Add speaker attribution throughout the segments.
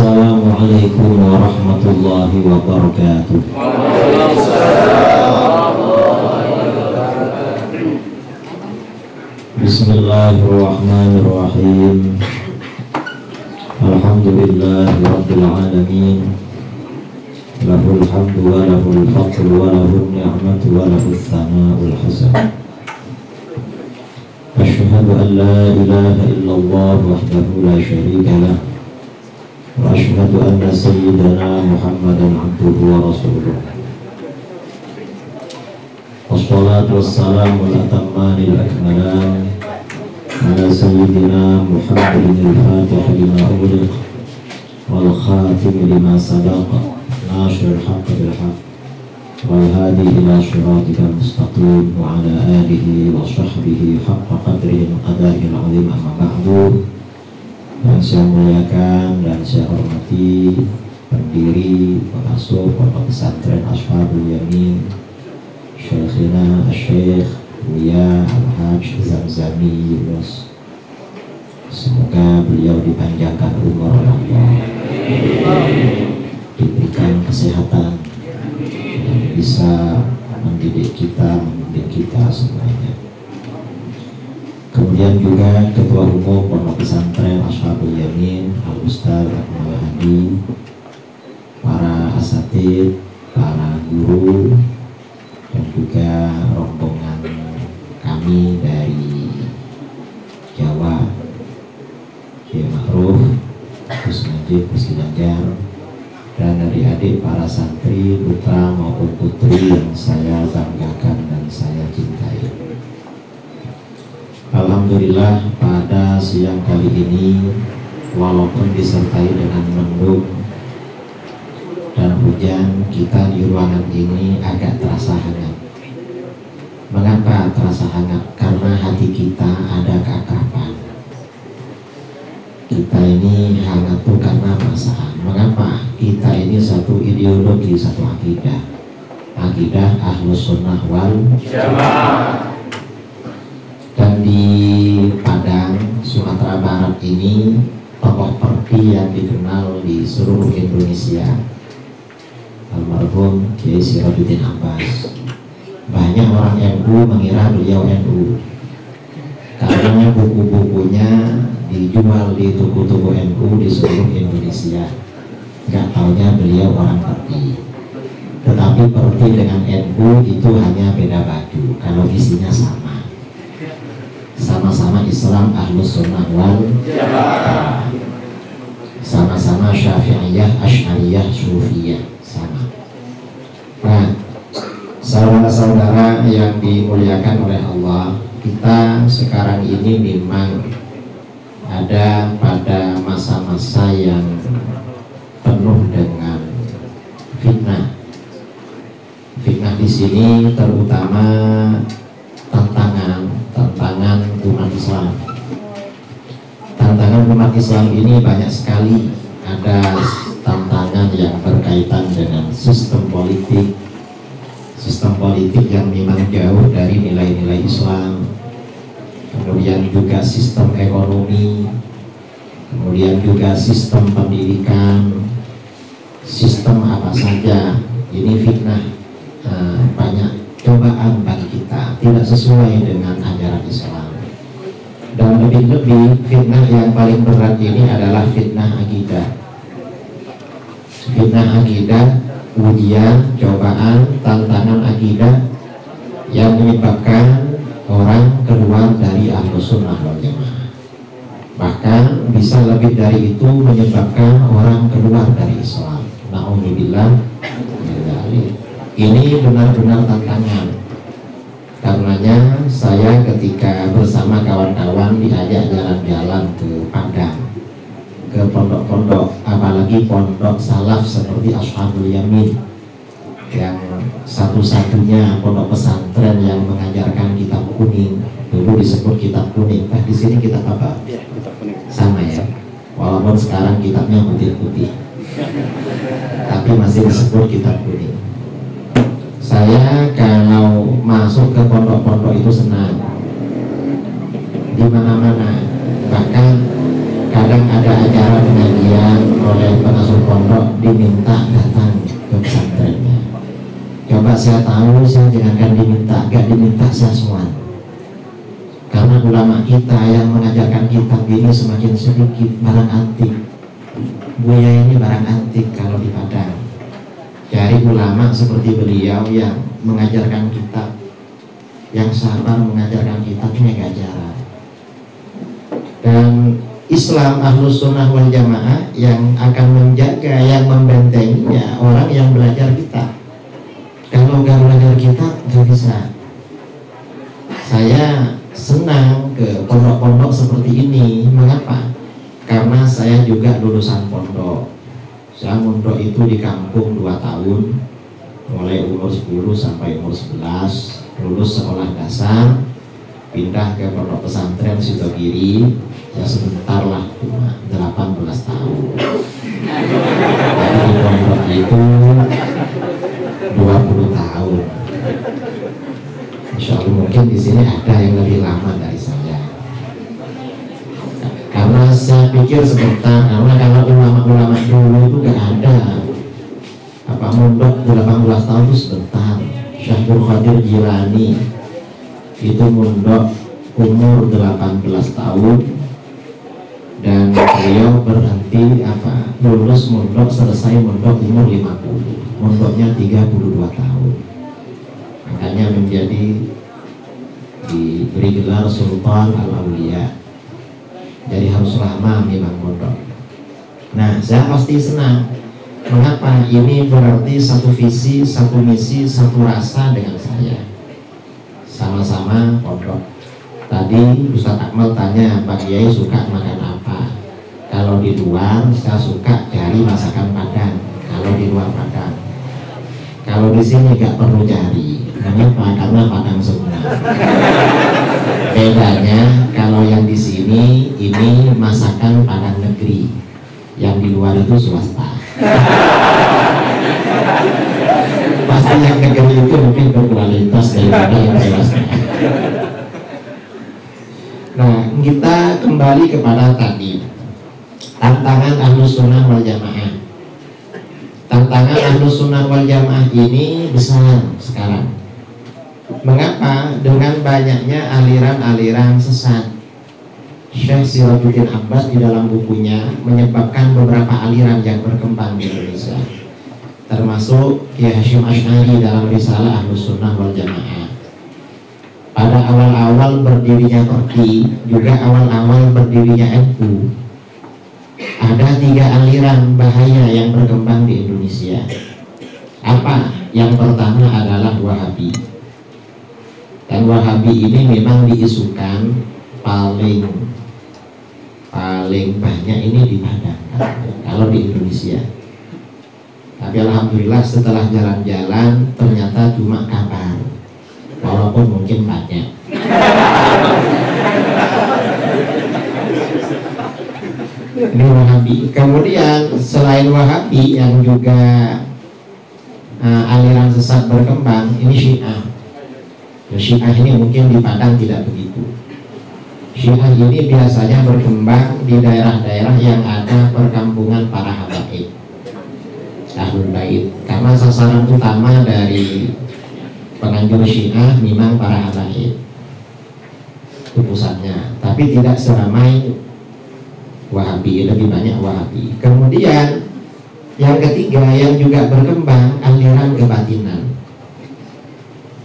Speaker 1: Assalamualaikum warahmatullahi wabarakatuh. Bismillahirrahmanirrahim. Alhamdulillahi rabbil alamin. Lahul hamdu wa lahul fadlu wa lahul ni'matu wa lahul thana'ul hasan. Asyhadu an la ilaha illallah wahdahu la syarika lah. Wa asyhadu anna sayyidana Muhammadan abduhu wa rasuluh. Wassalatu wassalamu al-atammanil akmalan ala sayyidina Muhammadin al-fatih lima ughliq wal khatim lima sabaqa nashrul haqq bil haqq wal hadi ila siratikal mustaqim wa ala alihi wa sahbihi haqqa qadrihi wa qadarihil azim. Amma ba'du. Yang saya muliakan dan saya hormati pendiri pengasuh Pondok Pesantren Ashabul Yamin, Syekhina Syekh Buya Al-Hajj Zamzami Yunus. Semoga beliau dipanjangkan umur oleh Allah, diberikan kesehatan dan bisa mendidik kita semuanya. Kemudian juga Ketua Umum Pondok Pesantren Ashabul Yamin Al-Ustaz Akmal Hadi, para asatidz, para guru, dan juga rombongan kami dari Jawa, Kiai Ma'ruf, Gus Najib, Gus Ginanjar, dan dari adik para santri, putra maupun putri yang saya banggakan dan saya cintai. Alhamdulillah, pada siang kali ini walaupun disertai dengan mendung dan hujan, kita di ruangan ini agak terasa hangat. Mengapa terasa hangat? Karena hati kita ada keakraban. Kita ini hangat tuh karena perasaan. Mengapa? Kita ini satu ideologi, satu akidah. Akidah Ahlus Sunnah wal Jamaah. Dan di Padang, Sumatera Barat ini tokoh perti yang dikenal di seluruh Indonesia, almarhum Kiai Sirajuddin Abbas. Banyak orang NU mengira beliau NU karena buku-bukunya dijual di toko-toko NU di seluruh Indonesia. Gak taunya beliau orang perti. Tetapi perti dengan NU itu hanya beda baju, kalau isinya sama. Sama-sama Islam Ahlus Sunnah wal Jamaah, sama-sama Syafi'iyah, Asy'ariyah, Sufiyah, sama. Nah, saudara-saudara yang dimuliakan oleh Allah, kita sekarang ini memang ada pada masa-masa yang penuh dengan fitnah. Fitnah di sini terutama tantangan umat Islam. Tantangan umat Islam ini banyak sekali. Ada tantangan yang berkaitan dengan sistem politik yang memang jauh dari nilai-nilai Islam. Kemudian juga sistem ekonomi, kemudian juga sistem pendidikan, sistem apa saja. Ini fitnah, banyak cobaan bagi kita, tidak sesuai dengan ajaran Islam. Dan lebih-lebih fitnah yang paling berat ini adalah fitnah akidah. Fitnah akidah, ujian, cobaan, tantangan akidah yang menyebabkan orang keluar dari Ahlus Sunnah wal Jamaah. Bahkan bisa lebih dari itu, menyebabkan orang keluar dari Islam. Na'udzubillah. Ini benar-benar tantangan. Karenanya saya ketika bersama kawan-kawan diajak jalan-jalan ke Padang, ke pondok-pondok, apalagi pondok salaf seperti Ashabul Yamin, yang satu-satunya pondok pesantren yang mengajarkan kitab kuning. Dulu disebut kitab kuning. Di sini kitab apa? Ya, kitab kuning. Sama ya. Walaupun sekarang kitabnya putih-putih, tapi masih disebut kitab kuning. Saya kalau masuk ke pondok-pondok itu senang, di mana-mana. Bahkan kadang ada acara pengajian oleh tahu saya jangankan diminta, gak diminta saya sowan. Karena ulama kita yang mengajarkan kitab ini semakin sedikit, barang antik. Buya ini barang antik kalau di Padang. Cari ulama seperti beliau yang mengajarkan kitab, yang sabar mengajarkan kitab, ini agak jarang. Dan Islam Ahlus Sunnah wal Jamaah yang akan menjaga, yang membentenginya orang yang belajar kitab. Kalau nggak belajar kitab nggak bisa. Saya senang ke pondok-pondok seperti ini. Mengapa? Karena saya juga lulusan pondok. Saya mondok itu di kampung 2 tahun, mulai umur 10 sampai umur 11, lulus sekolah dasar, pindah ke pondok pesantren Sitogiri, ya sebentar lah, cuma 18 tahun. Jadi di pondok itu 20 tahun. Insya Allah mungkin di sini ada yang lebih lama dari saya. Karena saya pikir sebentar, karena kalau ulama-ulama dulu itu gak ada apa mondok 18 tahun itu sebentar. Syekh Khadir Jilani itu mondok umur 18 tahun dan beliau berhenti lulus mondok, selesai mondok umur 50. Mondoknya 32 tahun. Makanya menjadi diberi gelar Sultan Al-Auliya. Jadi harus lama memang mondok. Nah, saya pasti senang. Mengapa? Ini berarti satu visi, satu misi, satu rasa dengan saya. Sama-sama pondok. Tadi Ustadz Akmal tanya, Pak Kiai suka makan apa? Kalau di luar, saya suka cari masakan Padang. Kalau di luar Padang. Kalau di sini nggak perlu cari. Kenapa? Karena Padang semua. Bedanya kalau yang di sini ini masakan Padang negeri, yang di luar itu swasta. Pasti yang negeri itu mungkin berkualitas daripada yang swasta. Nah, kita kembali kepada tadi tantangan Ahlus Sunnah wal Jamaah. Tantangan Ahlus Sunnah wal Jamaah ini besar sekarang. Mengapa? Dengan banyaknya aliran-aliran sesat. Syekh Sirajuddin Abbas di dalam bukunya menyebabkan beberapa aliran yang berkembang di Indonesia, termasuk Kiai Hasyim Asy'ari dalam risalah Ahlus Sunnah wal Jamaah. Pada awal-awal berdirinya Turki, juga awal-awal berdirinya NU, ada 3 aliran bahaya yang berkembang di Indonesia. Apa? Yang pertama adalah Wahabi. Dan Wahabi ini memang diisukan paling banyak ini di Padang kalau di Indonesia. Tapi alhamdulillah setelah jalan-jalan ternyata cuma kabar, walaupun mungkin banyak. Ini Wahabi. Kemudian selain Wahabi yang juga aliran sesat berkembang, ini Syiah. Syiah ini mungkin di Padang tidak begitu. Syiah ini biasanya berkembang di daerah-daerah yang ada perkampungan para habaib, Ahlul Bait. Karena sasaran utama dari penganjur Syiah memang para habaib, itu pusatnya. Tapi tidak seramai Wahabi, lebih banyak Wahabi. Kemudian yang ketiga yang juga berkembang, aliran kebatinan,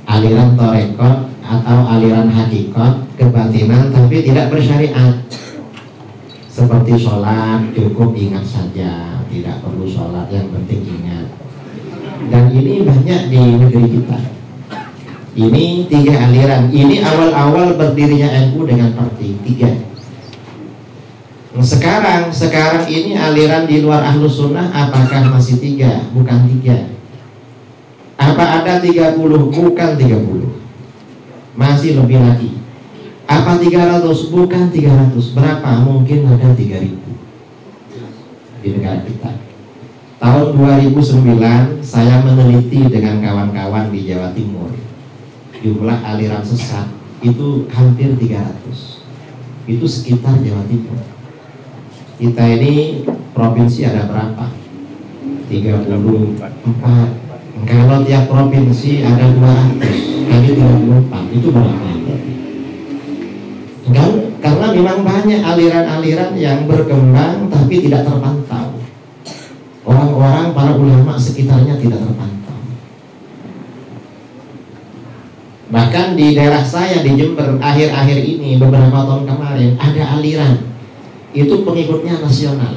Speaker 1: aliran torekot atau aliran hakikat kebatinan, tapi tidak bersyariat. Seperti sholat cukup ingat saja, tidak perlu sholat, yang penting ingat. Dan ini banyak di negeri kita. Ini 3 aliran. Ini awal-awal berdirinya NU dengan partai 3. Sekarang ini aliran di luar Ahlus Sunnah apakah masih 3? Bukan 3. Apa ada 30? Bukan 30. Masih lebih lagi. Apa 300? Bukan 300. Berapa? Mungkin ada 3000 di negara kita. Tahun 2009 saya meneliti dengan kawan-kawan di Jawa Timur. Jumlah aliran sesat itu hampir 300. Itu sekitar Jawa Timur. Kita ini provinsi ada berapa? 34, Kalau tiap provinsi ada 200 kali 34 itu berapa? Kan? Karena memang banyak aliran-aliran yang berkembang tapi tidak terpantau. Orang-orang, para ulama sekitarnya tidak terpantau. Bahkan di daerah saya di Jember akhir-akhir ini, beberapa tahun kemarin, ada aliran itu pengikutnya nasional.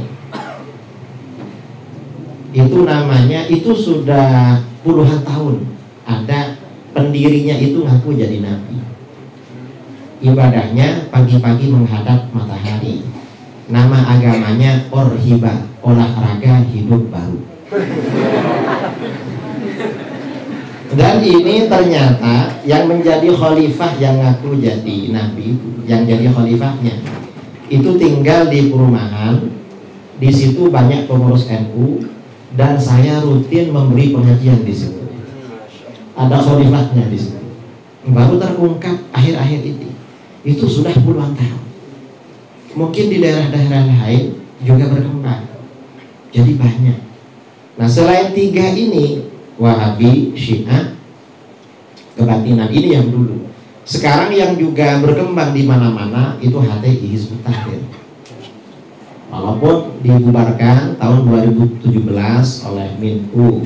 Speaker 1: Itu namanya, itu sudah puluhan tahun. Ada pendirinya itu ngaku jadi nabi. Ibadahnya pagi-pagi menghadap matahari. Nama agamanya Orhiba, olahraga hidup baru. Dan ini ternyata yang menjadi khalifah yang ngaku jadi nabi, yang jadi khalifahnya itu tinggal di perumahan. Di situ banyak pengurus NU. Dan saya rutin memberi pengajian di situ. Ada khalifahnya di situ. Baru terungkap akhir-akhir ini. Itu sudah puluhan tahun. Mungkin di daerah-daerah lain juga berkembang. Jadi banyak. Nah, selain tiga ini, Wahabi, Syiah, kebatinan, ini yang dulu. Sekarang yang juga berkembang di mana-mana itu HTI, Hizbut Tahrir. Walaupun dibubarkan tahun 2017 oleh Menko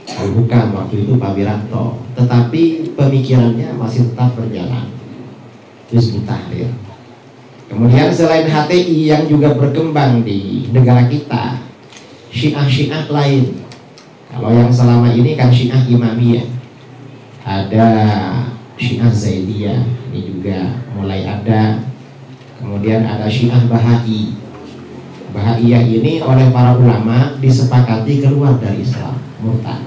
Speaker 1: Polhukam waktu itu Pak Wiranto, tetapi pemikirannya masih tetap berjalan, Hizbut Tahrir. Kemudian selain HTI yang juga berkembang di negara kita, Syiah-Syiah lain. Kalau yang selama ini kan Syiah Imamiyah, ada Syiah Zaidiyah, ini juga mulai ada. Kemudian ada Syiah Bahai. Bahaiyah ini oleh para ulama disepakati keluar dari Islam, murtad.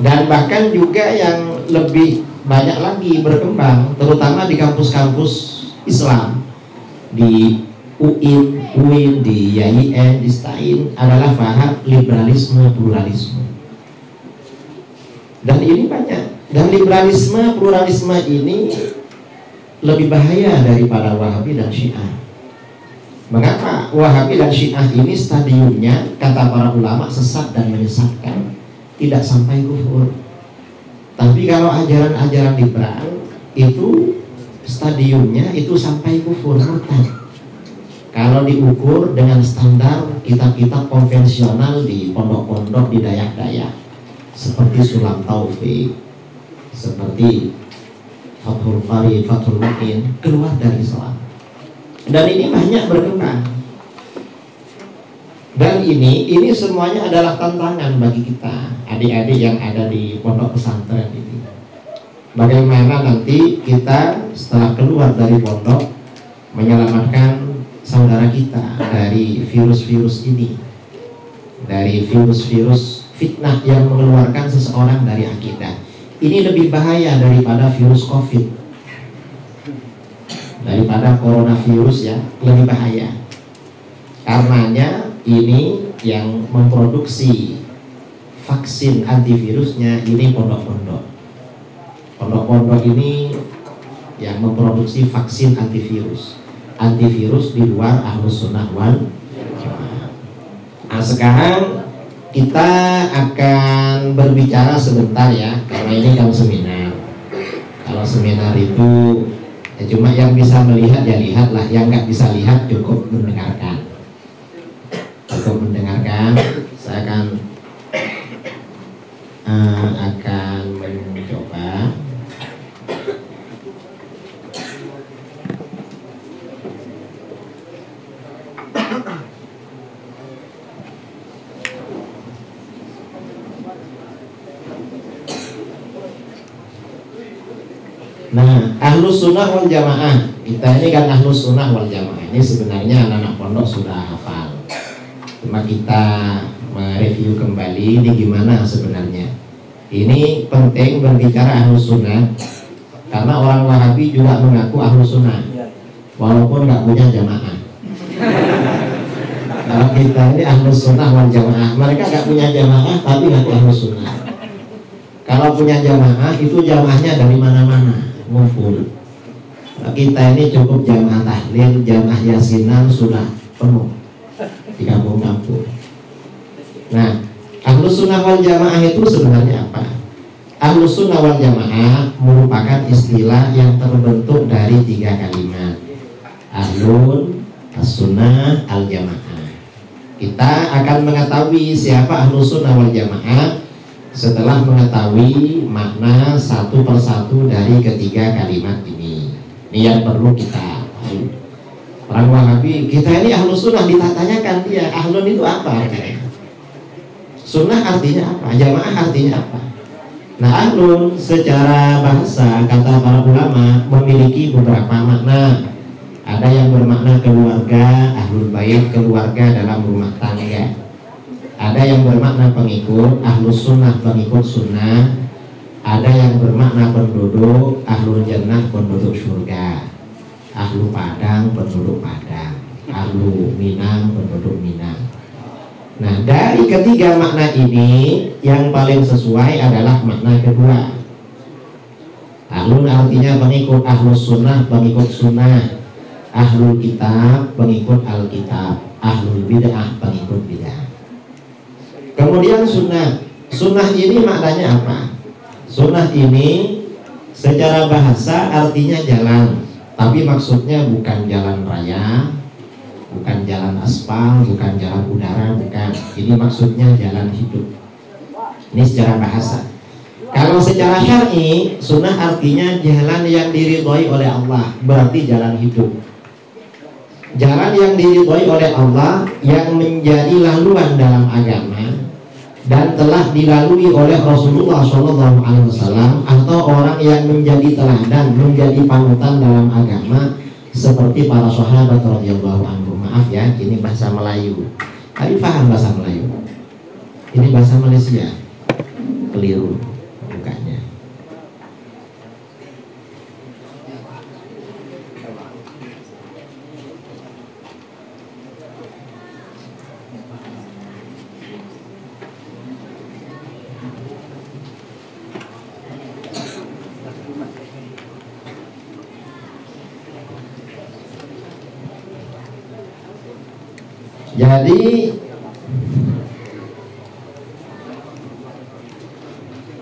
Speaker 1: Dan bahkan juga yang lebih banyak lagi berkembang, terutama di kampus-kampus Islam, di UIN, di YIN, di STAIN, adalah paham liberalisme pluralisme. Dan ini banyak. Dan liberalisme pluralisme ini lebih bahaya daripada Wahabi dan Syiah. Mengapa Wahabi dan Syiah ini stadiumnya, kata para ulama, sesat dan menyesatkan, tidak sampai kufur. Tapi kalau ajaran-ajaran liberal itu stadiumnya itu sampai kufur, murtad. Kalau diukur dengan standar kitab-kitab konvensional di pondok-pondok di dayak-dayak, seperti Sulam Taufik, seperti Fathul Qari, Fathul Mu'in, keluar dari Islam. Dan ini banyak berkembang. Dan ini semuanya adalah tantangan bagi kita, adik-adik yang ada di pondok pesantren ini. Bagaimana nanti kita setelah keluar dari pondok menyelamatkan saudara kita dari virus-virus ini, dari virus-virus fitnah yang mengeluarkan seseorang dari akidah. Ini lebih bahaya daripada virus COVID, daripada coronavirus, ya, lebih bahaya. Karenanya ini yang memproduksi vaksin antivirusnya ini pondok-pondok. Pondok-pondok ini yang memproduksi vaksin antivirus di luar Ahlus Sunnah wal Jamaah. Nah, sekarang kita akan berbicara sebentar, ya, karena ini kan seminar. Kalau seminar itu ya cuma yang bisa melihat ya lihatlah, yang nggak bisa lihat cukup mendengarkan. Saya akan mencoba. Nah, Ahlus Sunnah wal Jamaah, kita ini kan Ahlus Sunnah wal Jamaah. Ini sebenarnya anak-anak pondok sudah hafal. Cuma kita mereview kembali ini gimana sebenarnya. Ini penting berbicara Ahlus Sunnah, karena orang Wahabi juga mengaku Ahlus Sunnah, walaupun nggak punya jamaah. Kalau kita ini Ahlus Sunnah wal Jamaah, mereka nggak punya jamaah tapi ngaku Ahlus Sunnah. Kalau punya jamaah itu jamaahnya dari mana-mana ngumpul. Kita ini cukup jamaah tahlil, jamaah yasinan sudah penuh di kampung-kampung. Nah, Ahlus Ahlus sunnah wal jamaah itu sebenarnya apa? Ahlus sunnah wal jamaah merupakan istilah yang terbentuk dari 3 kalimat. Ahlun, as-sunnah, al-jamaah. Kita akan mengetahui siapa ahlus sunnah wal jamaah setelah mengetahui makna satu persatu dari ketiga kalimat ini. Ini yang perlu kita tahu. Orang Wahabi, kita ini ahlus sunnah, ditanyakan dia, ahlun itu apa artinya? Sunnah artinya apa? Jamaah artinya apa? Nah, ahlun secara bahasa kata para ulama memiliki beberapa makna. Ada yang bermakna keluarga, ahlul bait, keluarga dalam rumah tangga. Ada yang bermakna pengikut, ahlus sunnah, pengikut sunnah. Ada yang bermakna penduduk, ahlul jannah, penduduk surga. Ahlu Padang, penduduk Padang. Ahlu Minang, penduduk Minang. Nah, dari ketiga makna ini yang paling sesuai adalah makna kedua. Ahlun artinya pengikut, ahlus sunnah, pengikut sunnah. Ahlul kitab, pengikut alkitab. Ahlul bid'ah, pengikut bid'ah. Kemudian sunnah. Sunnah ini maknanya apa? Sunnah ini secara bahasa artinya jalan, tapi maksudnya bukan jalan raya, bukan jalan aspal, bukan jalan udara, bukan. Ini maksudnya jalan hidup. Ini secara bahasa. Kalau secara syar'i, sunnah artinya jalan yang diridhoi oleh Allah, berarti jalan hidup. Jalan yang diridhoi oleh Allah yang menjadi laluan dalam agama dan telah dilalui oleh Rasulullah SAW atau orang yang menjadi teladan, menjadi panutan dalam agama seperti para sahabat radhiyallahu anhum. Maaf ya, ini bahasa Melayu. Tapi paham bahasa Melayu. Ini bahasa Malaysia. Keliru bukannya. Jadi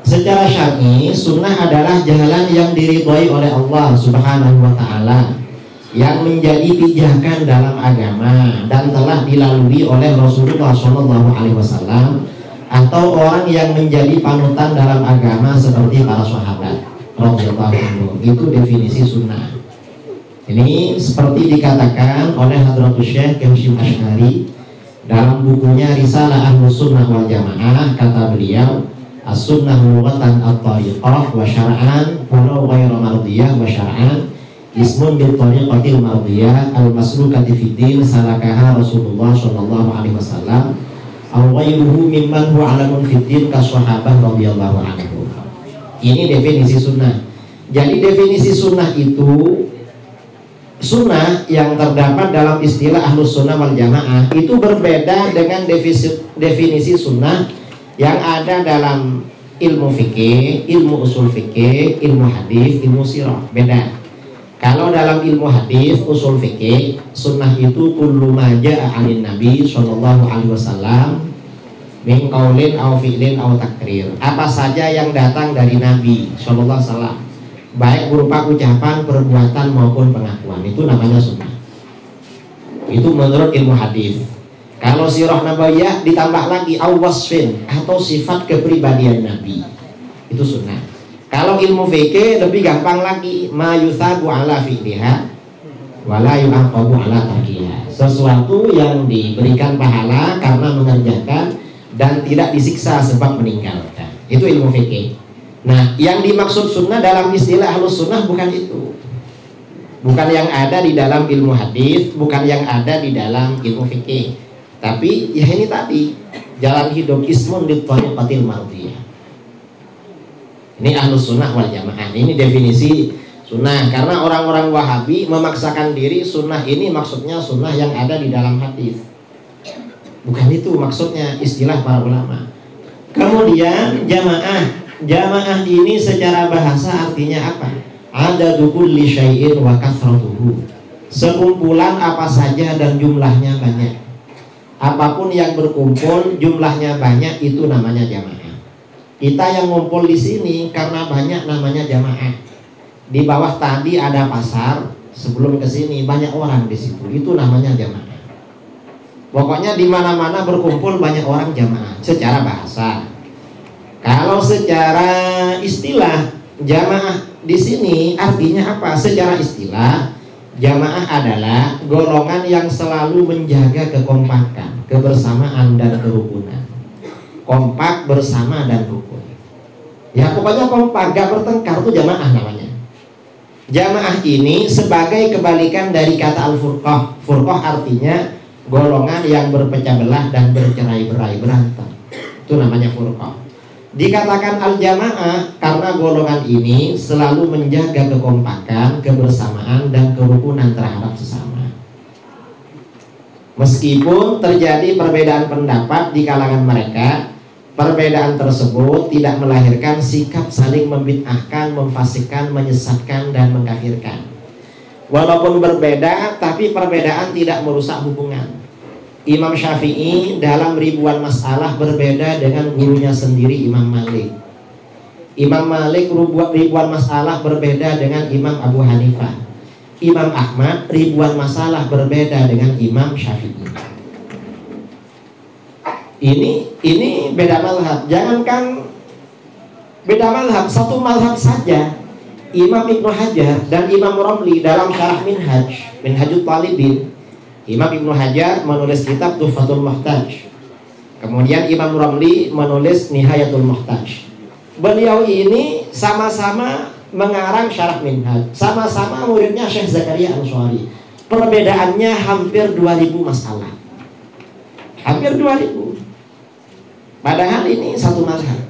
Speaker 1: secara syar'i sunnah adalah jalan yang diridhoi oleh Allah Subhanahu wa taala, yang menjadi pijakan dalam agama dan telah dilalui oleh Rasulullah SAW atau orang yang menjadi panutan dalam agama seperti para sahabat radhiyallahu anhum. Itu definisi sunnah. Ini seperti dikatakan oleh Hadratus Syekh Hasyim Asy'ari dalam bukunya Risalah Ahlus Sunnah wal Jamaah. Kata beliau, as-sunnah lughatan at-tariqah wa syar'an walau ghairu mardiyah wa syar'an ismun bil tariqatil mardiyah al-maslukati fid din salakaha Rasulullah sallallahu alaihi wasallam aw ghairuhu mimman huwa alamun fid din ka sahabah radhiyallahu anhu. Ini definisi sunnah. Jadi definisi sunnah itu, sunnah yang terdapat dalam istilah Ahlus Sunnah wal Jamaah itu berbeda dengan definisi sunnah yang ada dalam ilmu fikih, ilmu usul fikih, ilmu hadis, ilmu sirah. Beda. Kalau dalam ilmu hadis, usul fikih, sunnah itu kullu ma jaa 'anil Nabi sallallahu alaihi wasallam min qaulin aw fi'lin aw takrir. Apa saja yang datang dari Nabi sallallahu alaihi wasallam, baik berupa ucapan, perbuatan maupun pengakuan, itu namanya sunnah. Itu menurut ilmu hadis. Kalau sirah nabawiyah ditambah lagi awasfin atau sifat kepribadian Nabi, itu sunnah. Kalau ilmu fikih lebih gampang lagi, ma yusabu ala fi'liha wa la yu'aqabu ala tarkiha. Sesuatu yang diberikan pahala karena mengerjakan dan tidak disiksa sebab meninggalkan. Itu ilmu fikih. Nah, yang dimaksud sunnah dalam istilah Ahlus Sunnah bukan itu. Bukan yang ada di dalam ilmu hadis, bukan yang ada di dalam ilmu fikih. Tapi ya ini tadi, jalan hidup ismun lit tariqatil mardiyah. Ini Ahlus Sunnah wal Jamaah. Ini definisi sunnah. Karena orang-orang Wahabi memaksakan diri sunnah ini maksudnya sunnah yang ada di dalam hadis. Bukan itu maksudnya istilah para ulama. Kemudian jamaah. Jamaah ini secara bahasa artinya apa? Adadu kulli syai'in wa kathratuhu. Sekumpulan apa saja dan jumlahnya banyak. Apapun yang berkumpul jumlahnya banyak itu namanya jamaah. Kita yang ngumpul di sini karena banyak namanya jamaah. Di bawah tadi ada pasar, sebelum ke sini banyak orang di situ, itu namanya jamaah. Pokoknya di mana-mana berkumpul banyak orang jamaah secara bahasa. Kalau secara istilah jamaah di sini artinya apa? Secara istilah jamaah adalah golongan yang selalu menjaga kekompakan, kebersamaan dan kerukunan. Kompak, bersama dan rukun. Ya pokoknya kompak, gak bertengkar, itu jamaah namanya. Jamaah ini sebagai kebalikan dari kata al-furqah. Furqah artinya golongan yang berpecah belah dan bercerai-berai, berantem. Itu namanya furqah. Dikatakan al-jamaah karena golongan ini selalu menjaga kekompakan, kebersamaan dan kerukunan terhadap sesama. Meskipun terjadi perbedaan pendapat di kalangan mereka, perbedaan tersebut tidak melahirkan sikap saling membid'ahkan, memfasikkan, menyesatkan dan mengkafirkan. Walaupun berbeda, tapi perbedaan tidak merusak hubungan. Imam Syafi'i dalam ribuan masalah berbeda dengan gurunya sendiri Imam Malik. Imam Malik ribuan masalah berbeda dengan Imam Abu Hanifah. Imam Ahmad ribuan masalah berbeda dengan Imam Syafi'i. Ini beda mazhab. Jangankan beda mazhab, satu mazhab saja. Imam Ibnu Hajar dan Imam Romli dalam syarah Minhajut Talibin, Imam Ibnu Hajar menulis kitab Tuhfatul Muhtaj, kemudian Imam Romli menulis Nihayatul Muhtaj. Beliau ini sama-sama mengarang syarah Minhaj, sama-sama muridnya Syekh Zakaria Ansari. Perbedaannya hampir 2000 masalah, hampir 2000. Padahal ini satu mazhab.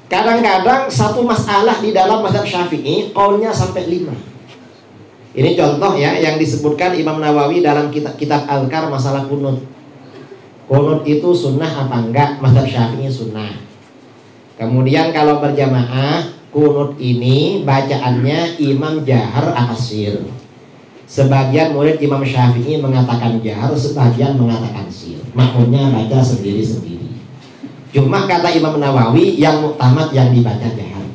Speaker 1: Kadang-kadang satu masalah di dalam mazhab Syafi'i qaulnya sampai 5. Ini contoh ya yang disebutkan Imam Nawawi dalam kitab Al-Kar masalah kunut. Kunut itu sunnah apa enggak? Mazhab Syafi'i sunnah. Kemudian kalau berjamaah, kunut ini bacaannya imam jahar atas sir. Sebagian murid Imam Syafi'i mengatakan jahar, sebagian mengatakan sir. Makmumnya baca sendiri-sendiri. Cuma kata Imam Nawawi yang muktamad yang dibaca jahar.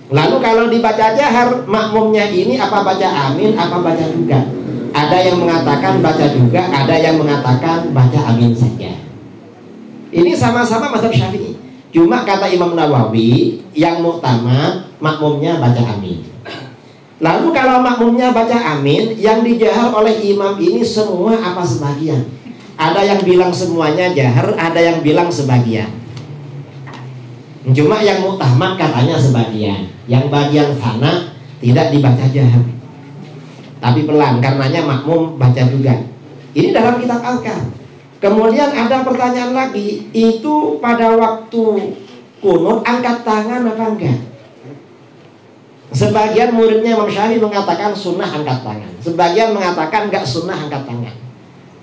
Speaker 1: Lalu kalau dibaca jahar, makmumnya ini apa baca amin, apa baca juga? Ada yang mengatakan baca juga, ada yang mengatakan baca amin saja. Ini sama-sama mazhab Syafi'i. Cuma kata Imam Nawawi yang muktamad makmumnya baca amin. Lalu kalau makmumnya baca amin, yang dijahar oleh imam ini semua apa sebagian? Ada yang bilang semuanya jahar, ada yang bilang sebagian. Cuma yang muktamad katanya sebagian. Yang bagian sana tidak dibaca jahar, tapi pelan, karenanya makmum baca juga. Ini dalam kitab Al-Kar. Kemudian ada pertanyaan lagi, itu pada waktu kunut angkat tangan apa enggak? Sebagian muridnya Imam Syafi'i mengatakan sunnah angkat tangan, sebagian mengatakan enggak sunnah angkat tangan.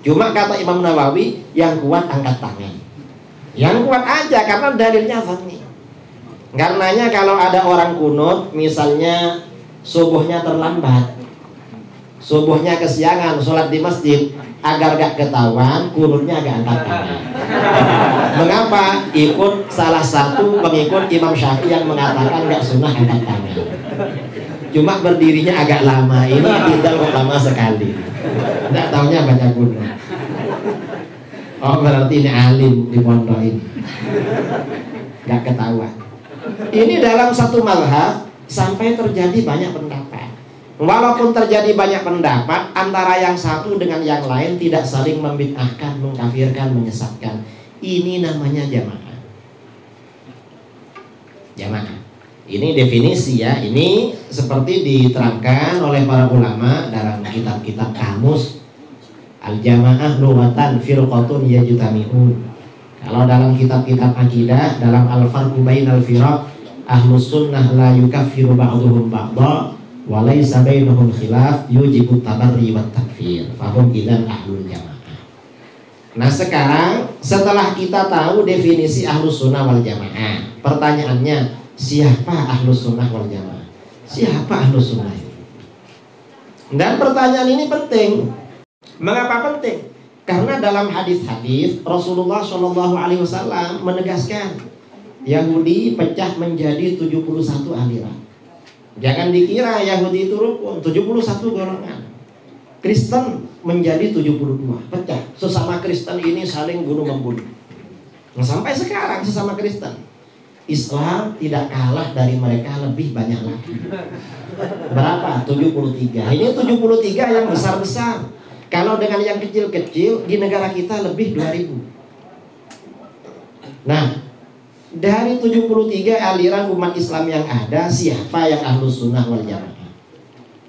Speaker 1: Cuma kata Imam Nawawi yang kuat angkat tangan. Yang kuat aja karena dalilnya zanni. Karenanya kalau ada orang kunut, misalnya subuhnya terlambat, subuhnya kesiangan, sholat di masjid, agar gak ketahuan, kunutnya agak angkat tangan. Mengapa? Ikut salah satu pengikut Imam Syafi'i yang mengatakan gak sunnah angkat tangan. Cuma berdirinya agak lama, ini tidak kok lama sekali. Tidak tahunya baca kunut. Oh berarti ini alim di pondok ini. Gak ketahuan. Ini dalam satu mazhab sampai terjadi banyak pendapat. Walaupun terjadi banyak pendapat, antara yang satu dengan yang lain tidak saling membid'ahkan, mengkafirkan, menyesatkan. Ini namanya jamaah. Jamaah. Ini definisi ya. Ini seperti diterangkan oleh para ulama dalam kitab-kitab kamus. Al-jamaah lughatan firqatun yajtami'un. Kalau dalam kitab-kitab akidah, dalam al-farqu bainal firaq, ahlus sunnah la yukaffiru ba'duhum ba'dha wa laysa bainahum khilaf yujibu tabarri wat takfir. Fahum idzan ahlul jamaah. Nah sekarang setelah kita tahu definisi ahlus sunnah wal jamaah, pertanyaannya, siapa ahlus sunnah wal jamaah? Siapa ahlus sunnah? Dan pertanyaan ini penting. Mengapa penting? Karena dalam hadis-hadis Rasulullah Shallallahu Alaihi Wasallam menegaskan Yahudi pecah menjadi 71 aliran. Jangan dikira Yahudi itu rukun, 71 golongan. Kristen menjadi 72, pecah. Sesama Kristen ini saling bunuh-membunuh. Nah, sampai sekarang sesama Kristen, Islam tidak kalah dari mereka, lebih banyak lagi. Berapa? 73. Ini 73 yang besar-besar. Kalau dengan yang kecil-kecil di negara kita lebih 2000. Nah, dari 73 aliran umat Islam yang ada, siapa yang Ahlus Sunnah wal Jamaah?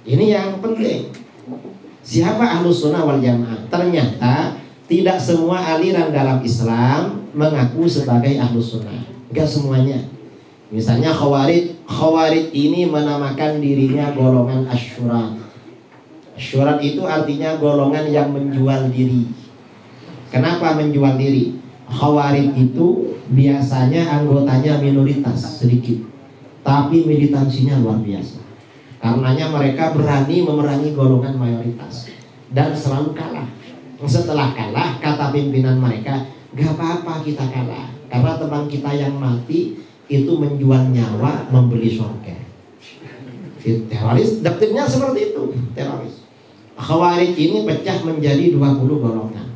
Speaker 1: Ini yang penting. Siapa Ahlus Sunnah wal Jamaah? Ternyata tidak semua aliran dalam Islam mengaku sebagai Ahlus Sunnah. Enggak semuanya. Misalnya Khawarij ini menamakan dirinya golongan Asyurat. Asyurat itu artinya golongan yang menjual diri. Kenapa menjual diri? Khawarij itu biasanya anggotanya minoritas sedikit, tapi militansinya luar biasa. Karenanya mereka berani memerangi golongan mayoritas dan selalu kalah. Setelah kalah, kata pimpinan mereka, gak apa-apa kita kalah, karena teman kita yang mati itu menjual nyawa membeli surga. Teroris doktrinnya seperti itu, teroris. Khawarij ini pecah menjadi 20 golongan.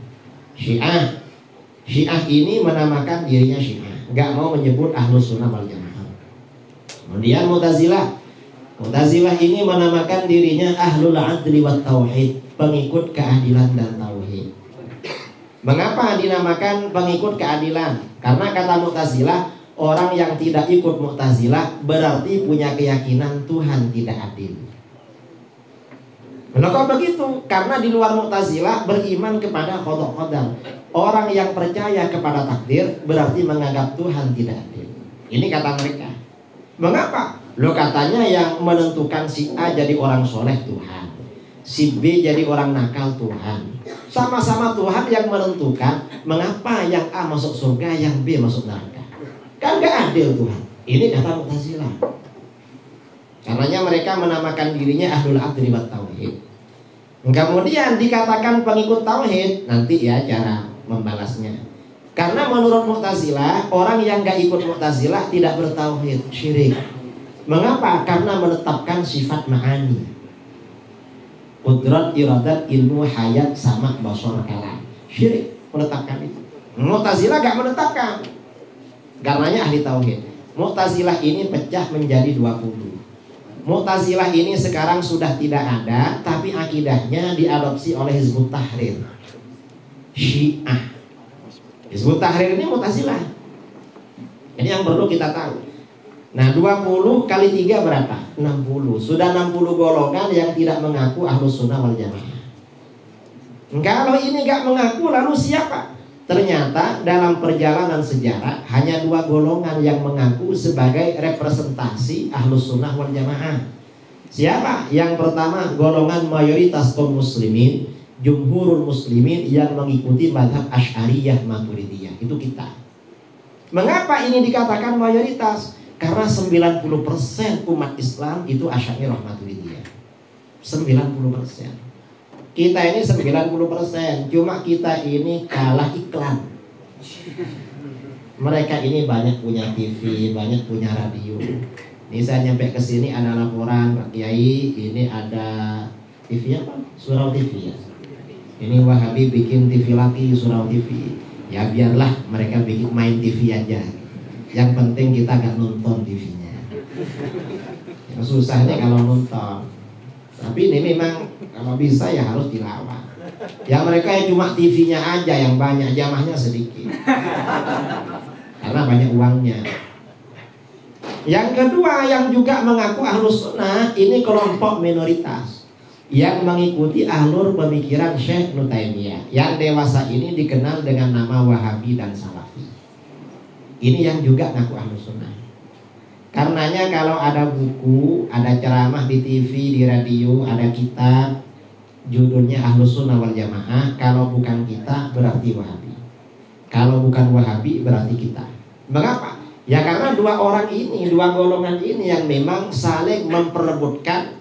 Speaker 1: Syiah ini menamakan dirinya Syiah, gak mau menyebut Ahlus Sunnah wal Jamaah. Kemudian Mu'tazilah ini menamakan dirinya Ahlul Adli wat Tauhid, pengikut keadilan dan tauhid. Mengapa dinamakan pengikut keadilan? Karena kata Mu'tazilah, orang yang tidak ikut Mu'tazilah berarti punya keyakinan Tuhan tidak adil. Kenapa begitu? Karena di luar Mu'tazilah beriman kepada qada qadar. Orang yang percaya kepada takdir berarti menganggap Tuhan tidak adil. Ini kata mereka. Mengapa? Lo katanya yang menentukan si A jadi orang soleh Tuhan, si B jadi orang nakal Tuhan. Sama-sama Tuhan yang menentukan mengapa yang A masuk surga, yang B masuk neraka. Kan gak adil Tuhan. Ini kata Mu'tazilah. Karenanya mereka menamakan dirinya Ahlul Adli wat Tauhid. Kemudian dikatakan pengikut tauhid, nanti ya cara membalasnya. Karena menurut Mu'tazilah, orang yang gak ikut Mu'tazilah tidak bertauhid, syirik. Mengapa? Karena menetapkan sifat ma'ani, qudrat, iradat, ilmu, hayat, sama, basar, kalam. Syirik menetapkan itu. Mu'tazilah gak menetapkan. Karenanya ahli tauhid. Mu'tazilah ini pecah menjadi 20. Mu'tazilah ini sekarang sudah tidak ada, tapi akidahnya diadopsi oleh Hizbut Tahrir, Syiah. Hizbut Tahrir ini Mu'tazilah. Ini yang perlu kita tahu. Nah, 20 kali 3 berapa? 60. Sudah 60 golongan yang tidak mengaku Ahlus Sunnah wal Jamaah. Kalau ini gak mengaku, lalu siapa? Ternyata dalam perjalanan sejarah hanya 2 golongan yang mengaku sebagai representasi Ahlus Sunnah wal Jamaah. Siapa? Yang pertama, golongan mayoritas kaum muslimin, jumhurul muslimin yang mengikuti mazhab Asy'ariyah Maturidiyah. Itu kita. Mengapa ini dikatakan mayoritas? Karena 90% umat Islam itu Asy'ariyah Maturidiyah. 90%. Kita ini 90%, cuma kita ini kalah iklan. Mereka ini banyak punya TV, banyak punya radio. Ini saya nyampe ke sini ada laporan, Pak Kiai, ini ada TV apa? Surau TV ya. Ini Wahabi bikin TV lagi, Surau TV. Ya biarlah mereka bikin main TV aja. Yang penting kita gak nonton TV-nya. Yang susahnya kalau nonton. Tapi ini memang kalau bisa ya harus dilawan. Yang mereka yang cuma TV-nya aja yang banyak, jamaahnya sedikit. Karena banyak uangnya. Yang kedua yang juga mengaku Ahlus Sunnah, ini kelompok minoritas yang mengikuti alur pemikiran Syekh Ibnu Taimiyah. Yang dewasa ini dikenal dengan nama Wahabi dan Salafi. Ini yang juga ngaku Ahlus Sunnah. Karenanya kalau ada buku, ada ceramah di TV, di radio, ada kitab judulnya Ahlus Sunnah wal Jamaah, kalau bukan kita berarti Wahabi. Kalau bukan Wahabi berarti kita. Mengapa? Ya karena 2 orang ini, 2 golongan ini yang memang saling memperebutkan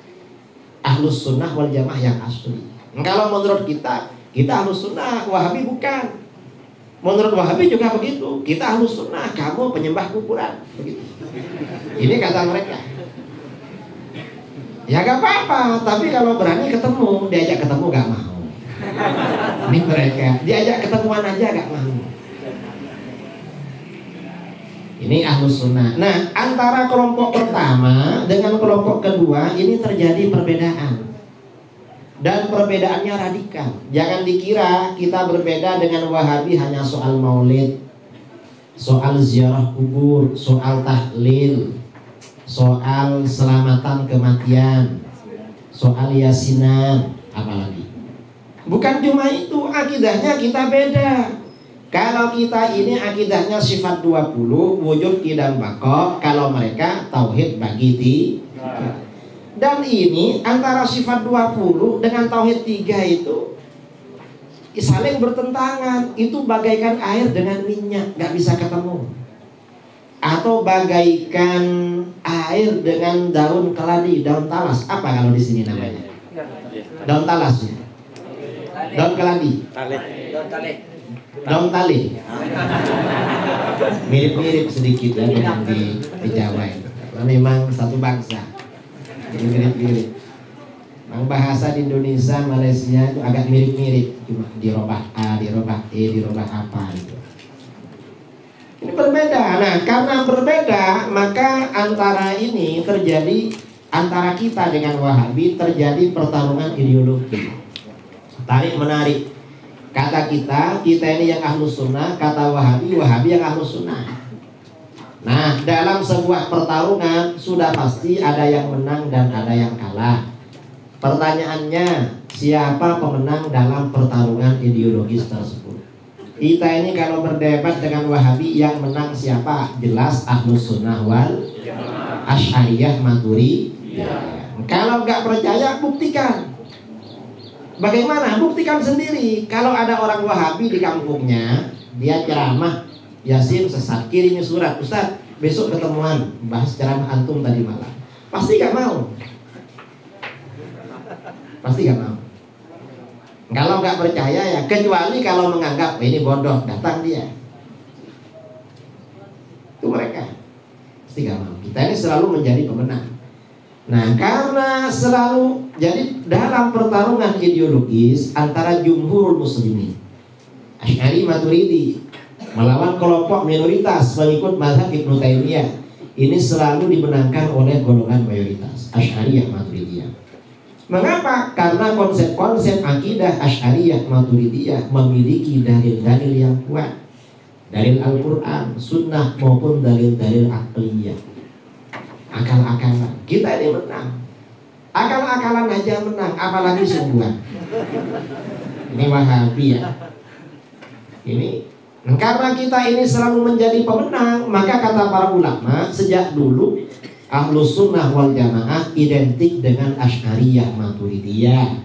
Speaker 1: Ahlus Sunnah wal Jamaah yang asli. Kalau menurut kita Kita Ahlus Sunnah, Wahabi bukan. Menurut Wahabi juga begitu. Kita Ahlus Sunnah, kamu penyembah kuburan. Begitu. Ini kata mereka. Ya gak apa-apa, tapi kalau berani ketemu, diajak ketemu gak mau. Ini mereka, diajak ketemuan aja gak mau. Ini Ahlus Sunnah. Nah, antara kelompok pertama dengan kelompok kedua ini terjadi perbedaan. Dan perbedaannya radikal. Jangan dikira kita berbeda dengan Wahabi hanya soal maulid, soal ziarah kubur, soal tahlil, soal selamatan kematian, soal yasinan, apalagi. Bukan cuma itu, akidahnya kita beda. Kalau kita ini akidahnya sifat 20, wujud qidam baqa, kalau mereka tauhid bagi tiga. Dan ini antara sifat 20 dengan tauhid 3 itu saling bertentangan. Itu bagaikan air dengan minyak, gak bisa ketemu. Atau bagaikan air dengan daun keladi, daun talas. Apa kalau di sini namanya? Daun talas. Daun keladi. Daun tali. Mirip-mirip sedikit ya dengan di Jawa itu. Memang satu bangsa. Jadi mirip-mirip. Memang bahasa di Indonesia, Malaysia itu agak mirip-mirip. Cuma dirobah A, dirobah E, dirobah apa gitu. Ini berbeda. Nah, karena berbeda, maka antara ini terjadi, antara kita dengan Wahabi terjadi pertarungan ideologi. Tarik menarik. Kata kita ini yang Ahlus Sunnah, kata Wahabi, Wahabi yang Ahlus Sunnah. Nah, dalam sebuah pertarungan sudah pasti ada yang menang dan ada yang kalah. Pertanyaannya, siapa pemenang dalam pertarungan ideologis tersebut? Kita ini kalau berdebat dengan Wahabi, yang menang siapa? Jelas Ahlus Sunnah wal Asy'ariyah Maturidiyah. Kalau nggak percaya, buktikan. Bagaimana? Buktikan sendiri. Kalau ada orang Wahabi di kampungnya, dia ceramah Yasin sesat, kirimi surat, Ustaz besok ketemuan bahas ceramah antum tadi malam. Pasti gak mau. Pasti gak mau. Kalau gak percaya ya, kecuali kalau menganggap ini bodoh, datang dia. Itu mereka. Pasti gak mau. Kita ini selalu menjadi pemenang. Nah, karena selalu jadi dalam pertarungan ideologis antara jumhurul muslimin, Asy'ari Maturidi, melawan kelompok minoritas pengikut mazhab Ibnu Taimiyah, ini selalu dimenangkan oleh golongan mayoritas Asy'ariyah Maturidiyah. Mengapa? Karena konsep-konsep akidah Asy'ariyah Maturidiyah memiliki dalil-dalil yang kuat, dalil Al-Quran, Sunnah maupun dalil-dalil akliyah. Akal-akalan, kita ini menang. Akal-akalan aja menang, apalagi sungguhan. Ini Wahabi ya. Ini karena kita ini selalu menjadi pemenang, maka kata para ulama sejak dulu Ahlus Sunnah wal Jamaah identik dengan Asy'ariyah Maturidiyah.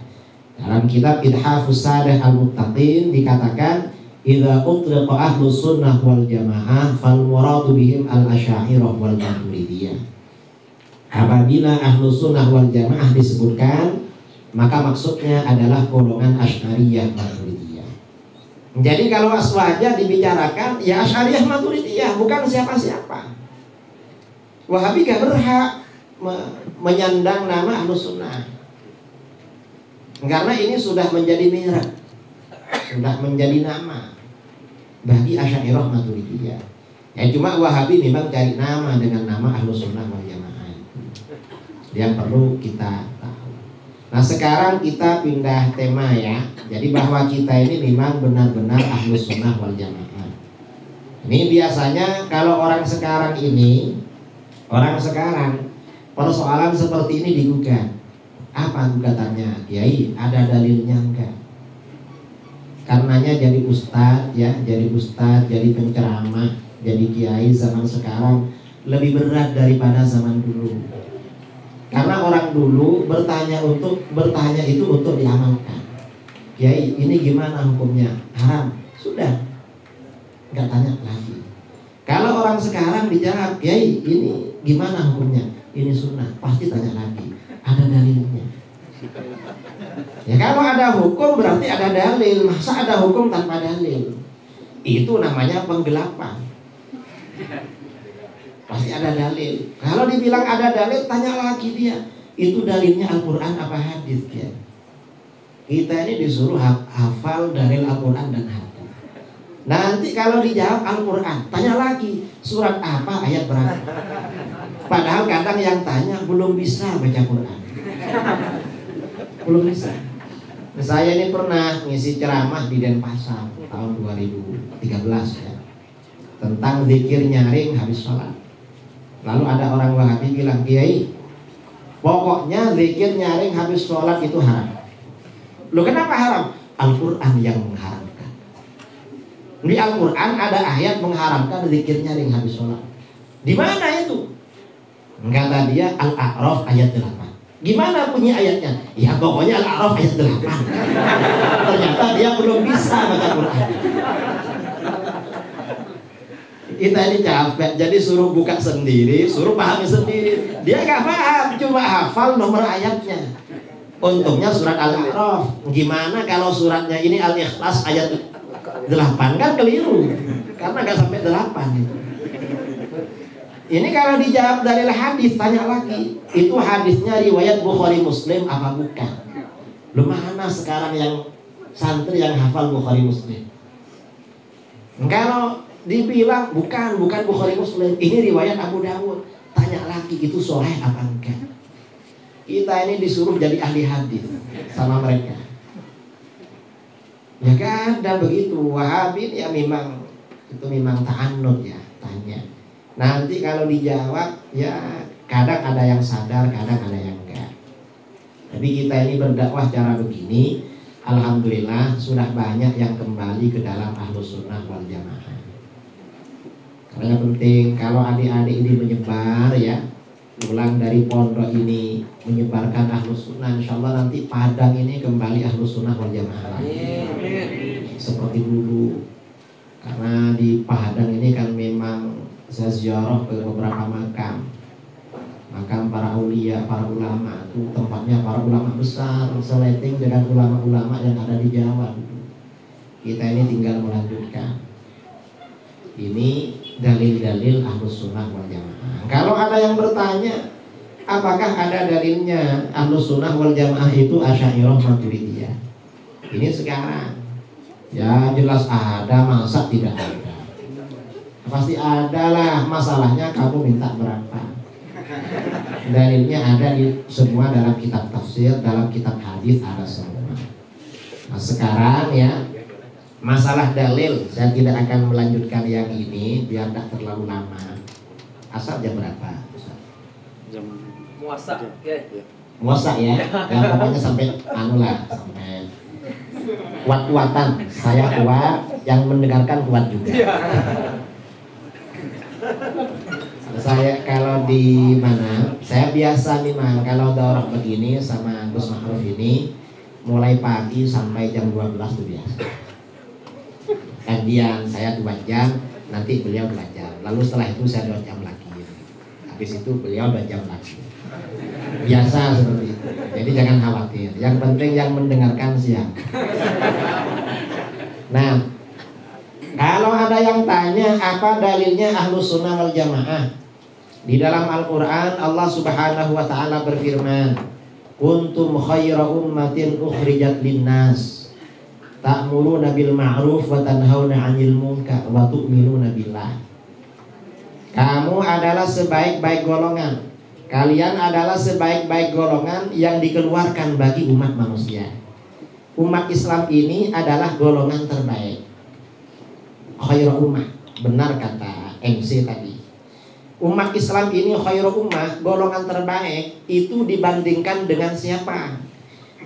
Speaker 1: Dalam kitab Ithafus Sadah Al-Muttaqin dikatakan, idza utliqa Ahlus Sunnah wal Jamaah fal muradu bihim al-Asy'ariyah wal Maturidiyah. Apabila Ahlus Sunnah wal Jamaah disebutkan, maka maksudnya adalah golongan Asy'ariyah Maturidiyah. Jadi kalau aswaja dibicarakan, ya Asy'ariyah Maturidiyah, bukan siapa-siapa. Wahabi gak berhak menyandang nama Ahlus Sunnah, karena ini sudah menjadi merek, sudah menjadi nama bagi Asy'ariyah Maturidiyah. Ya cuma Wahabi memang cari nama dengan nama Ahlus Sunnah wal Jamaah. Yang perlu kita tahu. Nah, sekarang kita pindah tema ya. Jadi bahwa kita ini memang benar-benar Ahlus Sunnah wal Jamaah. Ini biasanya kalau orang sekarang persoalan seperti ini digugat. Apa gugatannya? Kiai, ada dalilnya enggak? Karenanya jadi ustadz ya, jadi penceramah, jadi kiai zaman sekarang lebih berat daripada zaman dulu. Karena orang dulu bertanya itu untuk diamalkan. Kiai, ini gimana hukumnya? Haram. Sudah, nggak tanya lagi. Kalau orang sekarang dijawab, Kiai, ini gimana hukumnya? Ini sunnah. Pasti tanya lagi. Ada dalilnya. Ya kalau ada hukum berarti ada dalil. Masa ada hukum tanpa dalil? Itu namanya penggelapan. Pasti ada dalil. Kalau dibilang ada dalil, tanya lagi dia. Itu dalilnya Al-Quran apa hadis ya? Kita ini disuruh hafal dalil Al-Quran dan hadis. Nanti kalau dijawab Al-Quran, tanya lagi surat apa, ayat berapa. Padahal kadang yang tanya belum bisa baca Quran. Belum bisa. Saya ini pernah ngisi ceramah di Denpasar tahun 2013 ya, tentang zikir nyaring habis sholat. Lalu ada orang Wahabi bilang, Kiai, pokoknya zikir nyaring habis sholat itu haram. Loh kenapa haram? Al-Quran yang mengharamkan. Di Al-Quran ada ayat mengharamkan zikir nyaring habis sholat. Di mana itu? Kata dia Al-A'raf ayat 8. Gimana bunyi ayatnya? Ya pokoknya Al-A'raf ayat 8. Ternyata dia belum bisa baca Quran. Kita ini capek, jadi suruh buka sendiri, suruh pahami sendiri. Dia gak paham, cuma hafal nomor ayatnya. Untungnya surat Al-A'raf. Gimana kalau suratnya ini Al-Ikhlas ayat 8? Kan keliru, karena gak sampai 8 itu. Ini kalau dijawab dari hadis, tanya lagi, itu hadisnya riwayat Bukhari Muslim apa bukan? Lu mana sekarang yang santri yang hafal Bukhari Muslim? Kalau dibilang bukan Bukhari Muslim, ini riwayat Abu Dawud, tanya lagi itu sahih apa enggak? Kita ini disuruh jadi ahli hadis sama mereka. Ya kan, dan begitu. Wahabi ya memang itu memang ta'annud ya, tanya. Nanti kalau dijawab ya kadang ada yang sadar, kadang ada yang enggak. Tapi kita ini berdakwah cara begini, alhamdulillah sudah banyak yang kembali ke dalam Ahlus Sunnah wal Jamaah. Karena penting kalau adik-adik ini menyebar ya, pulang dari pondok ini menyebarkan Ahlus Sunnah, insyaallah nanti Padang ini kembali Ahlus Sunnah wal Jamaah lagi. Seperti dulu. Karena di Padang ini kan memang saya ziarah ke beberapa makam para aulia, para ulama. Itu tempatnya para ulama besar, seleting dengan ulama-ulama yang ada di Jawa. Kita ini tinggal melanjutkan. Ini dalil-dalil Ahlus Sunnah wal Jamaah. Kalau ada yang bertanya, apakah ada dalilnya Ahlus Sunnah wal Jamaah itu Asy'ariyah Maturidiyah? Ini sekarang. Ya jelas ada, masa tidak ada? Pasti ada lah, masalahnya kamu minta berapa. Dalilnya ada di semua dalam kitab tafsir, dalam kitab hadis ada semua. Nah sekarang ya, masalah dalil saya tidak akan melanjutkan yang ini biar tidak terlalu lama. Asal jam berapa?
Speaker 2: Jam muasa ya.
Speaker 1: Muasa ya, ya pokoknya sampai sampai kuat-kuatan. Saya kuat, yang mendengarkan kuat juga. Saya kalau di mana, saya biasa memang kalau daurah begini sama Gus Ma'ruf ini mulai pagi sampai jam 12 itu biasa. Gantian saya 2 jam, nanti beliau 2 jam. Lalu setelah itu saya 2 jam lagi. Habis itu beliau 2 jam lagi. Biasa seperti itu. Jadi jangan khawatir. Yang penting yang mendengarkan siang. Nah, kalau ada yang tanya apa dalilnya Ahlus Sunnah wal Jamaah, di dalam Al-Quran Allah Subhanahu wa ta'ala berfirman, kuntum khaira ummatin ukhrijat linnas ta'muruna bil ma'ruf wa tanhauna 'anil munkar wa tu'minuna billah. Kamu adalah sebaik-baik golongan. Kalian adalah sebaik-baik golongan yang dikeluarkan bagi umat manusia. Umat Islam ini adalah golongan terbaik. Khairu ummah, benar kata MC tadi. Umat Islam ini khairu ummah, golongan terbaik. Itu dibandingkan dengan siapa?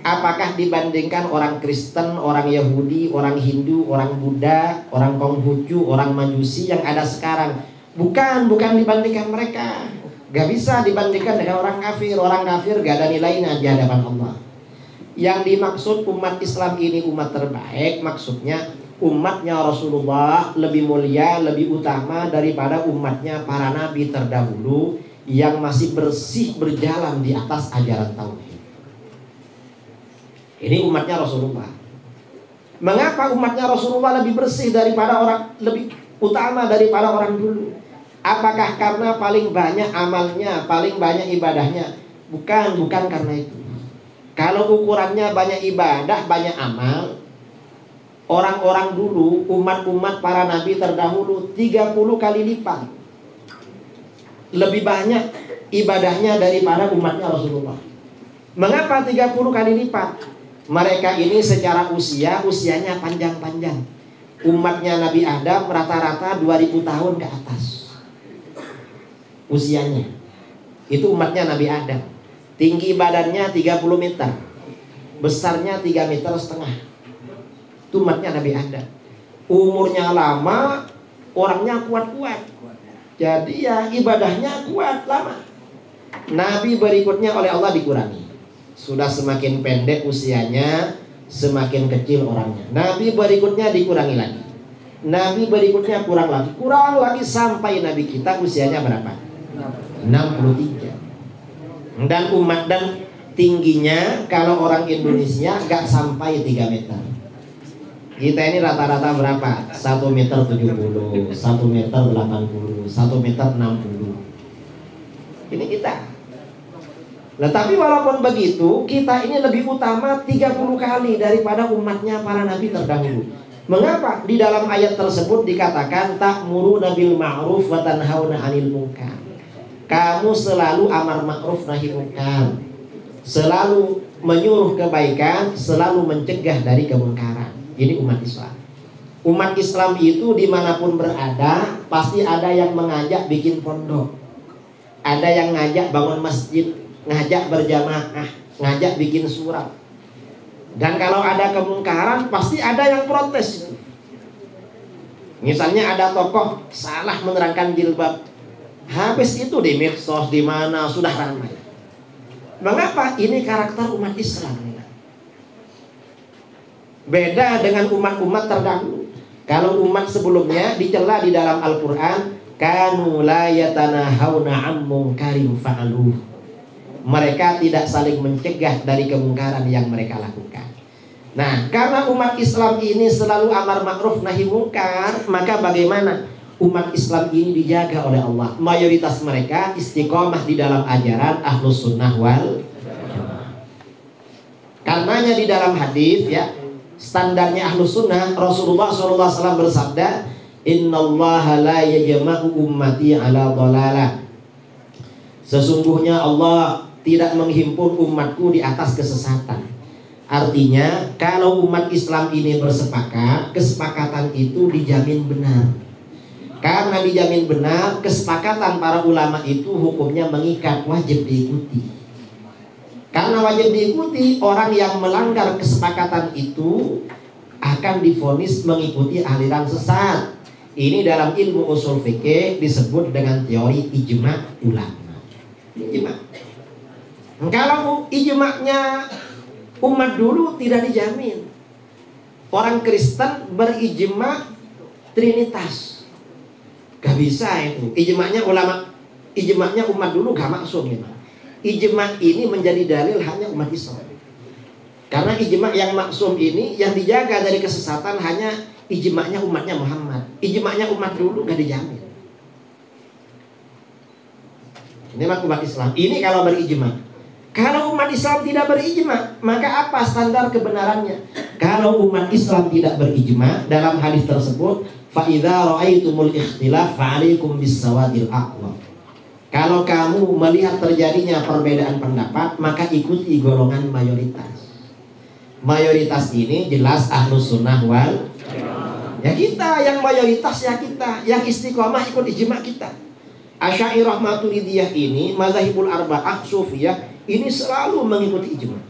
Speaker 1: Apakah dibandingkan orang Kristen, orang Yahudi, orang Hindu, orang Buddha, orang Konghucu, orang Majusi yang ada sekarang? Bukan dibandingkan mereka. Gak bisa dibandingkan dengan orang kafir. Orang kafir gak ada nilainya di hadapan Allah. Yang dimaksud umat Islam ini umat terbaik, maksudnya umatnya Rasulullah lebih mulia, lebih utama daripada umatnya para nabi terdahulu yang masih bersih berjalan di atas ajaran tauhid.
Speaker 3: Ini umatnya Rasulullah. Mengapa umatnya Rasulullah lebih bersih daripada lebih utama daripada orang dulu? Apakah karena paling banyak amalnya, paling banyak ibadahnya? Bukan karena itu. Kalau ukurannya banyak ibadah, banyak amal, orang-orang dulu, umat-umat para nabi terdahulu 30 kali lipat lebih banyak ibadahnya daripada umatnya Rasulullah. Mengapa 30 kali lipat? Mereka ini secara usianya panjang-panjang. Umatnya Nabi Adam rata-rata 2000 tahun ke atas usianya. Itu umatnya Nabi Adam. Tinggi badannya 30 meter, besarnya 3,5 meter. Itu umatnya Nabi Adam. Umurnya lama, orangnya kuat-kuat. Jadi ya ibadahnya kuat lama. Nabi berikutnya oleh Allah dikurangi. Sudah semakin pendek usianya, semakin kecil orangnya. Nabi berikutnya dikurangi lagi. Nabi berikutnya kurang lagi sampai Nabi kita usianya berapa? 63. Dan tingginya kalau orang Indonesia gak sampai 3 meter. Kita ini rata-rata berapa? 1,70 meter, 1,80 meter, 1,60 meter. Ini kita. Nah, tapi walaupun begitu, kita ini lebih utama 30 kali daripada umatnya para nabi terdahulu. Mengapa? Di dalam ayat tersebut dikatakan ta'muruna bil ma'ruf wa tanhauna 'anil munkar. Kamu selalu amar ma'ruf nahi munkar, selalu menyuruh kebaikan, selalu mencegah dari kemungkaran. Ini umat Islam. Umat Islam itu dimanapun berada, pasti ada yang mengajak bikin pondok, ada yang ngajak bangun masjid, ngajak berjamaah, ngajak bikin surau. Dan kalau ada kemungkaran, pasti ada yang protes. Misalnya ada tokoh salah menerangkan jilbab, habis itu di medsos di mana sudah ramai. Mengapa? Ini karakter umat Islam. Beda dengan umat-umat terdahulu. Kalau umat sebelumnya dicela di dalam Al-Quran, kanu la yatanahawna 'an munkarin fa'aluh. Mereka tidak saling mencegah dari kemungkaran yang mereka lakukan. Nah, karena umat Islam ini selalu amar ma'ruf nahi munkar, maka bagaimana umat Islam ini dijaga oleh Allah? Mayoritas mereka istiqomah di dalam ajaran Ahlus Sunnah wal Jamaah. Karenanya di dalam hadis ya, standarnya Ahlus Sunnah, Rasulullah SAW bersabda, innallaha la yajma'u ummati ala dhalalah. Sesungguhnya Allah tidak menghimpun umatku di atas kesesatan. Artinya kalau umat Islam ini bersepakat, kesepakatan itu dijamin benar. Karena dijamin benar, kesepakatan para ulama itu hukumnya mengikat, wajib diikuti. Karena wajib diikuti, orang yang melanggar kesepakatan itu akan divonis mengikuti aliran sesat. Ini dalam ilmu usul fikih disebut dengan teori ijma' ulama. Ijma'. Kalau ijma'nya umat dulu tidak dijamin. Orang Kristen berijma' Trinitas, gak bisa itu. Ijma'nya ulama, ijma'nya umat dulu gak maksum gitu. Ijma' ini menjadi dalil hanya umat Islam. Karena ijma' yang maksum ini yang dijaga dari kesesatan hanya ijma'nya umatnya Muhammad. Ijma'nya umat dulu gak dijamin. Ini umat Islam. Ini kalau berijma'. Kalau umat Islam tidak berijma', maka apa standar kebenarannya? Kalau umat Islam tidak berijma', dalam hadis tersebut, fa idza ra'aitumul ikhtilaf fa'alaikum bis-sawadil aqwa. Kalau kamu melihat terjadinya perbedaan pendapat, maka ikuti golongan mayoritas. Mayoritas ini jelas Ahlus Sunnah wal ya kita, yang mayoritas ya kita, yang istiqomah ikut ijma' kita. Asy'ariyah Maturidiyah ini, mazhabul arba'ah Sufiyah ini selalu mengikuti ijma'.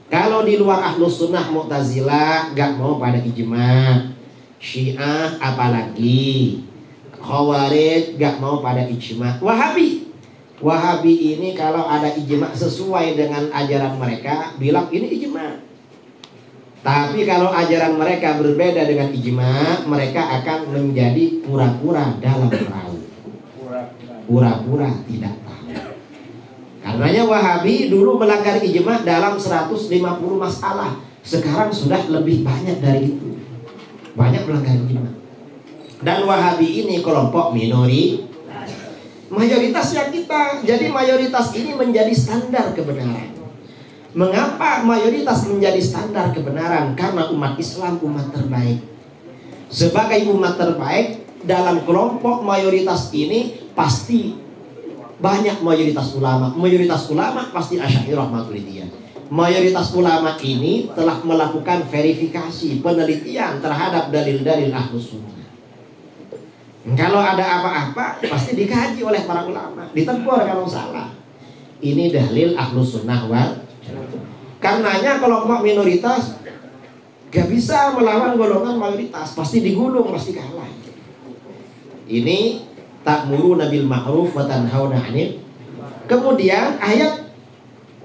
Speaker 3: Kalau di luar Ahlus Sunnah, Mu'tazilah gak mau pada ijma', Syiah apalagi, Khawarij gak mau pada ijma', Wahabi ini kalau ada ijma' sesuai dengan ajaran mereka bilang ini ijma'. Tapi kalau ajaran mereka berbeda dengan ijma', mereka akan menjadi pura-pura dalam perahu, pura-pura tidak tahu. Karenanya Wahabi dulu melanggar ijma dalam 150 masalah. Sekarang sudah lebih banyak dari itu. Banyak melanggar ijma. Dan Wahabi ini kelompok mayoritasnya kita. Jadi mayoritas ini menjadi standar kebenaran. Mengapa mayoritas menjadi standar kebenaran? Karena umat Islam umat terbaik. Sebagai umat terbaik dalam kelompok mayoritas ini pasti banyak mayoritas ulama. Mayoritas ulama pasti Asy'ariyah Maturidiyah. Mayoritas ulama ini telah melakukan verifikasi, penelitian terhadap dalil-dalil Ahlus Sunnah. Kalau ada apa-apa pasti dikaji oleh para ulama, ditegur kalau salah. Ini dalil Ahlus Sunnah wal Jamaah. Karenanya kelompok minoritas gak bisa melawan golongan mayoritas, pasti digulung, pasti kalah. Ini ta'muruna bil ma'ruf wa tanhauna 'anil. Kemudian ayat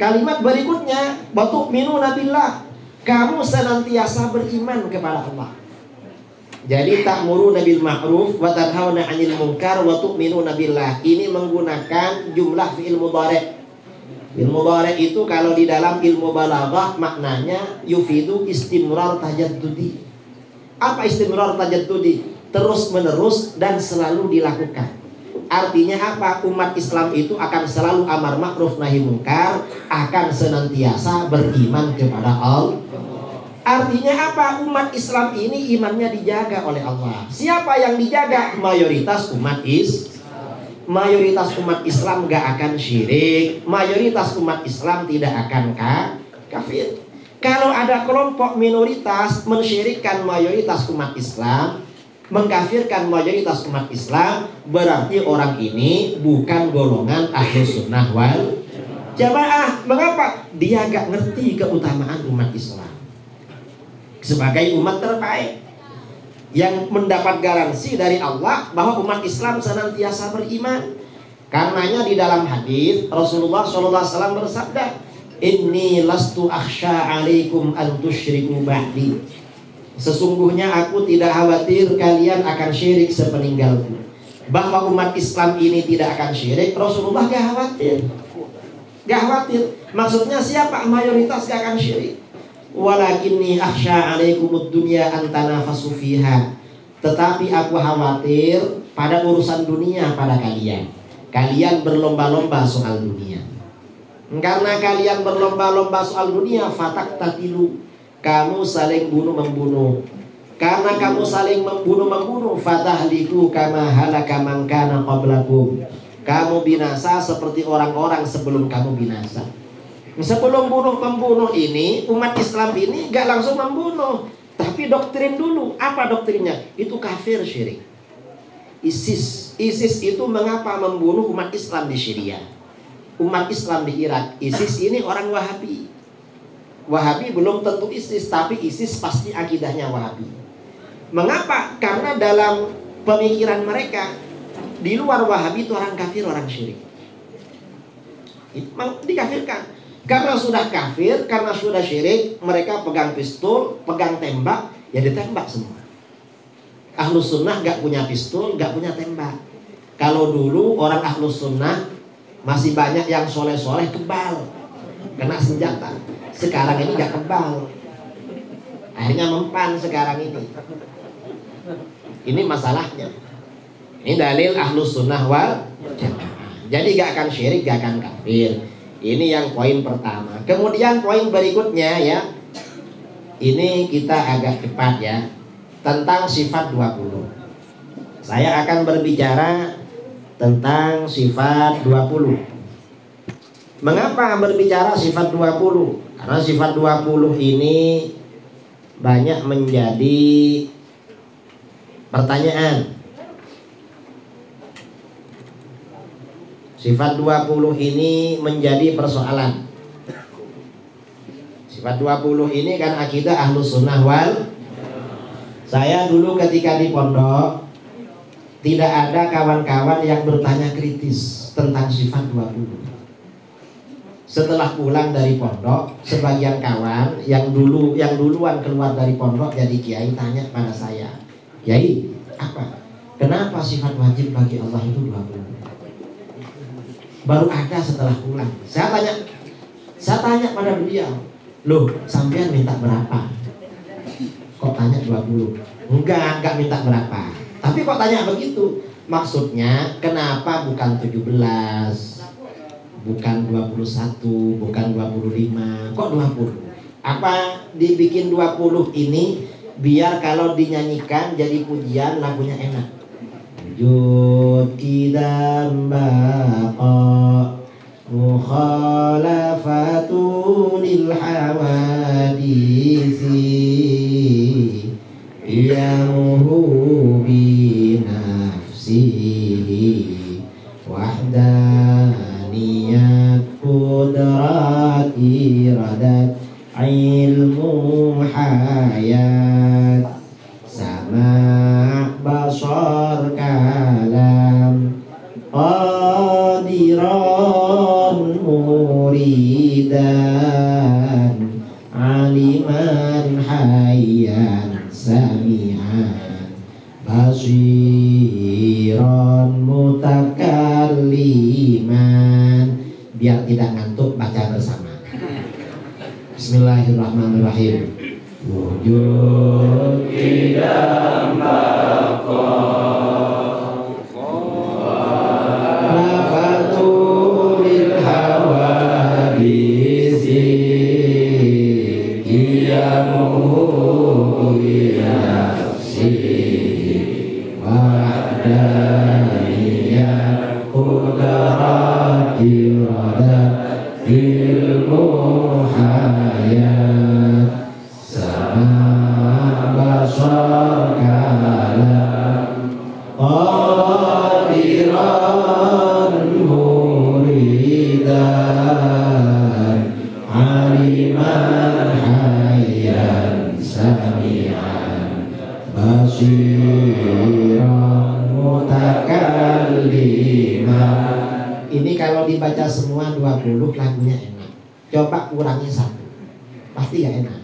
Speaker 3: kalimat berikutnya, wa tu'minuna billah. Kamu senantiasa beriman kepada Allah. Jadi ta'muruna bil ma'ruf wa tanhauna 'anil munkar wa tu'minuna billah. Ini menggunakan jumlah fi'il mudhari'. Fi'il mudhari' itu kalau di dalam ilmu balaghah maknanya yufidu istimrar tajaddudi. Apa istimrar tajaddudi? Terus menerus dan selalu dilakukan. Artinya apa? Umat Islam itu akan selalu amar ma'ruf nahi munkar, akan senantiasa beriman kepada Allah. Artinya apa? Umat Islam ini imannya dijaga oleh Allah. Siapa yang dijaga? Mayoritas umat Mayoritas umat Islam gak akan syirik. Mayoritas umat Islam tidak akan kafir. Kalau ada kelompok minoritas mensyirikkan mayoritas umat Islam, mengkafirkan mayoritas umat Islam, berarti orang ini bukan golongan Ahlus Sunnah wal Jamaah. Mengapa? Dia gak ngerti keutamaan umat Islam sebagai umat terbaik yang mendapat garansi dari Allah bahwa umat Islam senantiasa beriman. Karenanya di dalam hadis Rasulullah SAW bersabda, inni lastu akhsha alaikum an tusyriku ba'di. Sesungguhnya aku tidak khawatir kalian akan syirik sepeninggalku. Bahwa umat Islam ini tidak akan syirik, Rasulullah gak khawatir. Gak khawatir. Maksudnya siapa? Mayoritas gak akan syirik. Walakinni akhsha alaikumud dunya antanafasu fiha. Tetapi aku khawatir pada urusan dunia pada kalian. Kalian berlomba-lomba soal dunia. Karena kalian berlomba-lomba soal dunia, fatak tatilu, kamu saling bunuh-membunuh. Karena kamu saling membunuh-membunuh, fatahliku kama halaka man kana qablakum. Kamu binasa seperti orang-orang sebelum kamu binasa. Sebelum bunuh-membunuh ini, umat Islam ini gak langsung membunuh, tapi doktrin dulu. Apa doktrinnya? Itu kafir syirik. ISIS itu mengapa membunuh umat Islam di Syria, umat Islam di Irak? ISIS ini orang Wahabi. Wahabi belum tentu ISIS, tapi ISIS pasti akidahnya Wahabi. Mengapa? Karena dalam pemikiran mereka di luar Wahabi itu orang kafir, orang syirik. Dikafirkan. Karena sudah kafir, karena sudah syirik, mereka pegang pistol, pegang tembak, ya ditembak semua. Ahlus Sunnah gak punya pistol, gak punya tembak. Kalau dulu orang Ahlus Sunnah masih banyak yang soleh-soleh kebal, kena senjata. Sekarang ini gak kebal, akhirnya mempan sekarang ini. Ini masalahnya. Ini dalil Ahlus Sunnah wal Jamaah. Jadi gak akan syirik, gak akan kafir. Ini yang poin pertama. Kemudian poin berikutnya ya, ini kita agak cepat ya, tentang sifat 20. Saya akan berbicara tentang sifat 20. Mengapa berbicara sifat 20? Karena sifat 20 ini banyak menjadi pertanyaan. Sifat 20 ini menjadi persoalan. Sifat 20 ini kan akidah Ahlus Sunnah wal. Saya dulu ketika di pondok tidak ada kawan-kawan yang bertanya kritis tentang sifat 20. Setelah pulang dari pondok, sebagian kawan yang duluan keluar dari pondok jadi kiai tanya pada saya, "Kiai, apa? Kenapa sifat wajib bagi Allah itu 20?" baru ada setelah pulang. Saya tanya pada beliau, loh sampean minta berapa? Kok tanya 20? Enggak minta berapa. Tapi kok tanya begitu? Maksudnya kenapa bukan 17, bukan 21, bukan 25, kok 20? Apa dibikin 20 ini biar kalau dinyanyikan jadi pujian, lagunya enak. Wujud kidam baqa mukhalafatu lil hawadisi yamuhu bi nafsihi wahdaniyat qudrat iradat ilmu hayat sama basar kalam qadiran muridan aliman hayyan sami'an basiran mutakalliman. Biar tidak ngantuk baca bersama. Bismillahirrahmanirrahim. Wujud tidak baqa lafatul hawadisi qiyamuhu binafsi wahdaniyat qudrat iradat ilmu hayat sama basar kalam qadiran muridan aliman hayyan sami'an basiran mutakalliman. Ini kalau dibaca semua 20 lagunya enak. Coba kurangi 1, pasti gak enak.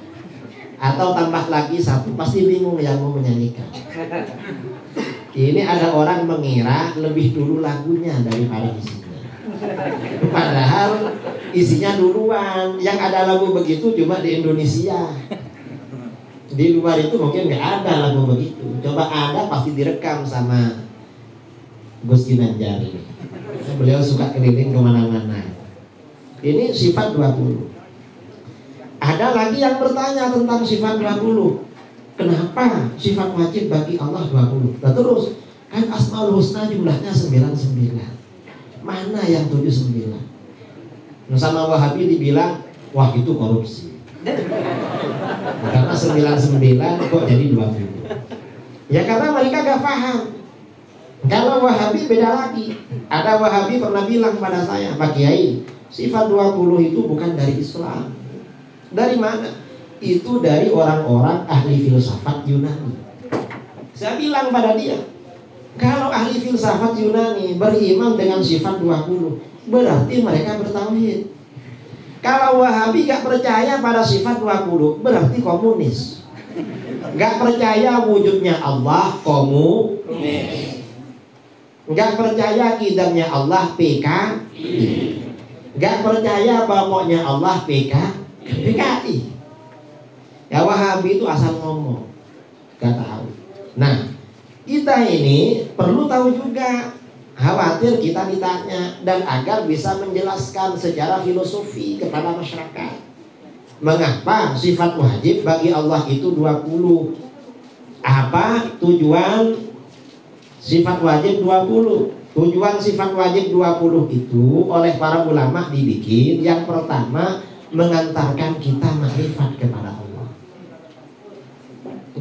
Speaker 3: Atau tambah lagi 1, pasti bingung yang mau menyanyikan. Ini ada orang mengira lebih dulu lagunya daripada isinya. Padahal isinya duluan. Yang ada lagu begitu cuma di Indonesia. Di luar itu mungkin gak ada lagu begitu. Coba ada pasti direkam sama Gus Ginanjar. Beliau suka keliling kemana-mana. Ini sifat 20. Ada lagi yang bertanya tentang sifat 20. Kenapa sifat wajib bagi Allah 20? Nah terus, kan Asmaul Husna jumlahnya 99. Mana yang 79? Nah, sama Wahabi dibilang, wah itu korupsi. Karena 99 kok jadi 20? Ya karena mereka gak paham. Kalau Wahabi beda lagi. Ada Wahabi pernah bilang pada saya, Pak Kiai, sifat 20 itu bukan dari Islam. Dari mana? Itu dari orang-orang ahli filsafat Yunani. Saya bilang pada dia, kalau ahli filsafat Yunani beriman dengan sifat 20, berarti mereka bertauhid. Kalau Wahabi gak percaya pada sifat 20, berarti komunis. Gak percaya wujudnya Allah, komunis. Gak percaya kidamnya Allah, PKI. Gak percaya pokoknya Allah, PKI. Ya Wahabi itu asal ngomong, gak tahu. Nah, kita ini perlu tahu juga. Khawatir kita ditanya, dan agar bisa menjelaskan secara filosofi kepada masyarakat. Mengapa sifat wajib bagi Allah itu 20? Apa tujuan sifat wajib 20? Tujuan sifat wajib 20 itu oleh para ulama dibikin, yang pertama mengantarkan kita makrifat kepada Allah.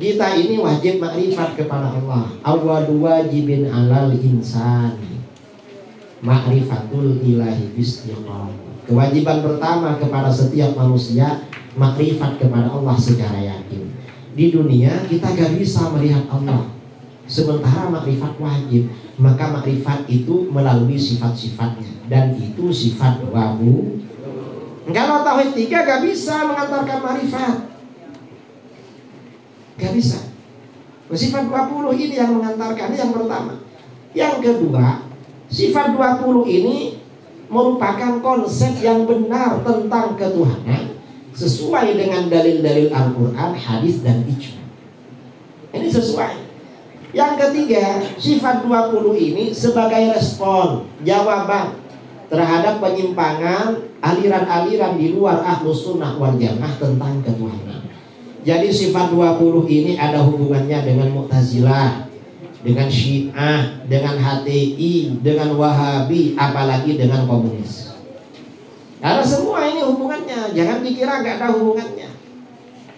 Speaker 3: Kita ini wajib makrifat kepada Allah. Awwalu wajibin alal insani ma'rifatul ilahi bistiqam. Kewajiban pertama kepada setiap manusia makrifat kepada Allah secara yakin. Di dunia kita gak bisa melihat Allah, sementara makrifat wajib. Maka makrifat itu melalui sifat-sifatnya, dan itu sifat 20. Kalau tauhid 3 gak bisa mengantarkan makrifat, gak bisa. Sifat 20 ini yang mengantarkan, yang pertama. Yang kedua, sifat 20 ini merupakan konsep yang benar tentang ketuhanan sesuai dengan dalil-dalil Al-Quran, hadis, dan ijma. Ini sesuai. Yang ketiga, sifat 20 ini sebagai respon, jawaban terhadap penyimpangan aliran-aliran di luar Ahlus Sunnah wal Jamaah tentang ketuhanan. Jadi sifat 20 ini ada hubungannya dengan Mu'tazilah, dengan Syiah, dengan HTI, dengan Wahabi, apalagi dengan komunis. Karena semua ini hubungannya, jangan dikira gak ada hubungannya.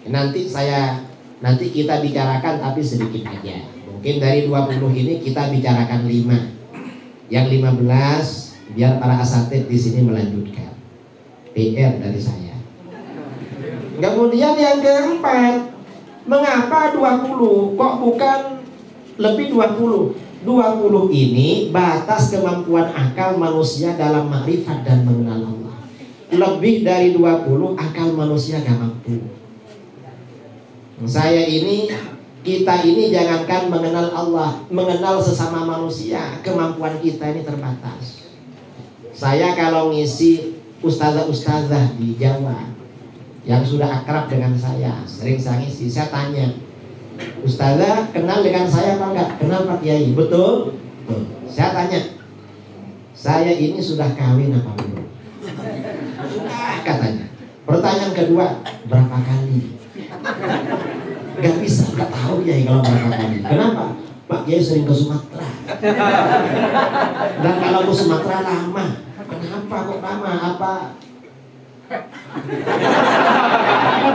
Speaker 3: Nanti kita bicarakan tapi sedikit aja. Mungkin dari 20 ini kita bicarakan 5. Yang 15 biar para asatid di sini melanjutkan. PR dari saya. Kemudian yang keempat, mengapa 20? Kok bukan lebih 20? 20 ini batas kemampuan akal manusia dalam makrifat dan mengenal Allah. Lebih dari 20 akal manusia gak mampu. Kita ini jangankan mengenal Allah, mengenal sesama manusia, kemampuan kita ini terbatas. Saya kalau ngisi ustazah-ustazah di Jawa yang sudah akrab dengan saya, sering saya ngisi, saya tanya, ustazah kenal dengan saya apa enggak? Kenal Pak Kiai, betul? Betul. Saya tanya, saya ini sudah kawin apa belum? Sudah, katanya. Pertanyaan kedua, berapa kali? Gak bisa, gak tahu ya kalau berapa kali. Kenapa? Pak Kiai sering ke Sumatera. Dan kalau ke Sumatera lama. Kenapa kok lama? Apa?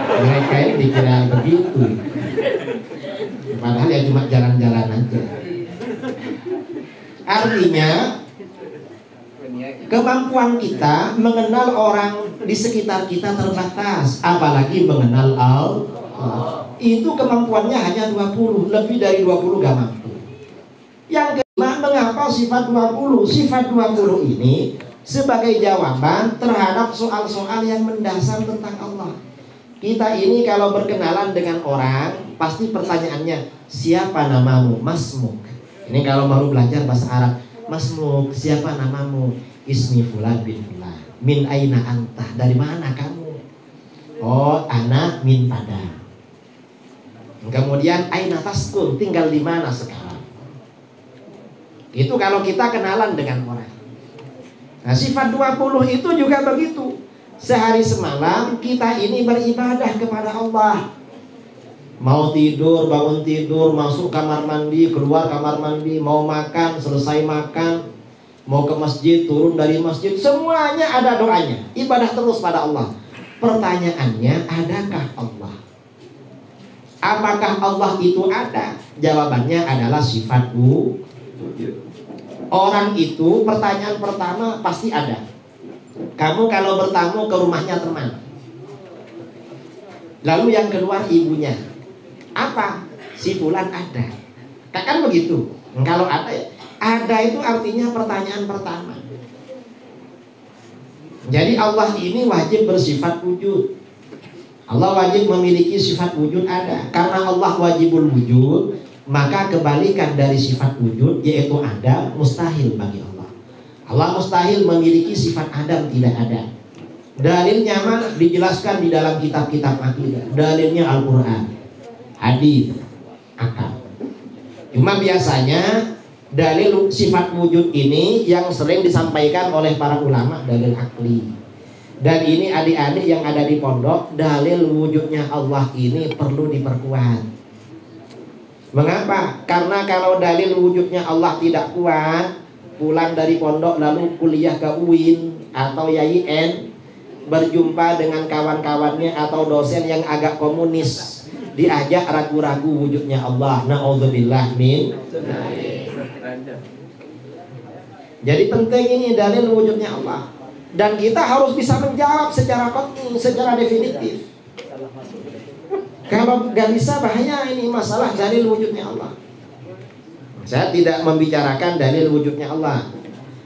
Speaker 3: Mereka ini dikira begitu. Padahal ya cuma jalan-jalan aja. Artinya kemampuan kita mengenal orang di sekitar kita terbatas, apalagi mengenal Allah. Itu kemampuannya hanya 20, lebih dari 20 gak mampu. Yang kelima, mengapa sifat 20? Sifat 20 ini sebagai jawaban terhadap soal-soal yang mendasar tentang Allah. Kita ini kalau berkenalan dengan orang, pasti pertanyaannya, siapa namamu? Masmuk. Ini kalau baru belajar bahasa Arab, Masmuk, siapa namamu? Ismi fulan bin fulan. Min aina anta, dari mana kamu? Oh, ana min Padang. Kemudian aina taskun, tinggal di mana sekarang? Itu kalau kita kenalan dengan orang. Nah, sifat 20 itu juga begitu. Sehari semalam kita ini beribadah kepada Allah. Mau tidur, bangun tidur, masuk kamar mandi, keluar kamar mandi, mau makan, selesai makan, mau ke masjid, turun dari masjid, semuanya ada doanya. Ibadah terus pada Allah. Pertanyaannya, adakah Allah? Apakah Allah itu ada? Jawabannya adalah sifat wujud. Orang itu pertanyaan pertama pasti ada. Kamu kalau bertamu ke rumahnya teman, lalu yang keluar ibunya, apa? Si fulan ada. Kan begitu. Kalau ada itu artinya pertanyaan pertama. Jadi Allah ini wajib bersifat wujud. Allah wajib memiliki sifat wujud ada. Karena Allah wajibul wujud, maka kebalikan dari sifat wujud yaitu ada mustahil bagi Allah. Allah mustahil memiliki sifat adam, tidak ada. Dalilnya mana? Dijelaskan di dalam kitab-kitab akidah. Dalilnya Al-Quran, hadis, akal. Cuma biasanya dalil sifat wujud ini yang sering disampaikan oleh para ulama dalil akli. Dan ini adik-adik yang ada di pondok, dalil wujudnya Allah ini perlu diperkuat. Mengapa? Karena kalau dalil wujudnya Allah tidak kuat, pulang dari pondok lalu kuliah ke UIN atau YIN, berjumpa dengan kawan-kawannya atau dosen yang agak komunis, diajak ragu-ragu wujudnya Allah. Na'udzubillah min. Jadi penting ini dalil wujudnya Allah. Dan kita harus bisa menjawab secara qat'i, secara definitif. Kalau nggak bisa bahaya ini masalah dalil wujudnya Allah. Saya tidak membicarakan dalil wujudnya Allah.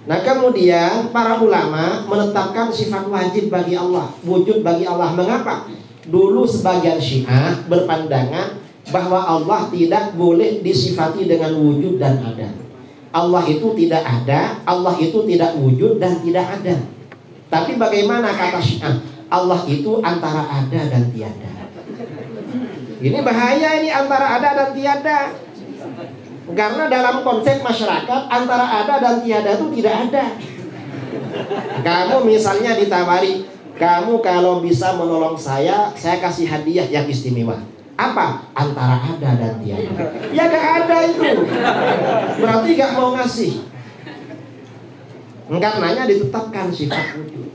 Speaker 3: Nah kemudian para ulama menetapkan sifat wajib bagi Allah, wujud bagi Allah. Mengapa? Dulu sebagian Syiah berpandangan bahwa Allah tidak boleh disifati dengan wujud dan ada. Allah itu tidak ada, Allah itu tidak wujud dan tidak ada. Tapi bagaimana kata Syiah? Allah itu antara ada dan tiada. Ini bahaya ini, antara ada dan tiada. Karena dalam konsep masyarakat antara ada dan tiada itu tidak ada. Kamu misalnya ditawari, kamu kalau bisa menolong saya kasih hadiah yang istimewa. Apa? Antara ada dan tiada. Ya gak ada itu. Berarti gak mau ngasih. Karenanya ditetapkan sifat wujud.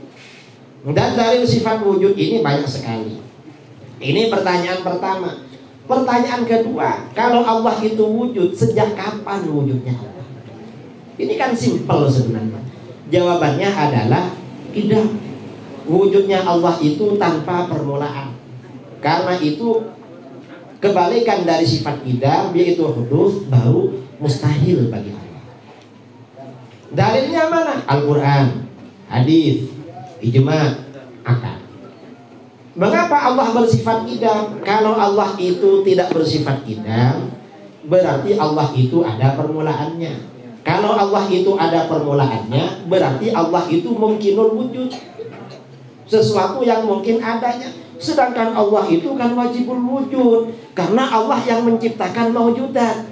Speaker 3: Dan dari sifat wujud ini banyak sekali. Ini pertanyaan pertama. Pertanyaan kedua, kalau Allah itu wujud, sejak kapan wujudnya Allah? Ini kan simpel sebenarnya. Jawabannya adalah tidak. Wujudnya Allah itu tanpa permulaan. Karena itu kebalikan dari sifat idam, yaitu hudus, baru mustahil bagi Allah. Dalilnya mana? Al-Quran, hadis, ijma, akal. Mengapa Allah bersifat idam? Kalau Allah itu tidak bersifat idam, berarti Allah itu ada permulaannya. Kalau Allah itu ada permulaannya, berarti Allah itu mungkinul wujud, sesuatu yang mungkin adanya. Sedangkan Allah itu kan wajibul wujud, karena Allah yang menciptakan maujudat.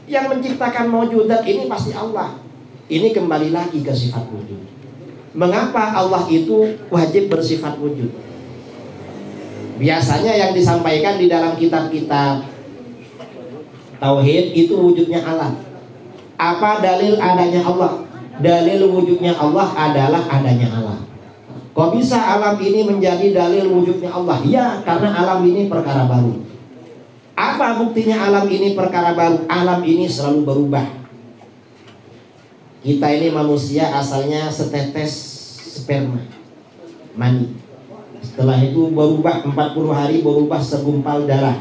Speaker 3: Yang menciptakan maujudat ini pasti Allah. Ini kembali lagi ke sifat wujud. Mengapa Allah itu wajib bersifat wujud? Biasanya yang disampaikan di dalam kitab-kitab tauhid itu wujudnya alam. Apa dalil adanya Allah? Dalil wujudnya Allah adalah adanya alam. Kok bisa alam ini menjadi dalil wujudnya Allah? Ya, karena alam ini perkara baru. Apa buktinya alam ini perkara baru? Alam ini selalu berubah. Kita ini manusia asalnya setetes sperma, mani. Setelah itu berubah 40 hari, berubah segumpal darah.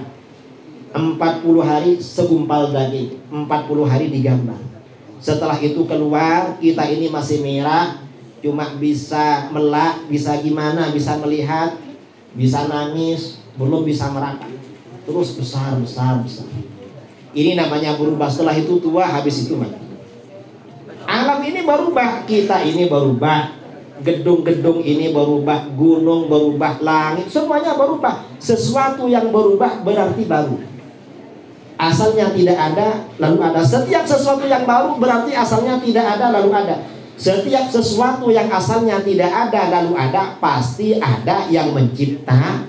Speaker 3: 40 hari segumpal daging, 40 hari digambar. Setelah itu keluar, kita ini masih merah, cuma bisa melak, bisa gimana, bisa melihat, bisa nangis, belum bisa merangkak. Terus besar. Ini namanya berubah. Setelah itu tua, habis itu mati. Alam ini berubah, kita ini berubah, gedung-gedung ini berubah, gunung berubah, langit semuanya berubah. Sesuatu yang berubah berarti baru. Asalnya tidak ada lalu ada. Setiap sesuatu yang baru berarti asalnya tidak ada lalu ada. Setiap sesuatu yang asalnya tidak ada lalu ada, pasti ada yang mencipta,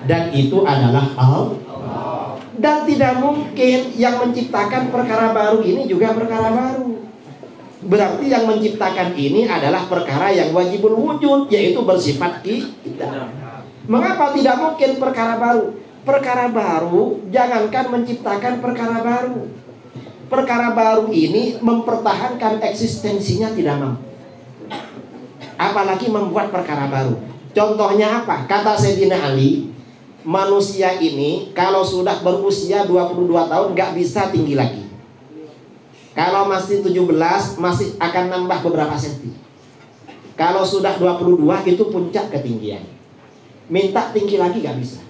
Speaker 3: dan itu adalah Allah. Dan tidak mungkin yang menciptakan perkara baru ini juga perkara baru. Berarti yang menciptakan ini adalah perkara yang wajibul wujud, yaitu bersifat kita. Mengapa tidak mungkin perkara baru? Perkara baru, jangankan menciptakan perkara baru, perkara baru ini mempertahankan eksistensinya tidak mampu, apalagi membuat perkara baru. Contohnya apa? Kata Sayyidina Ali, manusia ini kalau sudah berusia 22 tahun nggak bisa tinggi lagi. Kalau masih 17 masih akan nambah beberapa senti. Kalau sudah 22 itu puncak ketinggian. Minta tinggi lagi gak bisa.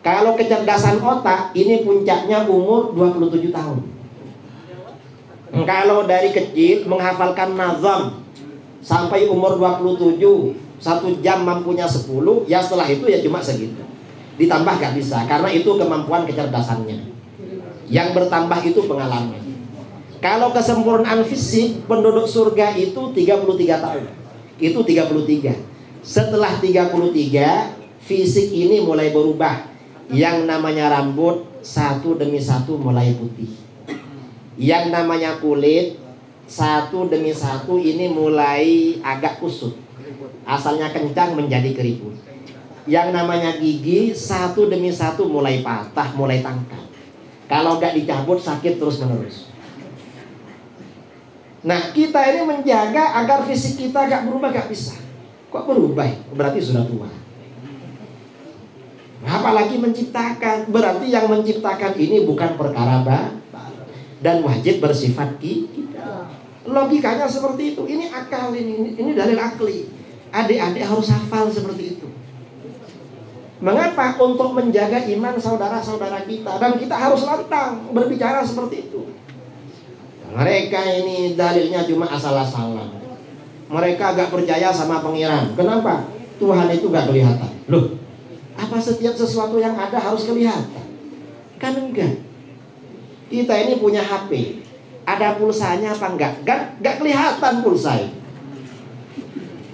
Speaker 3: Kalau kecerdasan otak ini puncaknya umur 27 tahun. Kalau dari kecil menghafalkan nazam sampai umur 27, 1 jam mampunya 10, ya setelah itu ya cuma segitu. Ditambah gak bisa, karena itu kemampuan kecerdasannya. Yang bertambah itu pengalaman. Kalau kesempurnaan fisik, penduduk surga itu 33 tahun. Itu 33. Setelah 33, fisik ini mulai berubah. Yang namanya rambut satu demi satu mulai putih. Yang namanya kulit satu demi satu ini mulai agak kusut. Asalnya kencang menjadi keriput. Yang namanya gigi satu demi satu mulai patah, mulai tangkap. Kalau nggak dicabut sakit terus menerus. Nah, kita ini menjaga agar fisik kita gak berubah, gak bisa. Kok berubah? Berarti sudah tua. Apalagi menciptakan. Berarti yang menciptakan ini bukan perkara baru dan wajib bersifat kita. Logikanya seperti itu. Ini akal, ini dalil akli. Adik-adik harus hafal seperti itu. Mengapa? Untuk menjaga iman saudara-saudara kita. Dan kita harus lantang berbicara seperti itu. Mereka ini dalilnya cuma asal-asalan. Mereka gak percaya sama pengiran. Kenapa? Tuhan itu gak kelihatan. Loh, apa setiap sesuatu yang ada harus kelihatan? Kan enggak. Kita ini punya HP, ada pulsanya apa enggak? Gak kelihatan pulsa.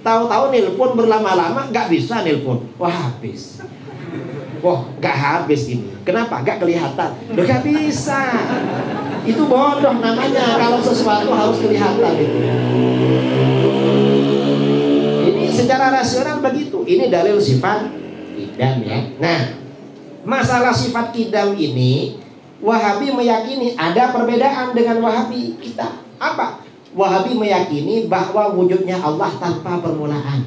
Speaker 3: Tahu-tahu nelpon berlama-lama gak bisa nelpon. Wah, habis. Wah, gak habis ini. Kenapa? Gak kelihatan. Loh, gak bisa. Itu bodoh namanya kalau sesuatu harus kelihatan itu. Ini secara rasional begitu. Ini dalil sifat kidam ya. Nah, masalah sifat kidam ini Wahabi meyakini ada perbedaan dengan Wahabi kita. Apa? Wahabi meyakini bahwa wujudnya Allah tanpa permulaan.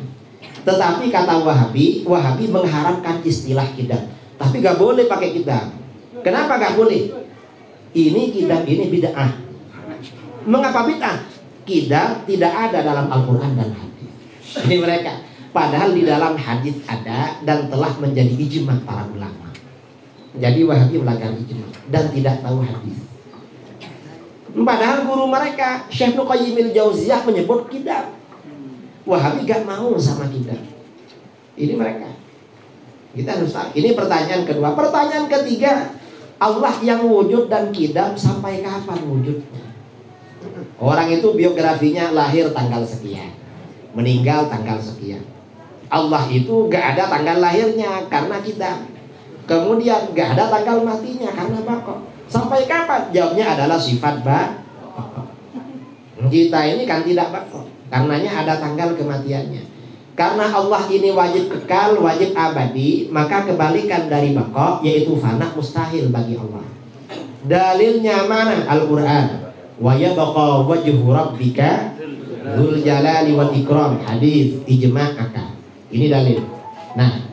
Speaker 3: Tetapi kata Wahabi mengharapkan istilah kidam. Tapi gak boleh pakai kidam. Kenapa gak boleh? Ini kidam, ini bid'ah. Mengapa bid'ah? Kidam tidak ada dalam Al-Quran dan hadis. Ini mereka. Padahal di dalam hadis ada dan telah menjadi ijma para ulama. Jadi Wahabi melanggar ijma dan tidak tahu hadis. Padahal guru mereka Syekh Ibnu Qayyim al-Jauziyah menyebut kidam. Wahabi gak mau sama kidam. Ini mereka. Kita harus tahu. Ini pertanyaan kedua. Pertanyaan ketiga, Allah yang wujud dan kidam sampai kapan wujudnya? Orang itu biografinya lahir tanggal sekian, meninggal tanggal sekian. Allah itu gak ada tanggal lahirnya karena kidam. Kemudian gak ada tanggal matinya karena bako. Sampai kapan? Jawabnya adalah sifat bako. Kita ini kan tidak bako, karenanya ada tanggal kematiannya. Karena Allah ini wajib kekal, wajib abadi, maka kebalikan dari bako yaitu fana mustahil bagi Allah. Dalilnya mana? Al-Quran. Wa yabqa wajhu rabbika dzul jalali wal ikram. Hadis ijma' akal. Ini dalil. Nah,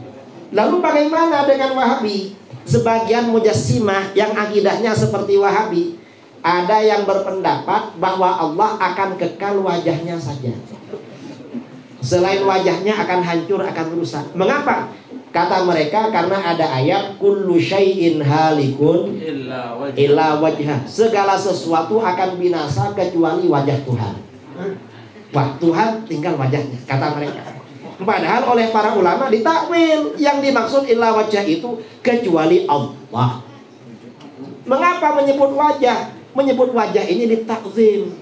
Speaker 3: lalu bagaimana dengan Wahabi? Sebagian mujassimah yang akidahnya seperti Wahabi, ada yang berpendapat bahwa Allah akan kekal wajahnya saja. Selain wajahnya akan hancur, akan rusak. Mengapa? Kata mereka karena ada ayat kullu syai'in halikun illa wajhah. Segala sesuatu akan binasa kecuali wajah Tuhan. Wah, Tuhan tinggal wajahnya, kata mereka. Padahal oleh para ulama ditakwil, yang dimaksud illa wajah itu kecuali Allah. Mengapa menyebut wajah? Menyebut wajah ini ditakzim.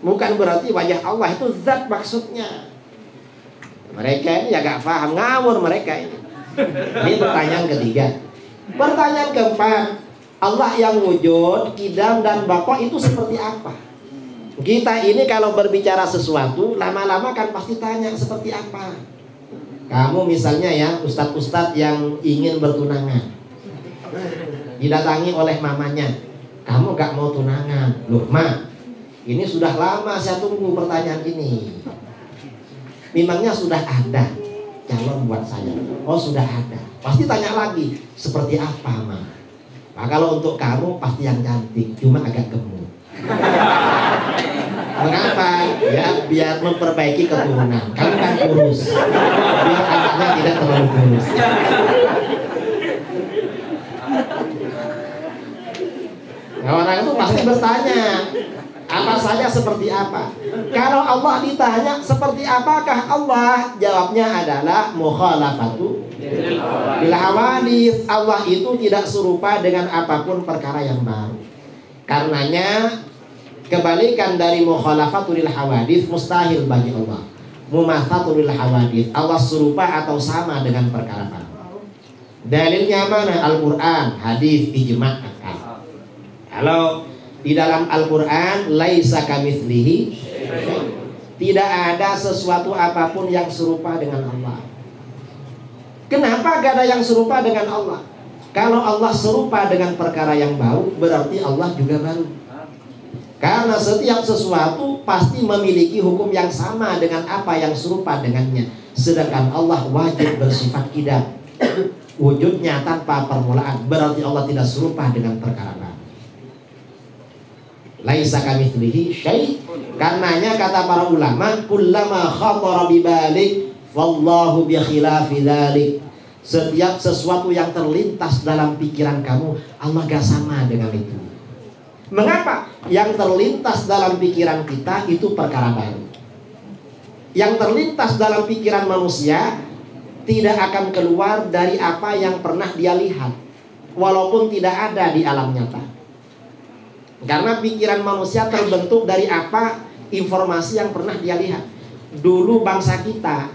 Speaker 3: Bukan berarti wajah Allah itu zat maksudnya. Mereka ini ya gak paham, ngawur mereka ini. Ini pertanyaan ketiga. Pertanyaan keempat, Allah yang wujud, kidam dan baqo itu seperti apa? Kita ini kalau berbicara sesuatu, lama-lama kan pasti tanya seperti apa. Kamu misalnya ya, ustadz-ustadz yang ingin bertunangan, didatangi oleh mamanya, kamu gak mau tunangan. Loh ma, ini sudah lama saya tunggu pertanyaan ini. Memangnya sudah ada calon buat saya? Oh sudah ada. Pasti tanya lagi, seperti apa ma? Nah, kalau untuk kamu pasti yang cantik, cuma agak gemuk. Mengapa? Ya biar memperbaiki keturunan. Kamu kan kurus, biar anaknya tidak terlalu kurus. Nah, orang itu pasti bertanya, apa saja seperti apa? Kalau Allah ditanya seperti apakah Allah, jawabnya adalah mukhalafatu bil hawadits. Allah itu tidak serupa dengan apapun perkara yang baru. Karenanya kebalikan dari mukhalafatul hawadits mustahil bagi Allah. Mumatsatul hawadits, Allah serupa atau sama dengan perkara baru. Dalilnya mana? Al-Qur'an, hadis, ijma' akal. Kalau di dalam Al-Quran laisa kamitslihi, tidak ada sesuatu apapun yang serupa dengan Allah. Kenapa gak ada yang serupa dengan Allah? Kalau Allah serupa dengan perkara yang baru, berarti Allah juga baru. Karena setiap sesuatu pasti memiliki hukum yang sama dengan apa yang serupa dengannya. Sedangkan Allah wajib bersifat qidam, wujudnya tanpa permulaan, berarti Allah tidak serupa dengan perkara baru. Laisa kamitslihi syai'. Karenanya kata para ulama, kullama khatara bibalik wallahu bi khilafi dzalik. Setiap sesuatu yang terlintas dalam pikiran kamu, Allah gak sama dengan itu. Mengapa? Yang terlintas dalam pikiran kita itu perkara baru. Yang terlintas dalam pikiran manusia tidak akan keluar dari apa yang pernah dia lihat, walaupun tidak ada di alam nyata. Karena pikiran manusia terbentuk dari apa? Informasi yang pernah dia lihat. Dulu bangsa kita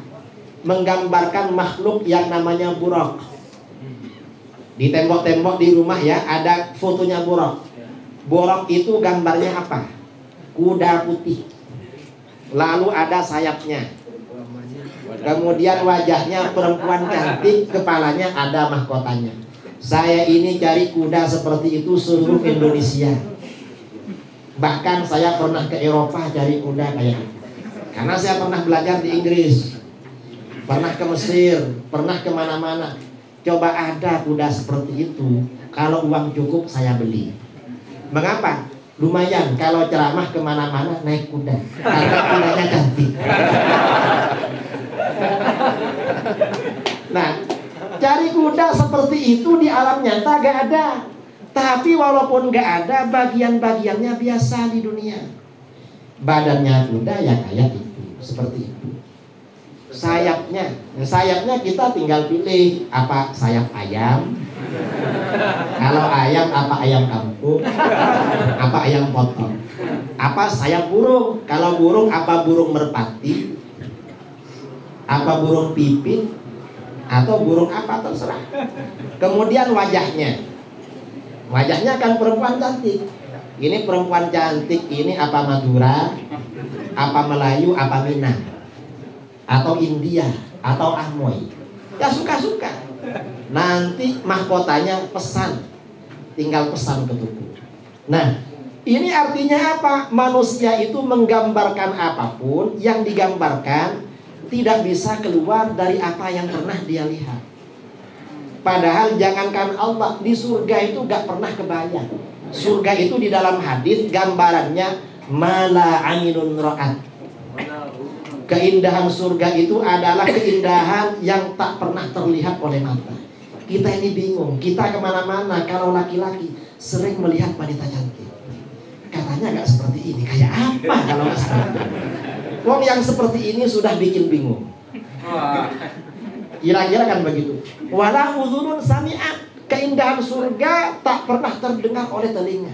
Speaker 3: menggambarkan makhluk yang namanya buraq. Di tembok-tembok di rumah ya ada fotonya buraq. Buraq itu gambarnya apa? Kuda putih. Lalu ada sayapnya. Kemudian wajahnya perempuan cantik, kepalanya ada mahkotanya. Saya ini cari kuda seperti itu seluruh Indonesia. Bahkan saya pernah ke Eropa cari kuda kayak gitu. Karena saya pernah belajar di Inggris, pernah ke Mesir, pernah kemana-mana. Coba ada kuda seperti itu. Kalau uang cukup saya beli. Mengapa? Lumayan kalau ceramah kemana-mana naik kuda. Karena kudanya cantik. Nah, cari kuda seperti itu di alam nyata gak ada. Tapi walaupun gak ada, bagian-bagiannya biasa di dunia. Badannya kuda ya kayak itu, seperti itu. Sayapnya kita tinggal pilih apa sayap ayam. Kalau ayam apa ayam kampung, apa ayam potong, apa sayap burung. Kalau burung apa burung merpati, apa burung pipit, atau burung apa terserah. Kemudian wajahnya kan perempuan cantik. Ini perempuan cantik ini apa Madura, apa Melayu, apa Minang, atau India, atau Amoy. Ya suka-suka. Nanti mahkotanya pesan, tinggal pesan ke tubuh. Nah, ini artinya apa? Manusia itu menggambarkan apapun, yang digambarkan tidak bisa keluar dari apa yang pernah dia lihat. Padahal jangankan Allah, di surga itu gak pernah kebayang. Surga itu di dalam hadis gambarannya mala ainun ra'at. Keindahan surga itu adalah keindahan yang tak pernah terlihat oleh mata. Kita ini bingung, kita kemana-mana kalau laki-laki sering melihat wanita cantik. Katanya gak seperti ini, kayak apa kalau gak seperti ini? Wong yang seperti ini sudah bikin bingung. Kira-kira kan begitu. Wala uzunun sami'at. Keindahan surga tak pernah terdengar oleh telinga.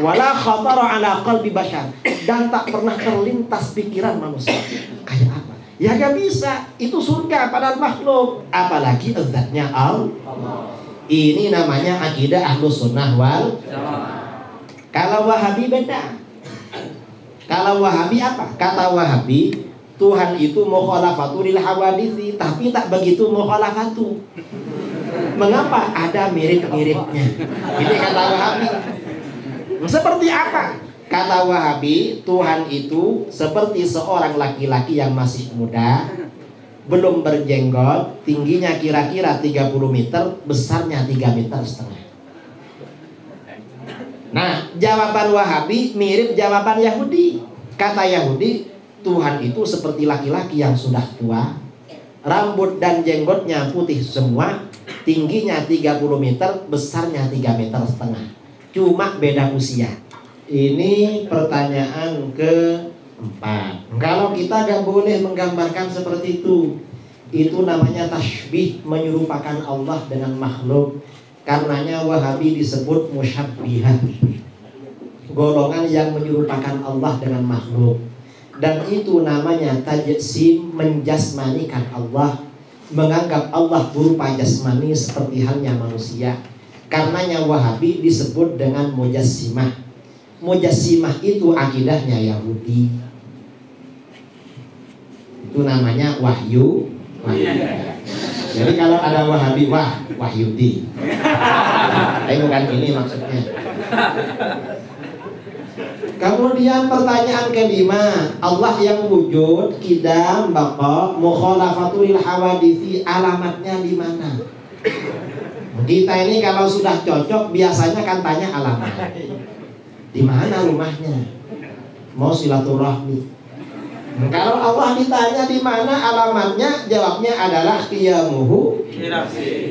Speaker 3: Wala khatara ala qalbi bashar. Dan tak pernah terlintas pikiran manusia. Kayak apa? Ya gak bisa. Itu surga padahal makhluk. Apalagi zatnya Allah. Ini namanya akidah Ahlus Sunnah wal Jamaah. Kalau Wahabi beda. Kalau Wahabi apa? Kata Wahabi, Tuhan itu mukhalafatu lil hawaditsi, tapi tak begitu mukhalafatu. Mengapa? Ada mirip-miripnya. Ini kata Wahabi. Seperti apa? Kata Wahabi, Tuhan itu seperti seorang laki-laki yang masih muda, belum berjenggot, tingginya kira-kira 30 meter, besarnya 3,5 meter. Nah, jawaban Wahabi mirip jawaban Yahudi. Kata Yahudi, Tuhan itu seperti laki-laki yang sudah tua, rambut dan jenggotnya putih semua, tingginya 30 meter, besarnya 3,5 meter. Cuma beda usia. Ini pertanyaan keempat. Kalau kita gak boleh menggambarkan seperti itu, itu namanya tasybih, menyerupakan Allah dengan makhluk. Karenanya Wahabi disebut musyabbihah, golongan yang menyerupakan Allah dengan makhluk. Dan itu namanya tajsim, menjasmanikan Allah, menganggap Allah berupa jasmani seperti halnya manusia. Karenanya Wahabi disebut dengan mujassimah. Mujassimah itu akidahnya Yahudi. Itu namanya wahyu. Jadi kalau ada Wahabi, Wahyudi. Tapi bukan ini maksudnya. Kemudian pertanyaan kelima, Allah yang wujud, qidam, baqa, mukhalafatul hawaditsi, alamatnya di mana? Kita ini kalau sudah cocok biasanya kan tanya alamat. Di mana rumahnya? Mau silaturahmi. Kalau Allah ditanya di mana alamatnya, jawabnya adalah qiyamuhu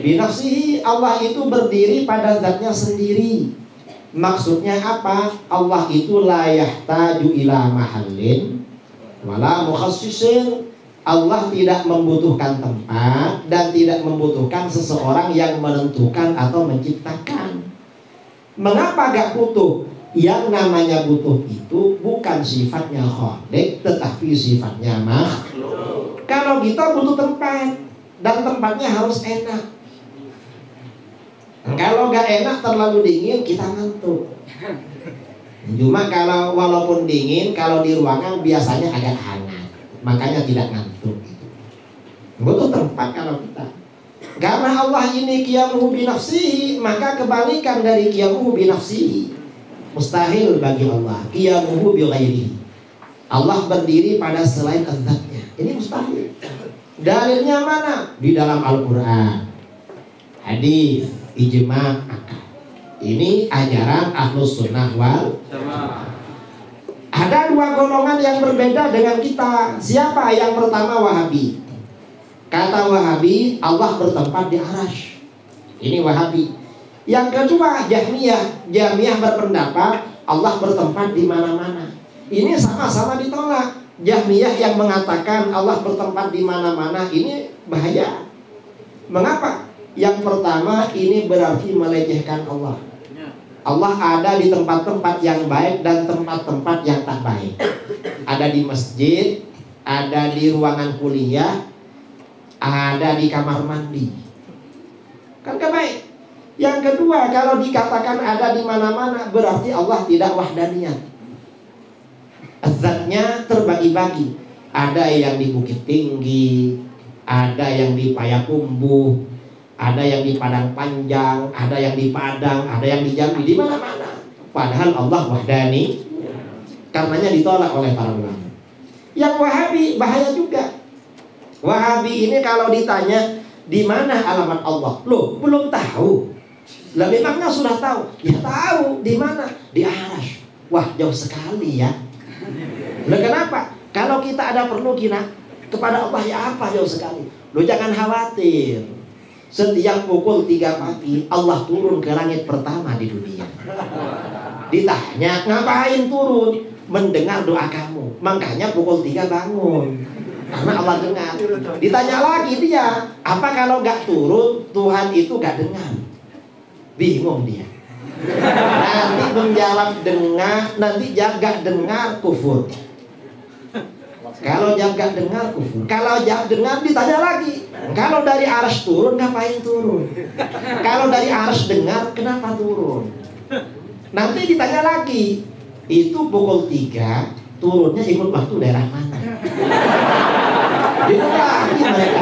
Speaker 3: binafsihi. Allah itu berdiri pada zatnya sendiri. Maksudnya apa? Allah itu la yahtaju ila mahallin wala mukhassisin. Allah tidak membutuhkan tempat dan tidak membutuhkan seseorang yang menentukan atau menciptakan. Mengapa gak butuh? Yang namanya butuh itu bukan sifatnya khalik, tetapi sifatnya makhluk. Kalau kita butuh tempat, dan tempatnya harus enak. Kalau gak enak, terlalu dingin, kita ngantuk. Cuma kalau walaupun dingin, kalau di ruangan biasanya agak hangat, makanya tidak ngantuk. Butuh tempat kalau kita. Karena Allah ini qiyamuhu binafsihi, maka kebalikan dari qiyamuhu binafsihi. Mustahil bagi Allah qiyamuhu bi ghairihi. Allah berdiri pada selain zatnya. Ini mustahil. Dalilnya mana? Di dalam Al-Qur'an, hadis, ijma', akal. Ini ajaran Ahlus Sunnah wal Jamaah. Ada dua golongan yang berbeda dengan kita. Siapa? Yang pertama Wahabi. Kata Wahabi, Allah bertempat di arasy. Ini Wahabi. Yang kedua Jahmiyah. Jahmiyah berpendapat Allah bertempat di mana-mana. Ini sama-sama ditolak. Jahmiyah yang mengatakan Allah bertempat di mana-mana, ini bahaya. Mengapa? Yang pertama, ini berarti melecehkan Allah. Allah ada di tempat-tempat yang baik dan tempat-tempat yang tak baik. Ada di masjid, ada di ruangan kuliah, ada di kamar mandi. Kan gak baik. Yang kedua, kalau dikatakan ada di mana-mana, berarti Allah tidak wahdaniyat. Zatnya terbagi-bagi. Ada yang di Bukit Tinggi, ada yang di Payakumbuh, ada yang di Padang Panjang, ada yang di Padang, ada yang di Jambi, di mana-mana. Padahal Allah wahdani. Karenanya ditolak oleh para ulama. Yang Wahabi bahaya juga. Wahabi ini kalau ditanya di mana alamat Allah, loh belum tahu. Lah memangnya sudah tahu? Ya tahu. Di mana? Di arasy. Wah jauh sekali ya. Loh kenapa? Kalau kita ada perlu kina kepada Allah ya apa jauh sekali. Loh jangan khawatir. Setiap pukul 3 pagi Allah turun ke langit pertama di dunia. Ditanya ngapain turun? Mendengar doa kamu. Makanya pukul 3 bangun. Karena Allah dengar. Ditanya lagi dia, apa kalau gak turun Tuhan itu gak dengar? Bingung dia. Nanti menjawab dengar, nanti jaga dengar kufur. Kalau jaga dengar kufur. Kalau jaga dengar ditanya lagi, kalau dari arasy turun ngapain turun? Kalau dari arasy dengar kenapa turun? Nanti ditanya lagi, itu pukul 3 turunnya ikut waktu daerah mana? Itu lagi mereka.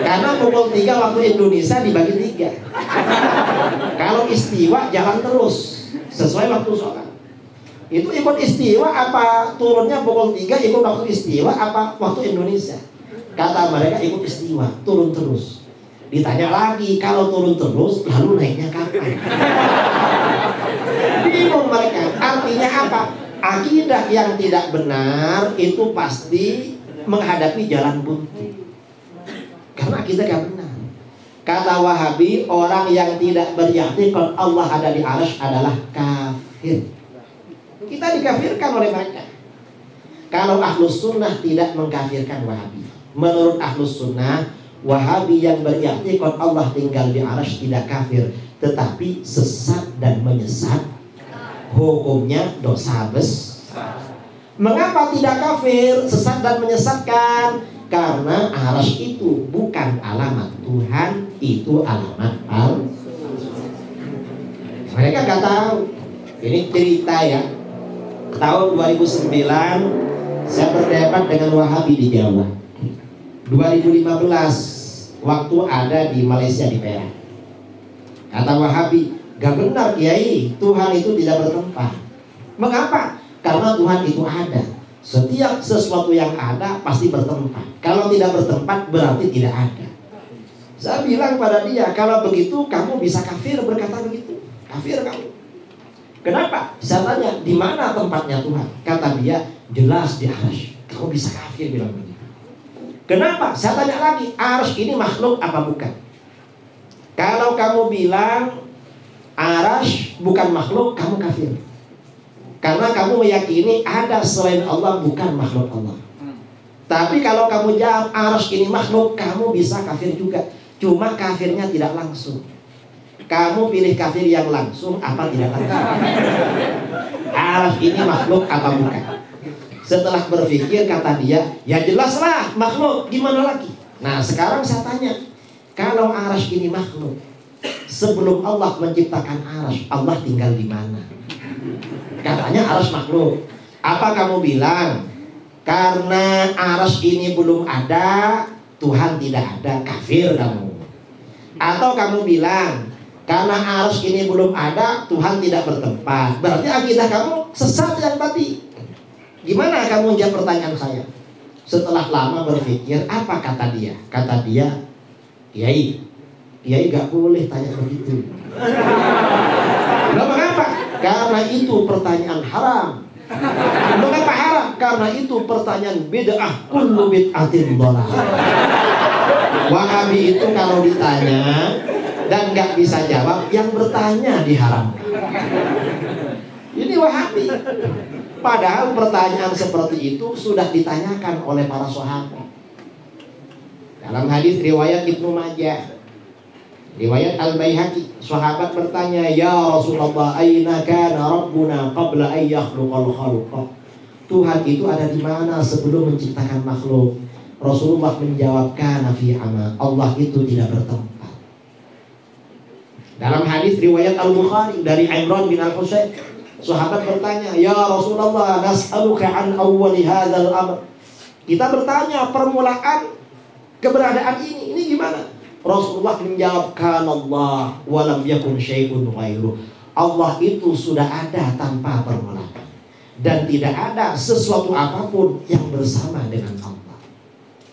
Speaker 3: Karena pukul 3 waktu Indonesia dibagi 3. Kalau istiwa jalan terus sesuai waktu sholat. Itu ikut istiwa apa turunnya pukul 3 ikut waktu istiwa apa waktu Indonesia? Kata mereka ikut istiwa, turun terus. Ditanya lagi, kalau turun terus lalu naiknya kapan? Bingung mereka. Artinya apa? Akidah yang tidak benar itu pasti menghadapi jalan buntu. Karena kita gak benar. Kata Wahabi, orang yang tidak beryakin Allah ada di arasy adalah kafir. Kita dikafirkan oleh mereka. Kalau Ahlus Sunnah tidak mengkafirkan Wahabi. Menurut Ahlus Sunnah, Wahabi yang beryakin Allah tinggal di arasy tidak kafir, tetapi sesat dan menyesat. Hukumnya dosa besar. Mengapa tidak kafir, sesat dan menyesatkan? Karena arasy itu bukan alamat Tuhan, itu alamat Allah. Mereka gak tahu. Ini cerita ya. Tahun 2009 saya berdebat dengan Wahabi di Jawa. 2015 waktu ada di Malaysia di Perak. Kata Wahabi, gak benar Kiai, Tuhan itu tidak bertempat. Mengapa? Karena Tuhan itu ada. Setiap sesuatu yang ada pasti bertempat. Kalau tidak bertempat berarti tidak ada. Saya bilang pada dia, kalau begitu kamu bisa kafir berkata begitu. Kafir kamu. Kenapa? Saya tanya, di mana tempatnya Tuhan? Kata dia, jelas di arasy. Kamu bisa kafir bilang begitu. Kenapa? Saya tanya lagi, arasy ini makhluk apa bukan? Kalau kamu bilang Arash bukan makhluk, kamu kafir. Karena kamu meyakini ada selain Allah bukan makhluk Allah. Tapi kalau kamu jawab arash ini makhluk, kamu bisa kafir juga. Cuma kafirnya tidak langsung. Kamu pilih kafir yang langsung apa tidak langsung? Arash ini makhluk apa bukan? Setelah berpikir kata dia, ya jelaslah makhluk, gimana lagi? Nah sekarang saya tanya, kalau arash ini makhluk, sebelum Allah menciptakan arash, Allah tinggal di mana? Katanya arash makhluk. Apa kamu bilang karena arash ini belum ada, Tuhan tidak ada, kafir kamu? Atau kamu bilang karena arash ini belum ada, Tuhan tidak bertempat, berarti akidah kamu sesat yang tadi. Gimana kamu jawab pertanyaan saya? Setelah lama berpikir, apa kata dia? Kata dia, Kiai gak boleh tanya begitu. Loh mengapa? Karena itu pertanyaan haram. Mengapa haram? Karena itu pertanyaan bid'ah, kullu bid'atin dhalalah. Wahabi itu kalau ditanya dan gak bisa jawab, yang bertanya diharamkan. Ini Wahabi. Padahal pertanyaan seperti itu sudah ditanyakan oleh para sahabat. Dalam hadis riwayat Ibnu Majah, riwayat Al-Baihaqi, sahabat bertanya, "Ya Rasulullah, aina kana rabbuna qabla an yakhluqal khalqa?" Tuhan itu ada di mana sebelum menciptakan makhluk? Rasulullah menjawab, "Kana fi ama." Allah itu tidak bertempat. Dalam hadis riwayat Al-Bukhari dari Imran bin Al-Husayn, sahabat bertanya, "Ya Rasulullah, nas'aluka an awwali hadzal amr." Kita bertanya permulaan keberadaan ini gimana? Rasulullah menjawab, "Kana Allah wa lam yakun syai'un ghairu." Allah itu sudah ada tanpa permulaan dan tidak ada sesuatu apapun yang bersama dengan Allah.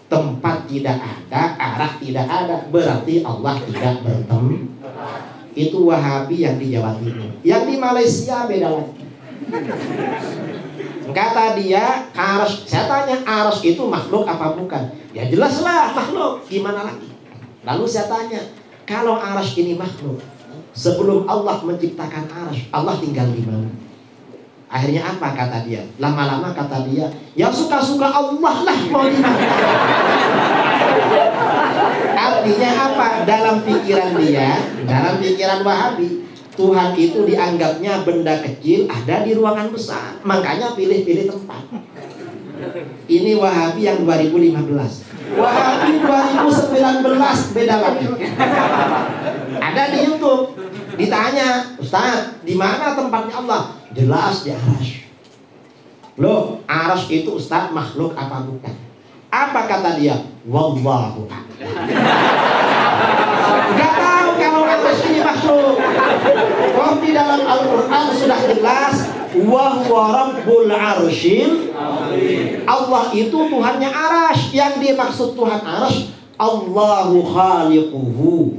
Speaker 3: Tempat tidak ada, arah tidak ada, berarti Allah tidak bertempat. Itu Wahabi yang di Jawa Timur. Yang di Malaysia beda lagi. Kata dia, arash. Saya tanya, arash itu makhluk apa bukan? Ya jelaslah makhluk. Gimana lagi? Lalu saya tanya, kalau arash ini makhluk, sebelum Allah menciptakan arash, Allah tinggal di mana? Akhirnya apa kata dia? Lama-lama kata dia, ya suka-suka Allah lah mau di mana. Artinya apa? Dalam pikiran dia, dalam pikiran Wahabi, Tuhan itu dianggapnya benda kecil ada di ruangan besar. Makanya pilih-pilih tempat. Ini Wahabi yang 2015. Wahabi 2019 beda lagi. Ada di YouTube. Ditanya, "Ustaz, di mana tempatnya Allah?" Jelas di arash. Loh, arash itu Ustaz makhluk apa bukan? Apa kata dia? Wallahu a'lam. Gak tahu kalau arash ini makhluk. Kalau di dalam Al-Quran sudah jelas, wa huwa rabbul arsyil. Allah itu Tuhannya arash. Yang dimaksud Tuhan arash, Allahu khaliquhu.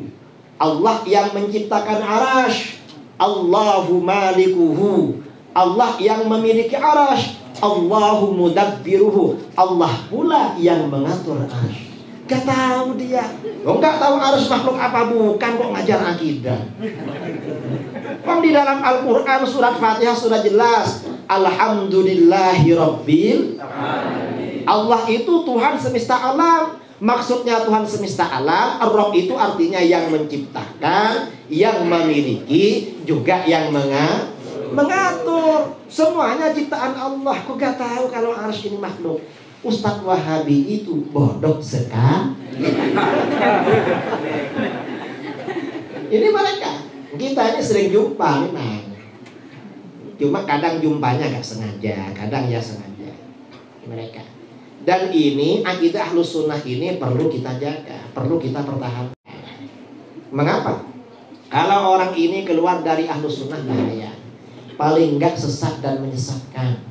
Speaker 3: Allah yang menciptakan arash. Allahu malikuhu. Allah yang memiliki arash. Allahu mudabbiruhu. Allah pula yang mengatur arash. Gak tahu dia. Gak tahu arash makhluk apa bukan, kok ngajar akidah. Di dalam Al-Quran surat Fatihah sudah jelas, Alhamdulillahi Rabbil Alamin. Allah itu Tuhan semesta alam. Maksudnya Tuhan semesta alam, Ar-Rabb itu artinya yang menciptakan, yang memiliki, juga yang mengatur. Semuanya ciptaan Allah. Kok gak tahu kalau arsy ini makhluk? Ustadz Wahabi itu bodoh sekali. Ini mereka. Kita ini sering jumpa memang. Cuma kadang jumpanya gak sengaja, kadang ya sengaja. Mereka. Dan ini akidah Ahlus Sunnah ini perlu kita jaga, perlu kita pertahankan. Mengapa? Kalau orang ini keluar dari Ahlus Sunnah bahaya. Paling enggak sesat dan menyesatkan.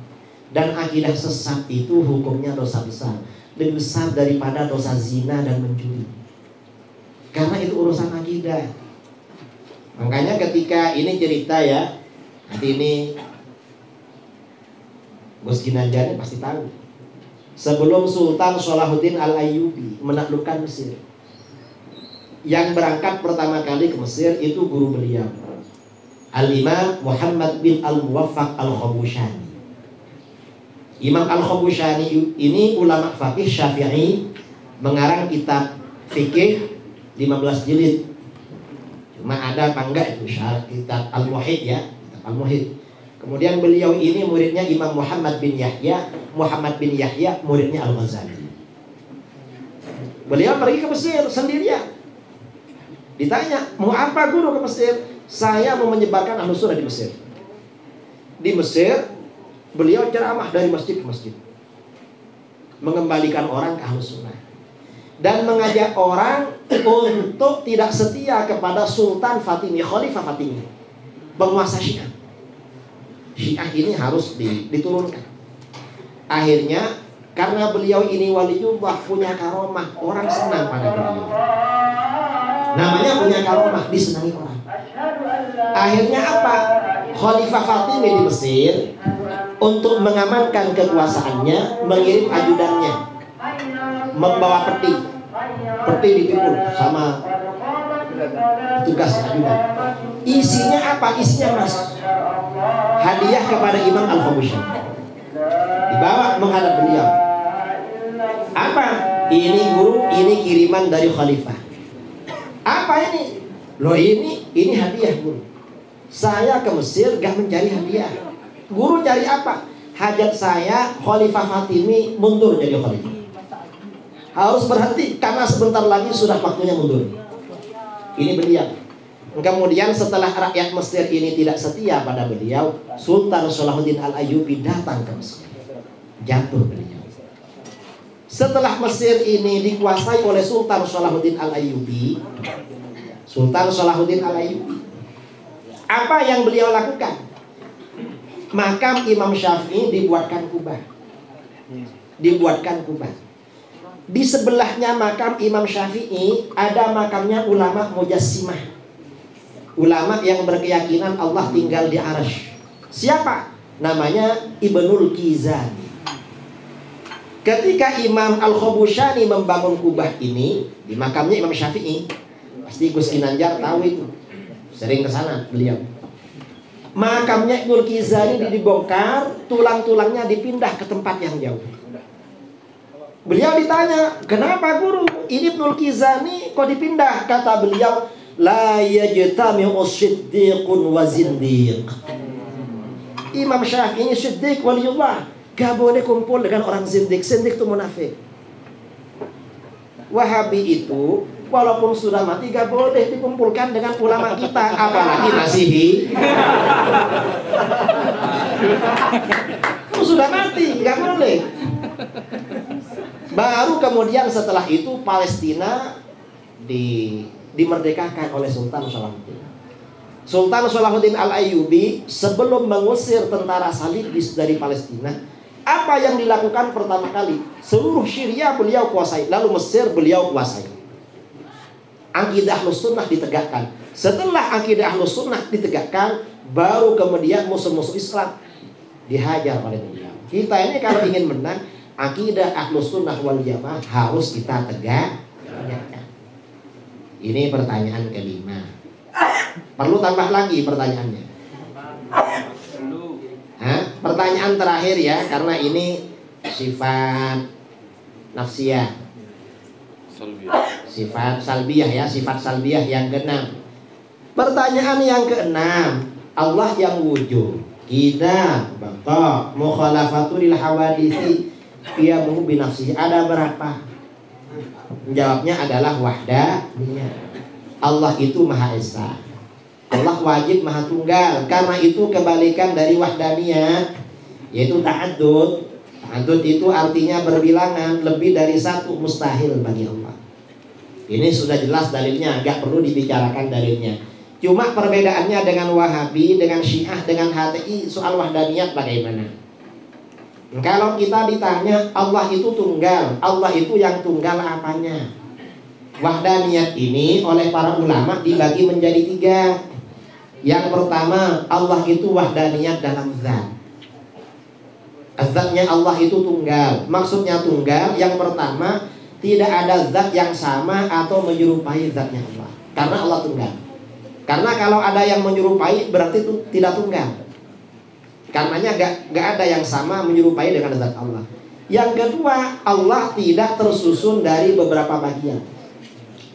Speaker 3: Dan akidah sesat itu hukumnya dosa besar, lebih besar daripada dosa zina dan mencuri. Karena itu urusan akidah. Makanya ketika ini cerita ya, nanti ini Bos Ginanjar pasti tahu. Sebelum Sultan Salahuddin Al-Ayyubi menaklukkan Mesir, yang berangkat pertama kali ke Mesir itu guru beliau. Al-Imam Muhammad bin Al-Muwaffaq Al-Khabushani. Imam Al-Khabushani ini ulama fakih Syafi'i, mengarang kitab fikih 15 jilid. Cuma ada apa enggak itu kitab Al-Muhid ya, kitab Al-Muhid. Kemudian beliau ini muridnya Imam Muhammad bin Yahya. Muhammad bin Yahya muridnya Al-Ghazali. Beliau pergi ke Mesir sendirian. Ditanya, mau apa guru ke Mesir? Saya mau menyebarkan Ahlus Sunnah di Mesir. Di Mesir, beliau ceramah dari masjid ke masjid, mengembalikan orang ke Ahlus Sunnah, dan mengajak orang untuk tidak setia kepada Sultan Fatimi, Khalifah Fatimi, penguasa Syiah. Syiah ini harus diturunkan. Akhirnya karena beliau ini waliullah, punya karomah, orang senang pada beliau. Namanya punya karomah, disenangi orang. Akhirnya apa? Khalifah Fatimi di Mesir untuk mengamankan kekuasaannya mengirim ajudannya, membawa peti. Peti dipikul sama tugas ajudan. Isinya apa? Isinya emas. Hadiah kepada Imam Al-Khabushani. Dibawa menghadap beliau. Apa? Ini guru, ini kiriman dari khalifah. Apa ini? Loh ini hadiah guru. Saya ke Mesir gak mencari hadiah. Guru cari apa? Hajat saya Khalifah Fatimi mundur jadi khalifah. Harus berhenti karena sebentar lagi sudah waktunya mundur. Ini beliau. Kemudian setelah rakyat Mesir ini tidak setia pada beliau, Sultan Salahuddin Al-Ayyubi datang ke Mesir. Jatuh beliau. Setelah Mesir ini dikuasai oleh Sultan Salahuddin Al-Ayyubi, apa yang beliau lakukan? Makam Imam Syafi'i dibuatkan kubah. Di sebelahnya makam Imam Syafi'i ada makamnya ulama Mujassimah. Ulama yang berkeyakinan Allah tinggal di arasy. Siapa? Namanya Ibnul Kizani. Ketika Imam Al-Khabushani membangun kubah ini di makamnya Imam Syafi'i, pasti Gus Ginanjar tahu itu. Sering ke sana beliau. Makamnya Ibnul Kizani dibongkar, tulang-tulangnya dipindah ke tempat yang jauh. Beliau ditanya, "Kenapa guru? Ini Ibnul Kizani kok dipindah?" Kata beliau, "La yajtami'u siddiqun wa zindiq." Imam Syafi'i siddiq waliullah, gak boleh kumpul dengan orang zindiq. Zindiq itu munafik. Wahabi itu walaupun sudah mati gak boleh dikumpulkan dengan ulama kita, apalagi Masihi. Sudah mati, gak boleh. Baru kemudian setelah itu Palestina dimerdekakan oleh Sultan Salahuddin. Sultan Salahuddin Al-Ayyubi sebelum mengusir tentara salibis dari Palestina, apa yang dilakukan pertama kali? Seluruh Syria beliau kuasai, lalu Mesir beliau kuasai. Akidah Ahlus Sunnah ditegakkan. Setelah akidah Ahlus Sunnah ditegakkan, baru kemudian musuh-musuh Islam dihajar oleh beliau. Kita ini kalau ingin menang, akidah Ahlus Sunnah wal Jamaah harus kita tegakkan. Ini pertanyaan kelima. Perlu tambah lagi pertanyaannya? Pertanyaan terakhir ya, karena ini sifat nafsiyah, sifat salbiyah ya, sifat salbiyah yang keenam. Pertanyaan yang keenam, Allah yang wujud, kita bapak mukhalafatul hawadisi qiyamuhu binafsihi, ada berapa? Jawabnya adalah wahdaniyah. Allah itu Maha Esa. Allah wajib Maha Tunggal. Karena itu kebalikan dari wahdaniyah, yaitu ta'addud. Ta'addud itu artinya berbilangan, lebih dari satu mustahil bagi Allah. Ini sudah jelas dalilnya, gak perlu dibicarakan dalilnya. Cuma perbedaannya dengan Wahabi, dengan Syiah, dengan HTI soal wahdaniyat bagaimana? Kalau kita ditanya Allah itu tunggal, Allah itu yang tunggal apanya? Wahdaniyat ini oleh para ulama dibagi menjadi tiga. Yang pertama, Allah itu wahdaniyat dalam zat. Zatnya Allah itu tunggal. Maksudnya tunggal, yang pertama, tidak ada zat yang sama atau menyerupai zatnya Allah, karena Allah tunggal. Karena kalau ada yang menyerupai berarti itu tidak tunggal. Karenanya gak ada yang sama menyerupai dengan zat Allah. Yang kedua, Allah tidak tersusun dari beberapa bagian,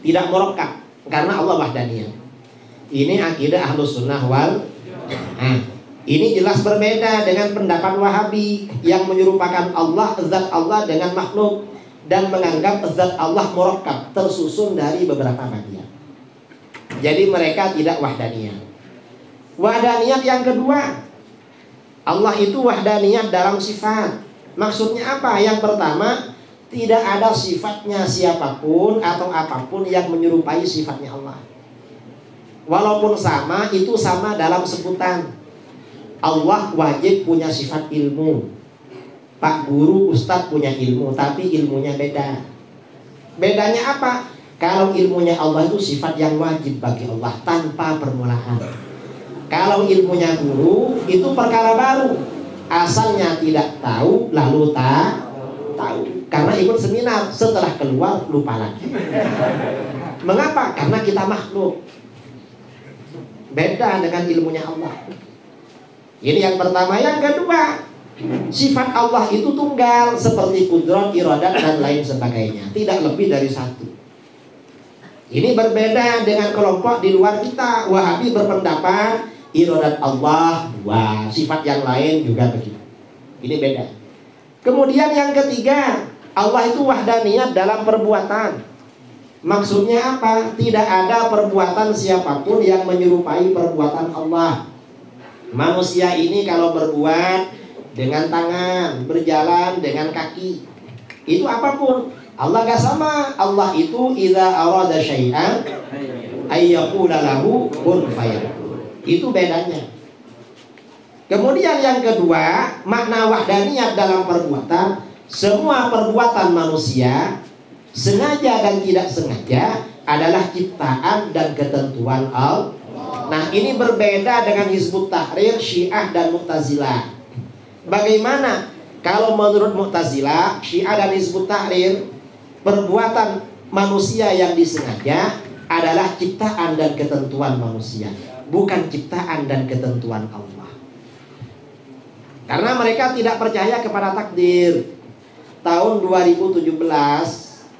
Speaker 3: tidak murakkab, karena Allah wahdaniyah. Ini akidah Ahlus Sunnah wal Jamaah. Ini jelas berbeda dengan pendapat Wahabi yang menyerupakan Allah, zat Allah dengan makhluk, dan menganggap zat Allah murakkab, tersusun dari beberapa bagian. Jadi mereka tidak wahdaniyah. Wahdaniyat yang kedua, Allah itu wahdaniyat dalam sifat. Maksudnya apa? Yang pertama, tidak ada sifatnya siapapun atau apapun yang menyerupai sifatnya Allah. Walaupun sama, itu sama dalam sebutan. Allah wajib punya sifat ilmu. Pak guru, ustadz punya ilmu, tapi ilmunya beda. Bedanya apa? Kalau ilmunya Allah itu sifat yang wajib bagi Allah tanpa permulaan. Kalau ilmunya guru itu perkara baru, asalnya tidak tahu lalu tahu karena ikut seminar, setelah keluar lupa lagi. Mengapa? Karena kita makhluk. Beda dengan ilmunya Allah. Ini yang pertama. Yang kedua, sifat Allah itu tunggal, seperti qudrat, iradat, dan lain sebagainya, tidak lebih dari satu. Ini berbeda dengan kelompok di luar kita. Wahabi berpendapat iradat Allah dua, sifat yang lain juga begitu. Ini beda. Kemudian yang ketiga, Allah itu wahdaniyat dalam perbuatan. Maksudnya apa? Tidak ada perbuatan siapapun yang menyerupai perbuatan Allah. Manusia ini kalau berbuat dengan tangan, berjalan dengan kaki, itu apapun, Allah gak sama. Allah itu idza arada syai'an ayyaqula lahu kun fayakun. Itu bedanya. Kemudian yang kedua, makna wahdaniyat dalam perbuatan. Semua perbuatan manusia, sengaja dan tidak sengaja, adalah ciptaan dan ketentuan Allah. Nah, ini berbeda dengan Hizbut Tahrir, Syiah, dan Mu'tazilah. Bagaimana? Kalau menurut Mu'tazilah, Syiah, dan Hizbut Tahrir, perbuatan manusia yang disengaja adalah ciptaan dan ketentuan manusia, bukan ciptaan dan ketentuan Allah. Karena mereka tidak percaya kepada takdir. Tahun 2017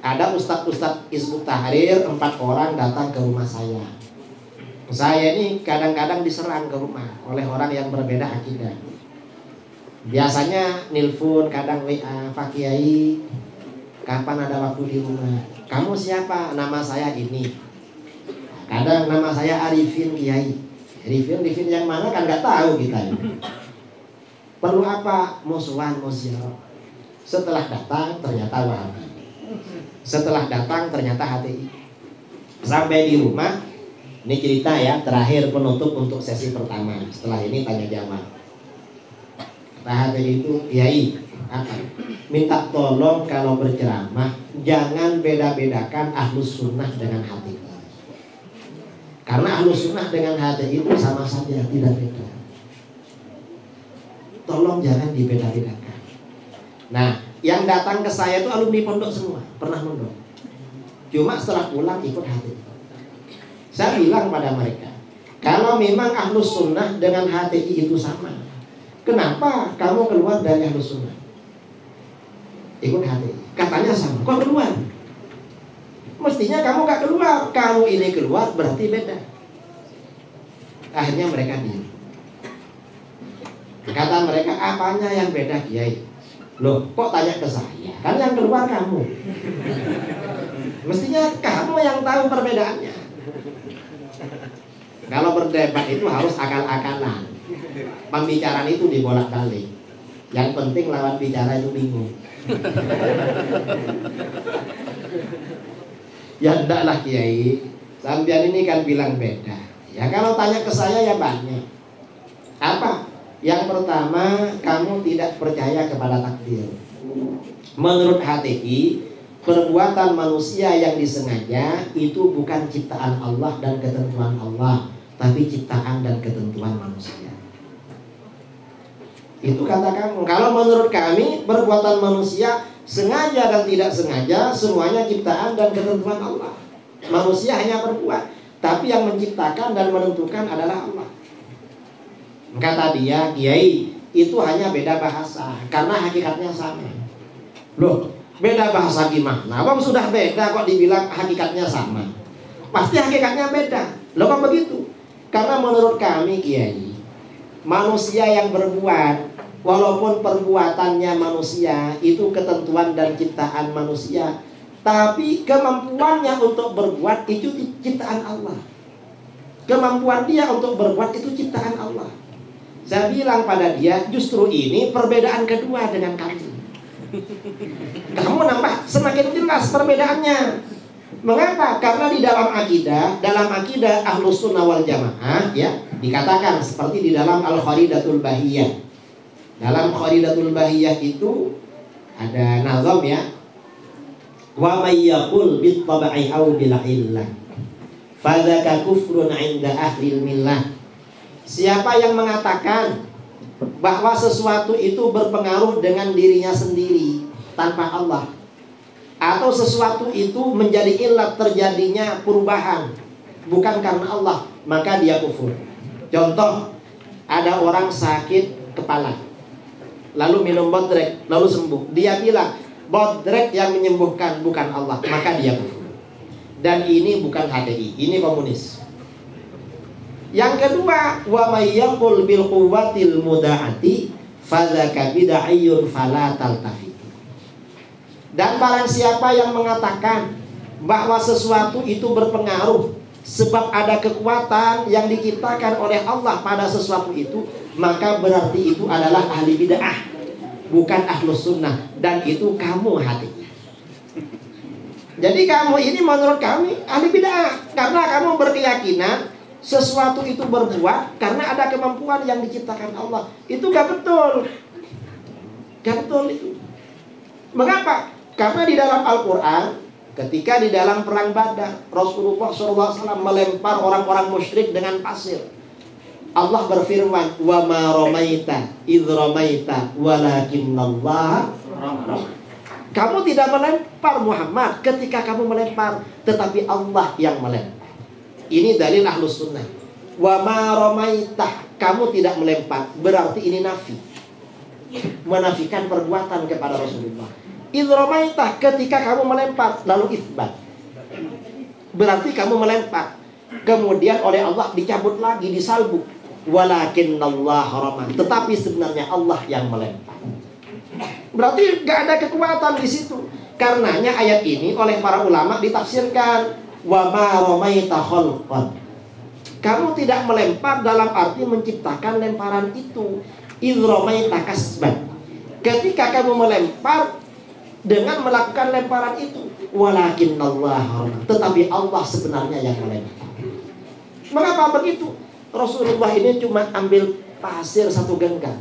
Speaker 3: ada ustadz-ustadz Hizbut Tahrir 4 orang datang ke rumah saya. Saya ini kadang-kadang diserang ke rumah oleh orang yang berbeda akidah. Biasanya nelpon, kadang WA, Pak Kiai, kapan ada waktu di rumah? Kamu siapa? Nama saya ini. Kadang nama saya Arifin Kiai. Arifin yang mana kan nggak tahu kita. Perlu apa? Musuhan, musyarah. Setelah datang ternyata Wahabi. Setelah datang ternyata HTI. Sampai di rumah, ini cerita ya, terakhir penutup untuk sesi pertama. Setelah ini tanya jawab. Kata HTI itu, Kiai, minta tolong kalau berceramah jangan beda-bedakan Ahlus Sunnah dengan HTI. Karena Ahlus Sunnah dengan HTI itu sama saja, tidak beda. Tolong jangan dibeda-bedakan. Nah, yang datang ke saya itu alumni pondok semua, pernah mondok. Cuma setelah pulang ikut HTI. Saya bilang pada mereka, kalau memang Ahlus Sunnah dengan HTI itu sama, kenapa kamu keluar dari Ahlus Sunnah? Ikut HTI. Katanya sama, kok keluar? Mestinya kamu gak keluar. Kamu ini keluar berarti beda. Akhirnya mereka diam. Kata mereka, apanya yang beda Kiai? Loh, kok tanya ke saya? Kan yang keluar kamu. Mestinya kamu yang tahu perbedaannya. Kalau berdebat itu harus akal-akalan. Pembicaraan itu dibolak-balik. Yang penting lawan bicara itu bingung. Ya enggak lah Kiai, sampean ini kan bilang beda. Ya kalau tanya ke saya ya banyak. Apa? Yang pertama, kamu tidak percaya kepada takdir. Menurut HTI, perbuatan manusia yang disengaja itu bukan ciptaan Allah dan ketentuan Allah, tapi ciptaan dan ketentuan manusia. Itu kata kamu. Kalau menurut kami, perbuatan manusia sengaja dan tidak sengaja semuanya ciptaan dan ketentuan Allah. Manusia hanya berbuat. Tapi yang menciptakan dan menentukan adalah Allah. Kata dia, Kiai, itu hanya beda bahasa, karena hakikatnya sama. Loh, beda bahasa gimana? Wong sudah beda kok dibilang hakikatnya sama. Pasti hakikatnya beda. Loh kok begitu? Karena menurut kami, Kiai, manusia yang berbuat, walaupun perbuatannya manusia, itu ketentuan dan ciptaan manusia, tapi kemampuannya untuk berbuat itu ciptaan Allah. Kemampuan dia untuk berbuat itu ciptaan Allah. Saya bilang pada dia, justru ini perbedaan kedua dengan kamu. Kamu nampak semakin jelas perbedaannya. Mengapa? Karena di dalam akidah Ahlus Sunnah wal Jamaah, ya, dikatakan seperti di dalam Al-Kharidatul Bahiyah. Dalam Kharidatul Bahiyah itu ada nazam, ya. Wa may yaqul bit tabai aw bil illah fadzaka kufrun 'inda ahli millah. Siapa yang mengatakan bahwa sesuatu itu berpengaruh dengan dirinya sendiri tanpa Allah, atau sesuatu itu menjadi ilat terjadinya perubahan bukan karena Allah, maka dia kufur. Contoh, ada orang sakit kepala, lalu minum bodrek, lalu sembuh. Dia bilang bodrek yang menyembuhkan bukan Allah, maka dia kufur. Dan ini bukan HTI, ini komunis. Yang kedua, wa may yaqul bil quwwatil mudaati fadzaka bid'ayyun fala taltafit. Dan barang siapa yang mengatakan bahwa sesuatu itu berpengaruh sebab ada kekuatan yang diciptakan oleh Allah pada sesuatu itu, maka berarti itu adalah ahli bid'ah, bukan ahlus sunnah. Dan itu kamu hatinya. Jadi kamu ini menurut kami ahli bid'ah, karena kamu berkeyakinan sesuatu itu berbuat karena ada kemampuan yang diciptakan Allah. Itu gak betul. Gak betul itu. Mengapa? Karena di dalam Al-Quran, ketika di dalam perang Badar, Rasulullah SAW melempar orang-orang musyrik dengan pasir. Allah berfirman, wa ma ramaita idh ramaita walakinnallaha rama. Kamu tidak melempar Muhammad ketika kamu melempar, tetapi Allah yang melempar. Ini dalil Ahlus Sunnah. Wa ma ramaita, kamu tidak melempar, berarti ini nafi, menafikan perbuatan kepada Rasulullah. Idh ramaita, ketika kamu melempar, lalu isbat, berarti kamu melempar. Kemudian oleh Allah dicabut lagi, disalbu. Walakinnallaha rama, tetapi sebenarnya Allah yang melempar. Berarti gak ada kekuatan di situ. Karenanya ayat ini oleh para ulama ditafsirkan wa ma ramaita khalqan. Kamu tidak melempar dalam arti menciptakan lemparan itu. Idh ramaita kasban, ketika kamu melempar dengan melakukan lemparan itu. Walakinnallaha rama, tetapi Allah sebenarnya yang melempar. Mengapa begitu? Rasulullah ini cuma ambil pasir satu genggam.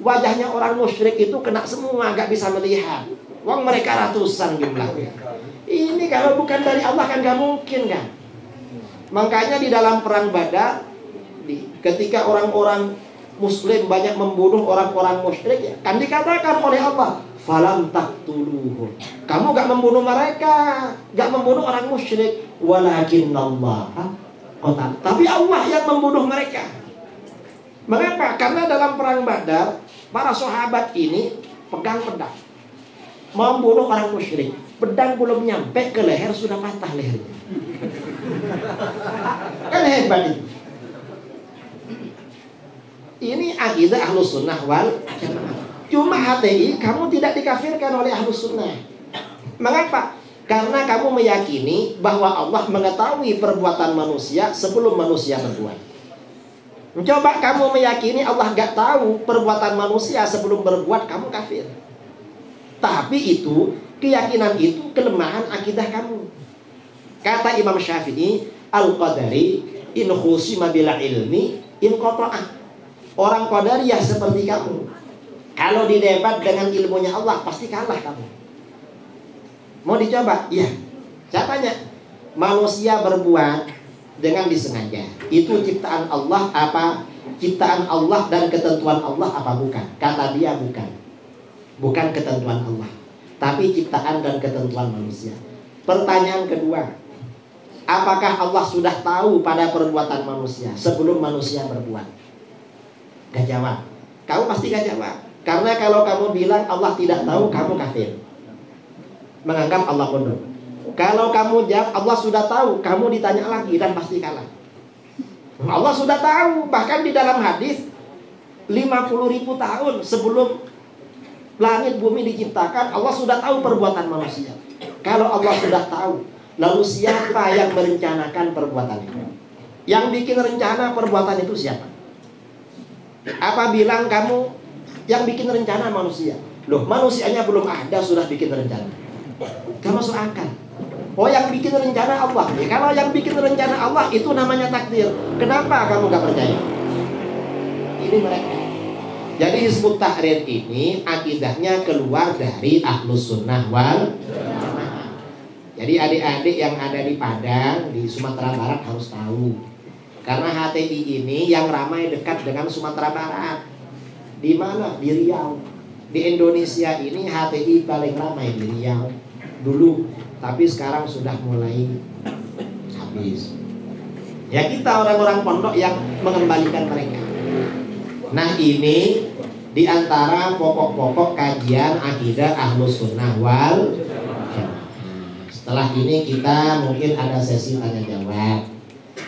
Speaker 3: Wajahnya orang musyrik itu kena semua, gak bisa melihat. Wong mereka ratusan jumlahnya. Ini kalau bukan dari Allah kan gak mungkin kan. Makanya di dalam perang Badar, ketika orang-orang Muslim banyak membunuh orang-orang musyrik, ya, kan dikatakan oleh Allah, falam taqtuluhum, kamu gak membunuh mereka, gak membunuh orang musyrik, walakinnallaha qatal, tapi Allah yang membunuh mereka. Mengapa? Karena dalam perang Badar, para sahabat ini pegang pedang, membunuh orang musyrik. Pedang belum nyampe ke leher sudah patah lehernya. Kan hebat itu. Ini akidah Ahlus Sunnah wal Jamaah. Cuma HTI kamu tidak dikafirkan oleh Ahlus Sunnah. Mengapa? Karena kamu meyakini bahwa Allah mengetahui perbuatan manusia sebelum manusia berbuat. Coba kamu meyakini Allah gak tahu perbuatan manusia sebelum berbuat, kamu kafir. Tapi itu, keyakinan itu kelemahan akidah kamu. Kata Imam Syafi'i, al-qadari in khusima bila ilmi in qata'ah. Orang qadariyah seperti kamu, kalau didebat dengan ilmunya Allah pasti kalah kamu. Mau dicoba? Iya. Saya tanya, manusia berbuat dengan disengaja, itu ciptaan Allah apa? Ciptaan Allah dan ketentuan Allah apa bukan? Kata dia bukan. Bukan ketentuan Allah, tapi ciptaan dan ketentuan manusia. Pertanyaan kedua, Apakah Allah sudah tahu pada perbuatan manusia sebelum manusia berbuat? Gak jawab. Kamu pasti gak jawab. Karena kalau kamu bilang Allah tidak tahu, kamu kafir, menganggap Allah bodoh. Kalau kamu jawab Allah sudah tahu, kamu ditanya lagi dan pasti kalah. Allah sudah tahu. Bahkan di dalam hadis 50.000 tahun sebelum langit bumi diciptakan, Allah sudah tahu perbuatan manusia. Kalau Allah sudah tahu, lalu siapa yang merencanakan perbuatan itu? Yang bikin rencana perbuatan itu siapa? Apa bilang kamu yang bikin rencana manusia? Loh, manusianya belum ada sudah bikin rencana. Gak masuk akal. Oh, yang bikin rencana Allah. Ya, kalau yang bikin rencana Allah itu namanya takdir. Kenapa kamu gak percaya? Ini mereka. Jadi Hizbut Tahrir ini akidahnya keluar dari Ahlus Sunnah wal Jamaah. Jadi adik-adik yang ada di Padang, di Sumatera Barat harus tahu. Karena HTI ini yang ramai dekat dengan Sumatera Barat. Di mana? Di Riau. Di Indonesia ini HTI paling ramai di Riau dulu, tapi sekarang sudah mulai habis. Ya, kita orang-orang pondok yang mengembalikan mereka. Nah, ini diantara pokok-pokok kajian akidah Ahlus Sunnah wal Jamaah. Setelah ini kita mungkin ada sesi tanya jawab.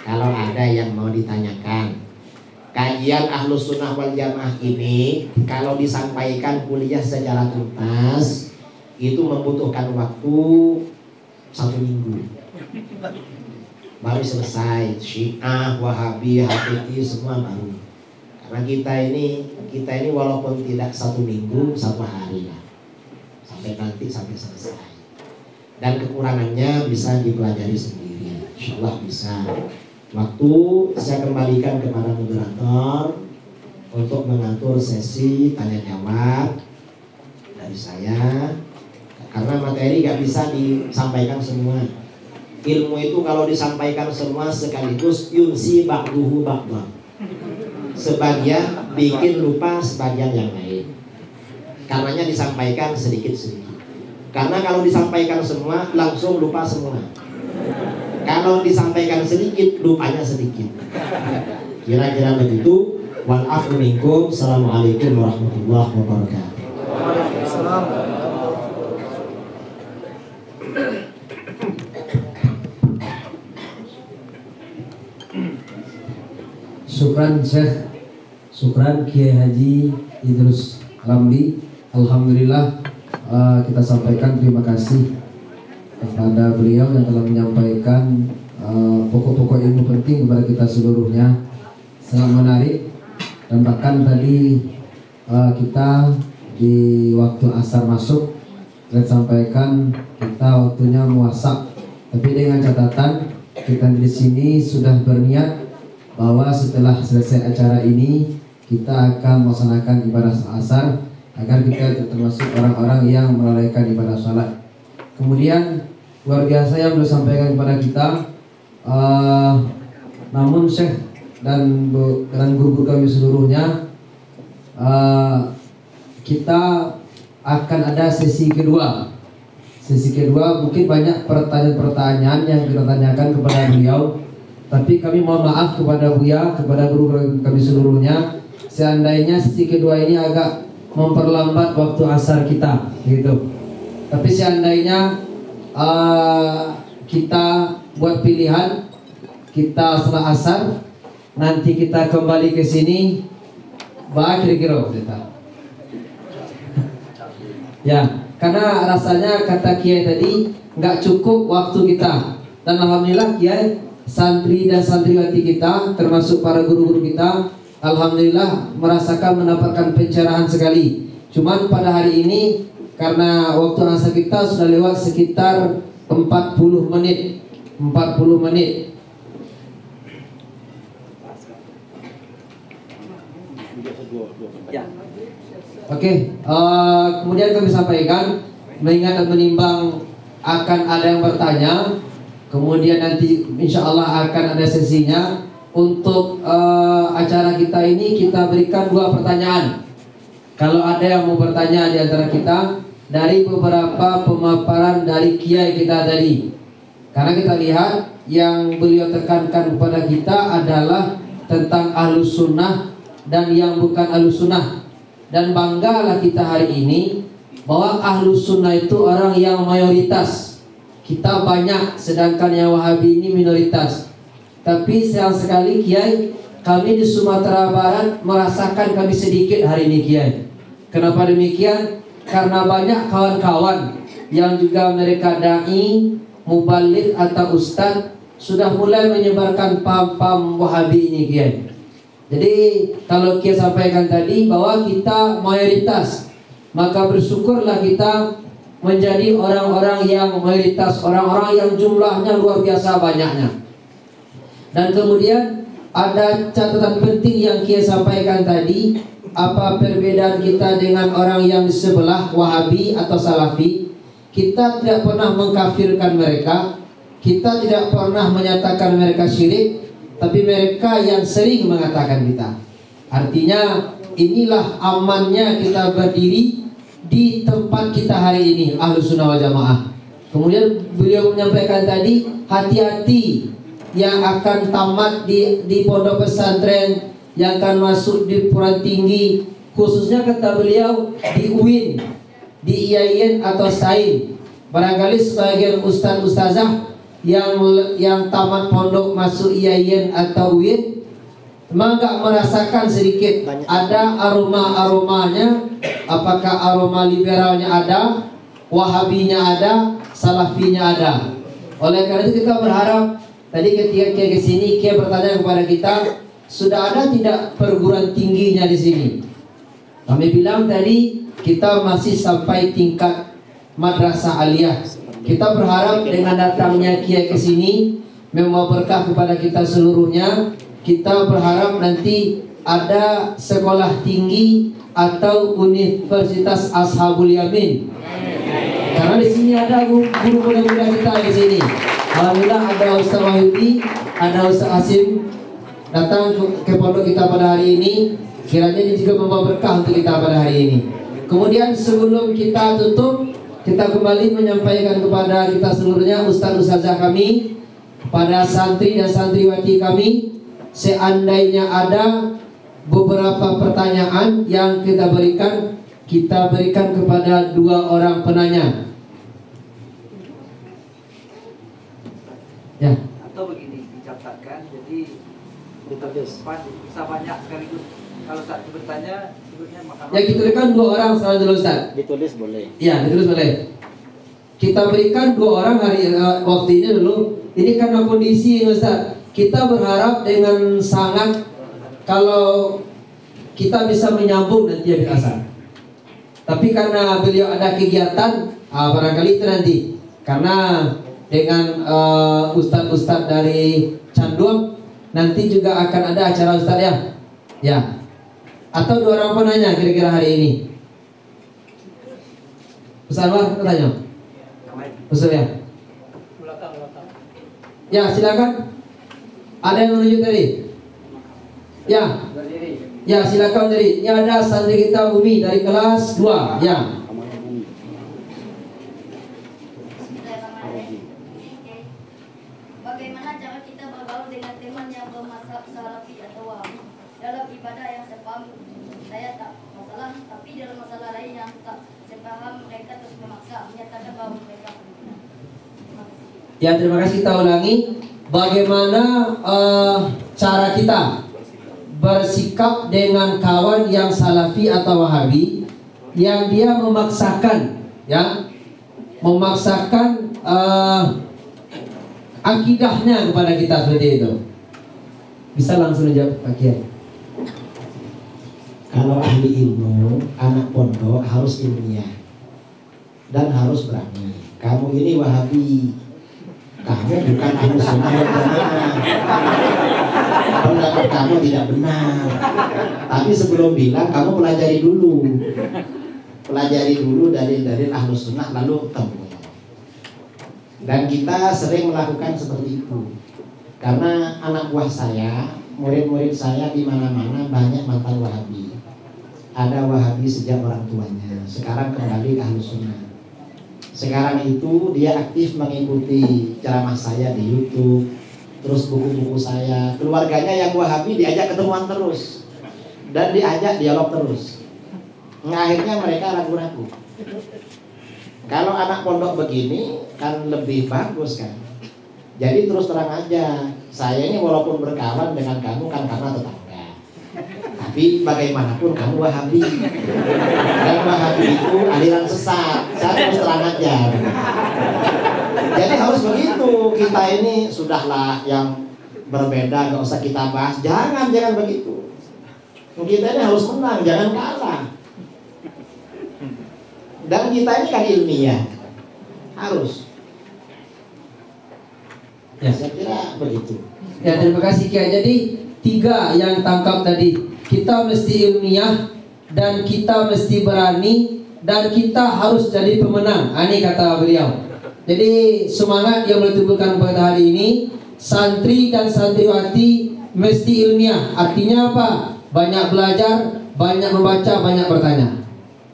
Speaker 3: Kalau ada yang mau ditanyakan. Kajian Ahlus Sunnah wal Jamaah ini kalau disampaikan kuliah secara tuntas itu membutuhkan waktu 1 minggu baru selesai. Syiah, Wahabi, HTI semua baru. Karena kita ini walaupun tidak 1 minggu, 1 hari lah, sampai selesai. Dan kekurangannya bisa dipelajari sendiri. Insyaallah bisa. Waktu saya kembalikan kepada moderator untuk mengatur sesi tanya jawab dari saya. Karena materi gak bisa disampaikan semua. Ilmu itu kalau disampaikan semua sekaligus yunsi ba'duhu ba'dah. Sebagian bikin lupa sebagian yang lain. Karenanya disampaikan sedikit-sedikit. Karena kalau disampaikan semua langsung lupa semua. Kalau disampaikan sedikit lupanya sedikit. Kira-kira begitu. Wal afu minkum. Assalamualaikum warahmatullahi wabarakatuh.
Speaker 4: Syukran Syekh, syukran Kiai Haji Idrus Ramli. Alhamdulillah, kita sampaikan terima kasih kepada beliau yang telah menyampaikan pokok-pokok ilmu penting kepada kita seluruhnya. Sangat menarik. Dan bahkan tadi kita di waktu asar masuk saya sampaikan kita waktunya muasak, tapi dengan catatan kita di sini sudah berniat bahwa setelah selesai acara ini kita akan melaksanakan ibadah asar agar kita termasuk orang-orang yang melalaikan ibadah salat. Kemudian luar biasa yang beliau sampaikan kepada kita. Namun Syekh dan guru-guru kami seluruhnya, kita akan ada sesi kedua. Sesi kedua mungkin banyak pertanyaan-pertanyaan yang kita tanyakan kepada beliau. Tapi kami mohon maaf kepada Buya, kepada guru kami seluruhnya, seandainya sesi kedua ini agak memperlambat waktu asar kita, gitu. Tapi seandainya kita buat pilihan, kita setelah asar, nanti kita kembali ke sini, kira-kira kita. Ya, karena rasanya kata Kiai tadi nggak cukup waktu kita. Dan alhamdulillah Kiai, santri dan santriwati kita, termasuk para guru-guru kita, alhamdulillah merasakan mendapatkan pencerahan sekali. Cuman pada hari ini karena waktu asar kita sudah lewat sekitar 40 menit.
Speaker 2: Ya.
Speaker 4: Oke, kemudian kami sampaikan, mengingat dan menimbang akan ada yang bertanya, kemudian nanti insya Allah akan ada sesinya. Untuk acara kita ini kita berikan 2 pertanyaan. Kalau ada yang mau bertanya di antara kita dari beberapa pemaparan dari kiai kita tadi, karena kita lihat yang beliau tekankan kepada kita adalah tentang ahlus sunnah dan yang bukan ahlus sunnah. Dan banggalah kita hari ini bahwa ahlus sunnah itu orang yang mayoritas. Kita banyak, sedangkan yang Wahabi ini minoritas. Tapi sayang sekali Kiai, kami di Sumatera Barat merasakan kami sedikit hari ini Kiai. Kenapa demikian? Karena banyak kawan-kawan yang juga mereka dai, mubaligh atau ustadz sudah mulai menyebarkan paham-paham Wahabi ini Kiai. Jadi kalau Kiai sampaikan tadi bahwa kita mayoritas, maka bersyukurlah kita menjadi orang-orang yang mayoritas, orang-orang yang jumlahnya luar biasa banyaknya. Dan kemudian ada catatan penting yang Kiai sampaikan tadi, apa perbedaan kita dengan orang yang di sebelah Wahabi atau Salafi? Kita tidak pernah mengkafirkan mereka, kita tidak pernah menyatakan mereka syirik, tapi mereka yang sering mengatakan kita. Artinya inilah amannya kita berdiri di tempat kita hari ini, Ahlus Sunnah wal Jamaah. Kemudian beliau menyampaikan tadi, hati-hati yang akan tamat di pondok pesantren, yang akan masuk di perguruan tinggi, khususnya kata beliau di UIN, di IAIN atau SAIN. Barangkali sebagian ustaz-ustazah yang tamat pondok masuk IAIN atau UIN memang gak merasakan sedikit ada aroma-aromanya. Apakah aroma liberalnya ada, Wahabinya ada, Salafinya ada. Oleh karena itu kita berharap, tadi ketika Kiai kesini, Kiai bertanya kepada kita, sudah ada tidak perguruan tingginya di sini? Kami bilang tadi kita masih sampai tingkat madrasah aliyah. Kita berharap dengan datangnya Kiai kesini membawa berkah kepada kita seluruhnya. Kita berharap nanti ada sekolah tinggi atau Universitas Ashabul Yamin. Karena di sini ada guru muda-muda kita di sini. Alhamdulillah ada Ustaz Wahyudi, ada Ustaz Asim datang ke pondok kita pada hari ini. Kiranya ini juga membawa berkah untuk kita pada hari ini. Kemudian sebelum kita tutup, kita kembali menyampaikan kepada kita seluruhnya, ustaz-ustazah kami, pada santri dan santriwati kami, seandainya ada beberapa pertanyaan yang kita berikan kepada dua orang penanya. Ya.
Speaker 2: Atau begini dicatatkan, jadi bisa banyak sekaligus. Kalau saat bertanya, sebutnya makan.
Speaker 4: Ya kita berikan dua orang salah dulu Ustaz.
Speaker 5: Ditulis boleh.
Speaker 4: Ya ditulis boleh. Kita berikan dua orang waktu ini dulu. Ini karena kondisi Ustaz. Kita berharap dengan sangat kalau kita bisa menyambung nanti habis asar. Tapi karena beliau ada kegiatan, barangkali itu nanti. Karena dengan ustadz-ustadz dari Canduang nanti juga akan ada acara ustadz ya. Ya. Atau dua orang penanya kira-kira hari ini. Ustaz Anwar tanya. Ustaz ya. Ya silakan. Ada yang menunjuk tadi? Ya. Ya silakan dari. Ini ada santri kita Umi dari kelas 2. Ya.
Speaker 6: Bagaimana cara kita bergaul dengan teman yang bermazhab Salafi atau Wahabi dalam ibadah yang sepaham? Saya tak masalah, tapi dalam masalah lain yang tak sepaham mereka terus memaksa menyatakan bahwa mereka benar.
Speaker 4: Ya terima kasih, kita ulangi. Bagaimana cara kita bersikap dengan kawan yang Salafi atau Wahabi yang dia memaksakan, ya, memaksakan akidahnya kepada kita seperti itu. Bisa langsung jawab Pak Kiai.
Speaker 3: Kalau ahli ilmu, anak pondok harus ilmiah dan harus berani. Kamu ini Wahabi, kamu bukan Ahlus Sunnah wal Jamaah. Pendapat kamu tidak benar. Tapi sebelum bilang, kamu pelajari dulu. Pelajari dulu dalil-dalil Ahlus Sunnah, lalu temui. Dan kita sering melakukan seperti itu. Karena anak buah saya, murid-murid saya di mana-mana banyak mantan Wahabi. Ada Wahabi sejak orang tuanya, sekarang kembali ke Ahlus Sunnah. Sekarang itu dia aktif mengikuti ceramah saya di YouTube, terus buku-buku saya. Keluarganya yang Wahabi diajak ketemuan terus dan diajak dialog terus. Akhirnya mereka ragu-ragu. Kalau anak pondok begini kan lebih bagus kan. Jadi terus terang aja, saya ini walaupun berkawan dengan kamu kan karena tetangga, tapi bagaimanapun kamu Wahabi, dan Wahabi itu aliran sesat. Saya terus terang aja. Jadi harus begitu. Kita ini sudahlah yang berbeda, gak usah kita bahas. Jangan begitu. Kita ini harus menang, jangan kalah. Dan kita ini kan ilmiah, harus.
Speaker 4: Ya.
Speaker 3: Saya kira begitu.
Speaker 4: Ya, terima kasih Kiai. Jadi 3 yang tangkap tadi. Kita mesti ilmiah, dan kita mesti berani, dan kita harus jadi pemenang. Ini kata beliau. Jadi semangat yang boleh timbulkan pada hari ini, santri dan santriwati mesti ilmiah. Artinya apa? Banyak belajar, banyak membaca, banyak bertanya.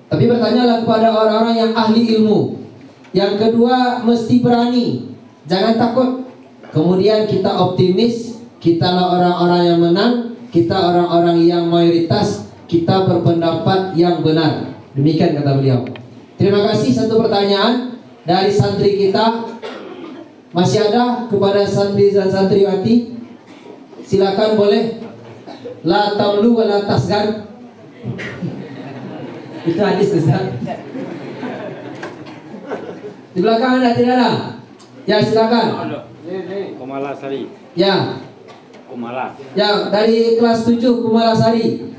Speaker 4: Tapi bertanyalah kepada orang-orang yang ahli ilmu. Yang kedua, mesti berani, jangan takut. Kemudian kita optimis, kitalah orang-orang yang menang, kita orang-orang yang mayoritas, kita berpendapat yang benar. Demikian kata beliau. Terima kasih. Satu pertanyaan dari santri kita. Masih ada kepada santri dan santriwati? Silakan, boleh. La tamlu wa la tasgar. Itu hadis Ustaz. Di belakang ada, tidak ada? Ya, silakan.
Speaker 5: Kumala Sari.
Speaker 4: Ya.
Speaker 5: Kumala.
Speaker 4: Ya, dari kelas 7 Kumala Sari.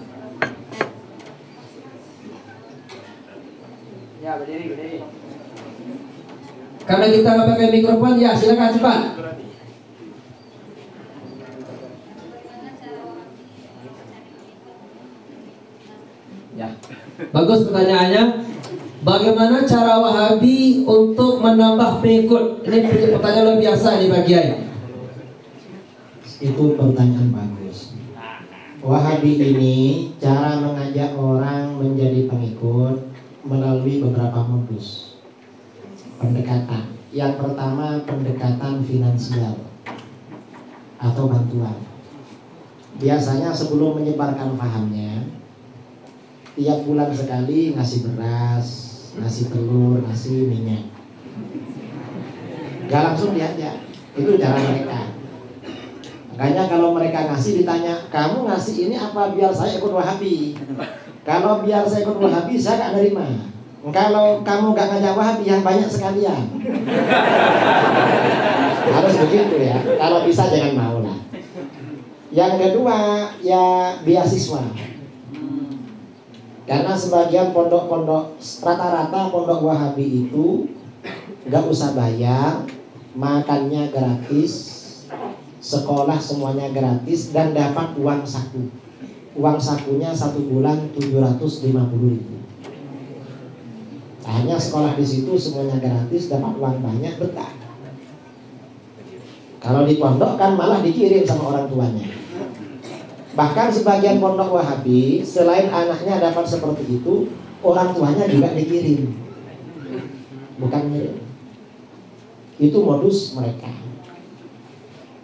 Speaker 2: Ya, berdiri.
Speaker 4: Karena kita nggak pakai mikrofon, ya silakan cepat. Ya. Bagus pertanyaannya. Bagaimana cara Wahabi untuk menambah pengikut? Ini pertanyaan luar biasa nih Pak Kiai.
Speaker 3: Itu pertanyaan bagus. Wahabi ini cara mengajak orang menjadi pengikut melalui beberapa modus pendekatan. Yang pertama, pendekatan finansial atau bantuan. Biasanya sebelum menyebarkan pahamnya, tiap bulan sekali ngasih beras, ngasih telur, ngasih minyak. Gak langsung diajak. Itu cara mereka. Makanya kalau mereka ngasih ditanya, kamu ngasih ini apa biar saya ikut Wahabi? Kalau biar saya ikut Wahabi, saya gak nerima. Kalau kamu gak ngajak Wahabi, yang banyak sekalian. Harus begitu ya. Kalau bisa jangan mau lah. Yang kedua, ya beasiswa. Karena sebagian pondok-pondok, rata-rata pondok Wahabi itu gak usah bayar, makannya gratis, sekolah semuanya gratis, dan dapat uang saku. Uang sakunya 1 bulan 750.000. Hanya sekolah di situ semuanya gratis, dapat uang banyak, betah. Kalau di pondok kan malah dikirim sama orang tuanya. Bahkan sebagian pondok Wahabi, selain anaknya dapat seperti itu, orang tuanya juga dikirim. Bukan ngirim. Itu modus mereka.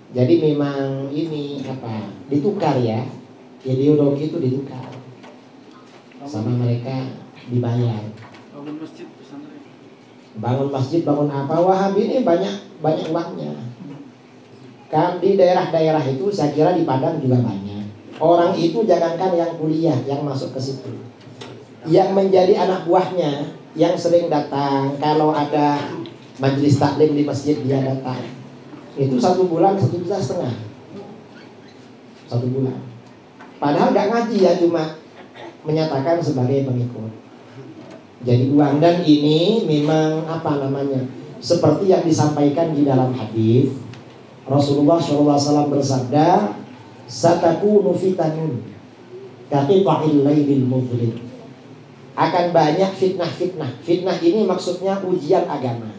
Speaker 3: Jadi memang ini apa? Ditukar ya. Ideologi itu ditukar. Sama mereka dibayar.
Speaker 5: Bangun masjid pesantren.
Speaker 3: Bangun masjid, bangun apa? Wahabi ini banyak uangnya. Kan di daerah-daerah itu saya kira di Padang juga banyak. Orang itu jangankan yang kuliah, yang masuk ke situ, yang menjadi anak buahnya, yang sering datang. Kalau ada majelis taklim di masjid dia datang. Itu 1 bulan 1,5 juta. 1 bulan. Padahal gak ngaji ya, cuma menyatakan sebagai pengikut. Jadi uang. Dan ini memang apa namanya? Seperti yang disampaikan di dalam hadis, Rasulullah SAW bersabda, satakunu fitanun kaqita'il lailil mudlim. Akan banyak fitnah-fitnah. Fitnah ini maksudnya ujian agama.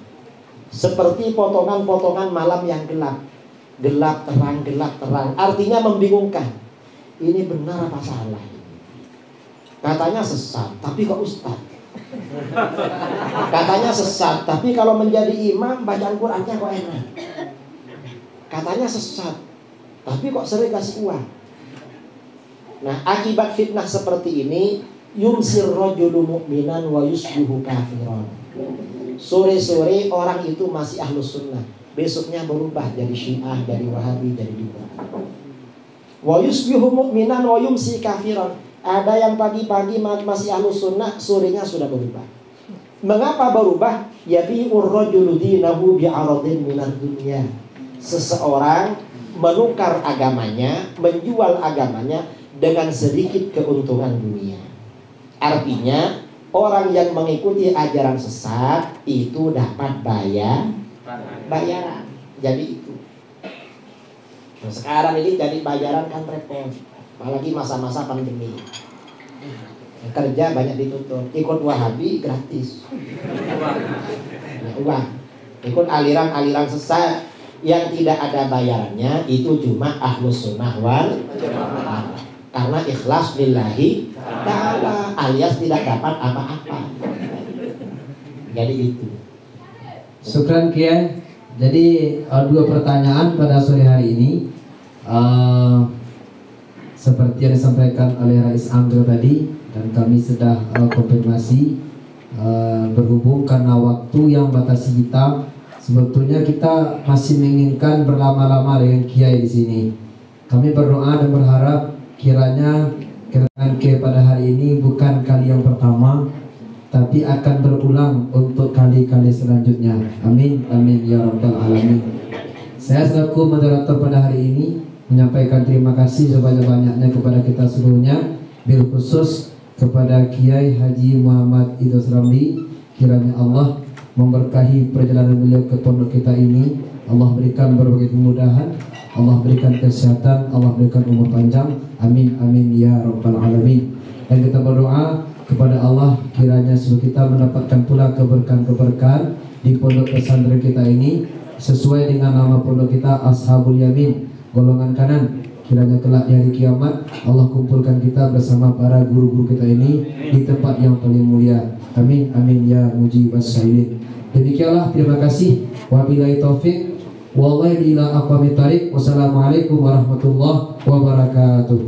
Speaker 3: Seperti potongan-potongan malam yang gelap. Gelap terang, gelap terang. Artinya membingungkan. Ini benar apa salah? Katanya sesat, tapi kok ustaz? Katanya sesat, tapi kalau menjadi imam bacaan Qurannya kok enak. Katanya sesat, tapi kok sering kasih uang. Nah, akibat fitnah seperti ini, yumsir rajulu mu'minan wa yusbihu kafiran. Sore-sore orang itu masih ahlus sunnah, besoknya berubah jadi Syiah, jadi Wahabi, jadi liberal. Wa yusbihu mu'minan wa yumsi kafiran. Ada yang pagi-pagi masih ahlus sunnah, sorenya sudah berubah. Mengapa berubah? Yabi'ur rajulu dinahu bi'aradin minad dunya. Seseorang menukar agamanya, menjual agamanya dengan sedikit keuntungan dunia. Artinya orang yang mengikuti ajaran sesat itu dapat bayaran. Jadi itu. Nah, sekarang ini jadi bayaran kan repot. Apalagi masa-masa pandemi. Kerja banyak ditutup. Ikut Wahabi gratis. Uang. Ikut aliran-aliran sesat yang tidak ada bayarannya itu cuma ahlus sunnah wal jamaah. Karena ikhlas lillahi ta'ala alias tidak dapat apa-apa. Jadi itu.
Speaker 4: Syukran Kiai. Jadi dua pertanyaan pada sore hari ini. Seperti yang disampaikan oleh Rais Angga tadi, dan kami sudah konfirmasi berhubung karena waktu yang batasi kita, sebetulnya kita masih menginginkan berlama-lama dengan Kiai di sini. Kami berdoa dan berharap kiranya kedatangan Kiai pada hari ini bukan kali yang pertama, tapi akan berulang untuk kali-kali selanjutnya. Amin, amin ya rabbal alamin. Saya selaku moderator pada hari ini menyampaikan terima kasih sebanyak-banyaknya kepada kita seluruhnya, bil khusus kepada Kiai Haji Muhammad Idrus Ramli. Kiranya Allah memberkahi perjalanan beliau ke pondok kita ini. Allah berikan berbagai kemudahan, Allah berikan kesehatan, Allah berikan umur panjang. Amin, amin ya rabbal alamin. Dan kita berdoa kepada Allah kiranya semoga kita mendapatkan pula keberkahan-keberkahan di pondok pesantren kita ini sesuai dengan nama pondok kita Ashabul Yamin, golongan kanan. Kiranya kelak di hari kiamat Allah kumpulkan kita bersama para guru-guru kita ini di tempat yang paling mulia. Amin, amin ya mujibas sa'ilin. Demikianlah, terima kasih. Wabillahi taufik wallahi ila aqwamit thariq. Wassalamualaikum warahmatullahi wabarakatuh.